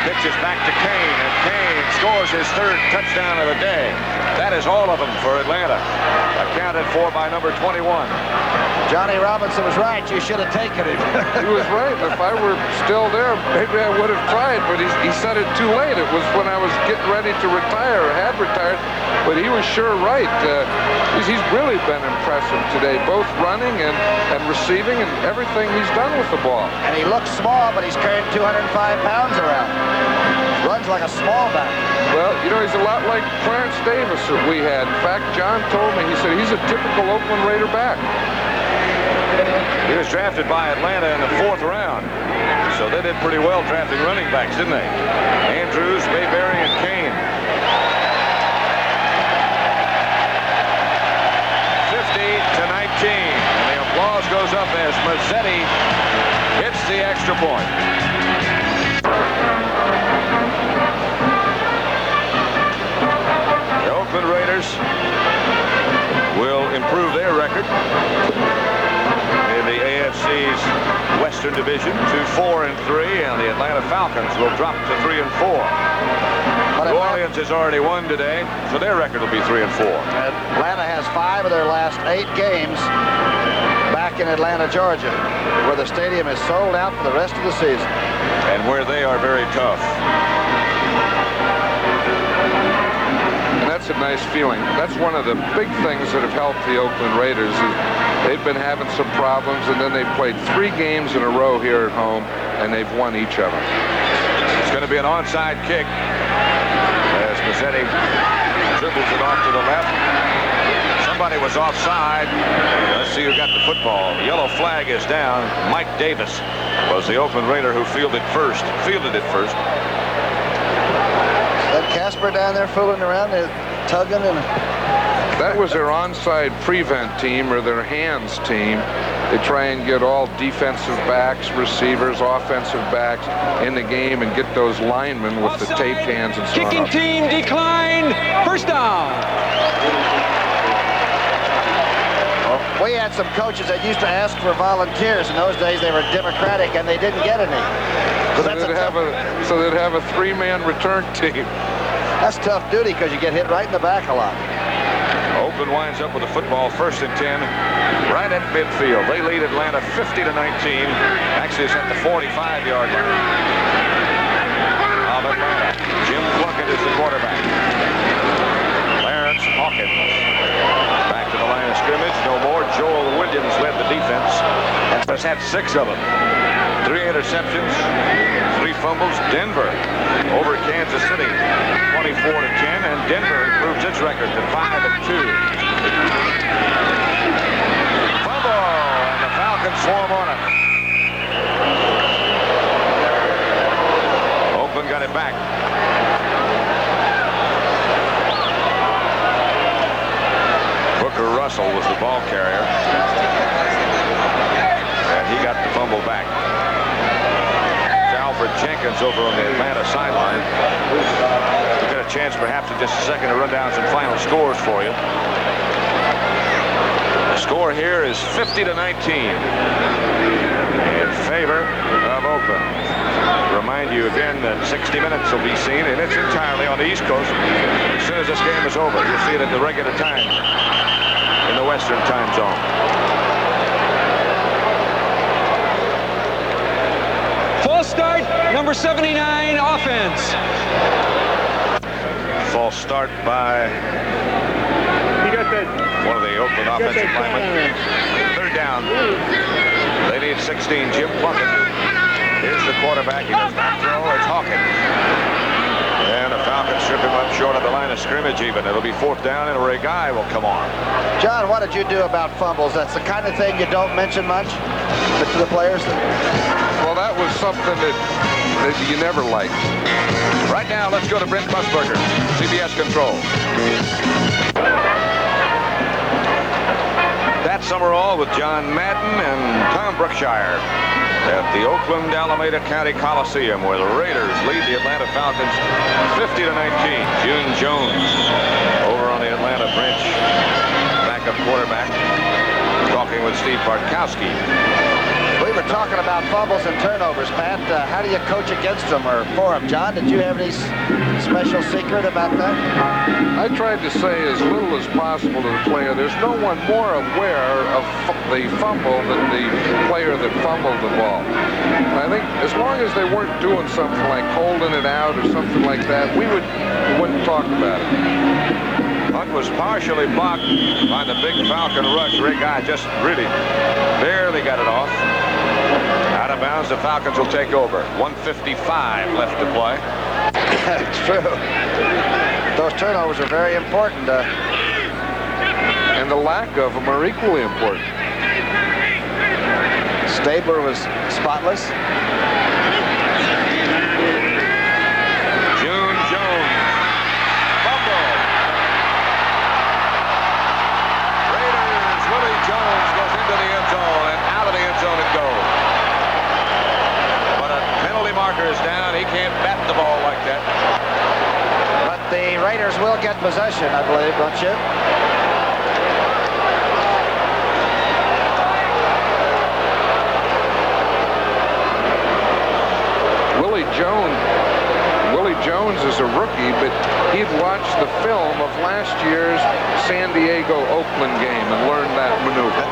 Pitches back to Kane, and Kane scores his 3rd touchdown of the day. That is all of them for Atlanta. Accounted for by number 21. Johnny Robinson was right. You should have taken it. He was right. If I were still there, maybe I would have tried, but he said it too late. It was when I was getting ready to retire, or had retired, but he was sure right. He's really been impressive today, both running and receiving and everything he's done with the ball. And he looks small, but he's carrying 205 pounds around. Runs like a small back. Well, you know, he's a lot like Clarence Davis that we had. In fact, John told me, he said he's a typical Oakland Raider back. He was drafted by Atlanta in the 4th round. So they did pretty well drafting running backs, didn't they? Andrews, Mayberry, and Kane. 50-19. And the applause goes up as Mazzetti hits the extra point. The Oakland Raiders will improve their record in the AFC's Western Division to 4-3, and the Atlanta Falcons will drop to 3-4. New Orleans has already won today, so their record will be 3-4. Atlanta has 5 of their last 8 games back in Atlanta, Georgia, where the stadium is sold out for the rest of the season. And where they are very tough. And that's a nice feeling. That's one of the big things that have helped the Oakland Raiders. Is they've been having some problems, and then they've played 3 games in a row here at home, and they've won each of them. It's going to be an onside kick as Mazzetti dribbles it off to the left. Somebody was offside. Let's see who got the football. The yellow flag is down. Mike Davis was the Oakland Raider who fielded it first. That Casper down there fooling around, tugging and... That was their onside prevent team, or their hands team. They try and get all defensive backs, receivers, offensive backs in the game and get those linemen with the taped hands and so on. Kicking team declined. First down. We had some coaches that used to ask for volunteers. In those days, they were Democratic, and they didn't get any. So they'd have a 3-man return team. That's tough duty because you get hit right in the back a lot. Oakland winds up with a football, 1st and 10, right at midfield. They lead Atlanta 50-19. Actually, it's at the 45-yard line of Atlanta. Jim Plunkett is the quarterback. Clarence Hawkins back to to the line of scrimmage. No more. Joel Williams led the defense and has had 6 of them. 3 interceptions, 3 fumbles. Denver over Kansas City, 24-10, and Denver improves its record to 5-2. Fumble, and the Falcons swarm on it. Oakland got it back. Booker Russell was the ball carrier, and he got the fumble back. Alfred Jenkins over on the Atlanta sideline. We'll get a chance perhaps in just a second to run down some final scores for you. The score here is 50-19 in favor of Oakland. Remind you again that 60 Minutes will be seen, and it's entirely on the East Coast. As soon as this game is over, you'll see it at the regular time in the Western time zone. False start, number 79, offense. False start by one of the Oakland offensive linemen. 3rd down. They need 16. Jim Plunkett. Here's the quarterback. He does not throw. It's Hawkins. And the Falcons strip him up short of the line of scrimmage even. It'll be 4th down, and Ray Guy will come on. John, what did you do about fumbles? That's the kind of thing you don't mention much to the players. Well, that was something that you never liked. Right now, let's go to Brent Musburger, CBS Control. That's Summerall with John Madden and Tom Brookshire at the Oakland Alameda County Coliseum, where the Raiders lead the Atlanta Falcons 50-19. June Jones over on the Atlanta bench, backup quarterback, talking with Steve Bartkowski. We were talking about fumbles and turnovers, Pat. How do you coach against them or for them? John, did you have any special secret about that? I tried to say as little as possible to the player. There's no one more aware of the fumble than the player that fumbled the ball. I think as long as they weren't doing something like holding it out or something like that, we wouldn't talk about it. Hunt was partially blocked by the big Falcon rush. Ray Guy just really barely got it off. Out of bounds, the Falcons will take over. 1:55 left to play. It's true. Those turnovers are very important. And the lack of them are equally important. Stabler was spotless. June Jones. Fumble. Raiders. Willie Jones goes into the end zone, and out of the end zone it goes. But a penalty marker is down. He can't bat the ball like that. But the Raiders will get possession, I believe, don't you? Willie Jones is a rookie, but he'd watched the film of last year's San Diego-Oakland game and learned that maneuver.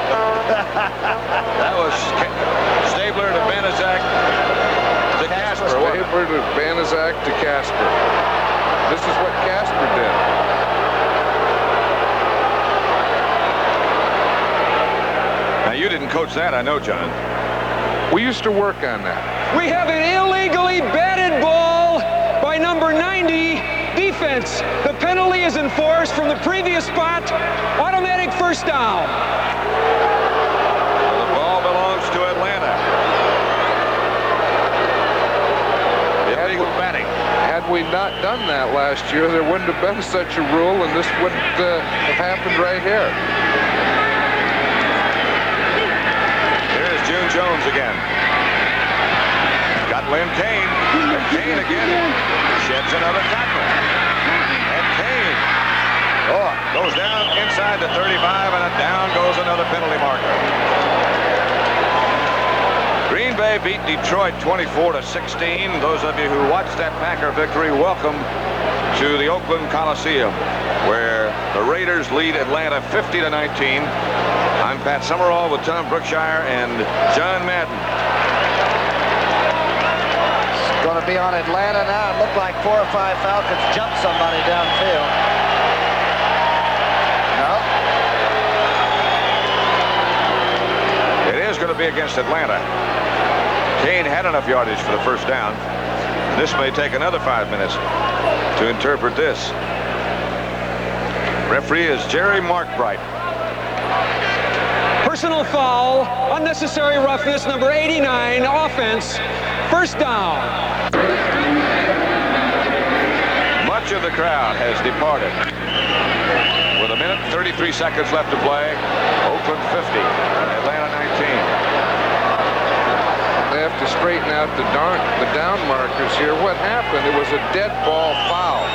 That was Stabler to Banaszak to Casper. Stabler to Banaszak to Casper. This is what Casper did. Now, you didn't coach that, I know, John. We used to work on that. We have an illegally batted ball by number 90, defense. The penalty is enforced from the previous spot. Automatic 1st down. The ball belongs to Atlanta. Illegal batting. Had we not done that last year, there wouldn't have been such a rule, and this wouldn't have happened right here. Here's June Jones again. Got Lynn Kane. And Kane again sheds another tackle. And Kane goes down inside the 35, and down goes another penalty marker. Green Bay beat Detroit 24-16. Those of you who watched that Packer victory, welcome to the Oakland Coliseum, where the Raiders lead Atlanta 50-19. I'm Pat Summerall with Tom Brookshire and John Madden. Going to be on Atlanta now. It looked like 4 or 5 Falcons jumped somebody downfield. No. going to be against Atlanta. Kane had enough yardage for the first down. This may take another 5 minutes to interpret this. Referee is Jerry Markbright. Personal foul, unnecessary roughness, number 89, offense, first down. Much of the crowd has departed. With a minute, 33 seconds left to play. Oakland 50, Atlanta 19. They have to straighten out the down markers here. What happened? It was a dead ball foul.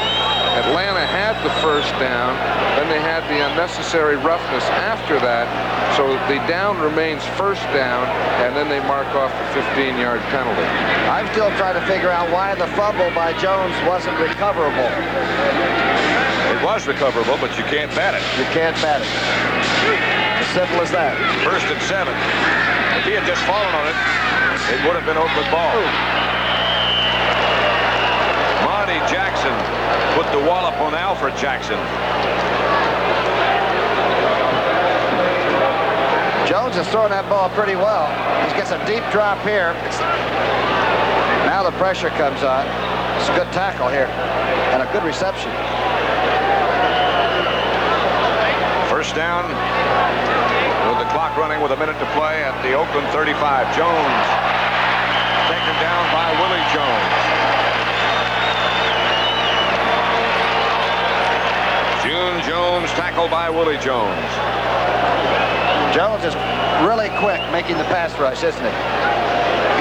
Atlanta had the first down, then they had the unnecessary roughness after that, so the down remains first down, and then they mark off the 15-yard penalty. I'm still trying to figure out why the fumble by Jones wasn't recoverable. It was recoverable, but you can't bat it. You can't bat it. As simple as that. 1st and 7. If he had just fallen on it, it would have been Oakland ball. Monty Jackson put the wallop on Alfred Jackson. Jones is throwing that ball pretty well. He gets a deep drop here. Now the pressure comes on. It's a good tackle here and a good reception. First down with the clock running with a minute to play at the Oakland 35. Jones taken down by Willie Jones. June Jones tackled by Willie Jones. Jones is really quick making the pass rush, isn't he?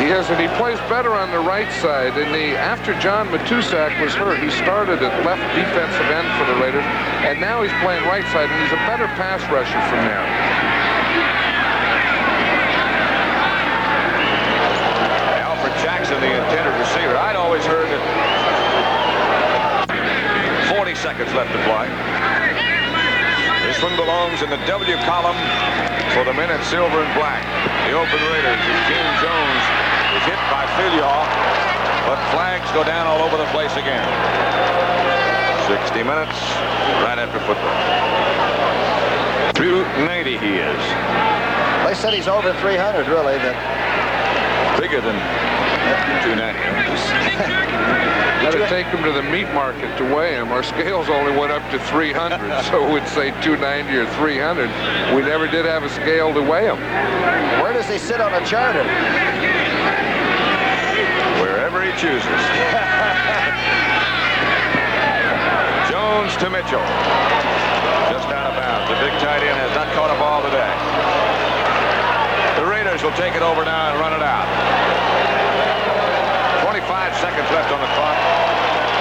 He is, and he plays better on the right side. After John Matusak was hurt, he started at left defensive end for the Raiders, and now he's playing right side, and he's a better pass rusher from there. Alfred Jackson, the intended receiver. I'd always heard that 40 seconds left to play. This one belongs in the W column for the men in silver and black. The Oakland Raiders. June Jones is hit by Filial, but flags go down all over the place again. 60 minutes right after football. 290 he is. They said he's over 300, really. Bigger than 290. Got to take him to the meat market to weigh him. Our scales only went up to 300, so we'd say 290 or 300. We never did have a scale to weigh him. Where does he sit on a charter? Wherever he chooses. Jones to Mitchell. Just out of bounds. The big tight end has not caught a ball today. The Raiders will take it over now and run it out. 25 seconds left on the clock.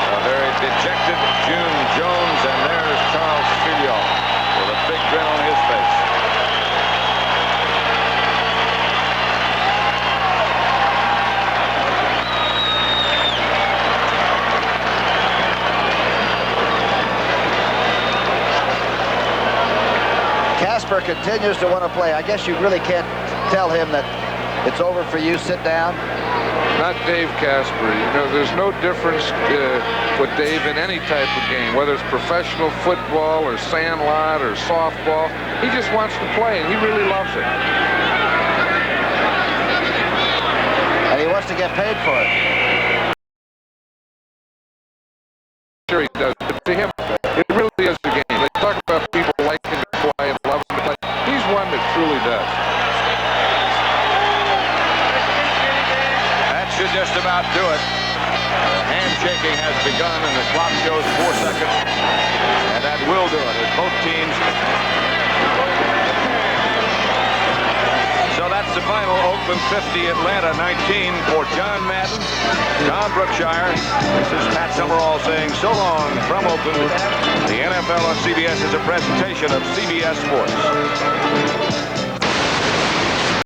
A very dejected June Jones, and there's Charles Filial with a big grin on his face. Casper continues to want to play. I guess you really can't tell him that it's over for you. Sit down. Not Dave Casper. You know, there's no difference with Dave in any type of game, whether it's professional football or sandlot or softball. He just wants to play, and he really loves it. And he wants to get paid for it. Sure he does, but to him, it really is the game. They talk about people liking to play and loving to play. He's one that truly does. Should just about do it. Handshaking has begun, and the clock shows 4 seconds, and that will do it as both teams. So that's the final. Oakland 50, Atlanta 19 for John Madden, Tom Brookshire. This is Pat Summerall saying so long from Oakland. The NFL on CBS is a presentation of CBS Sports.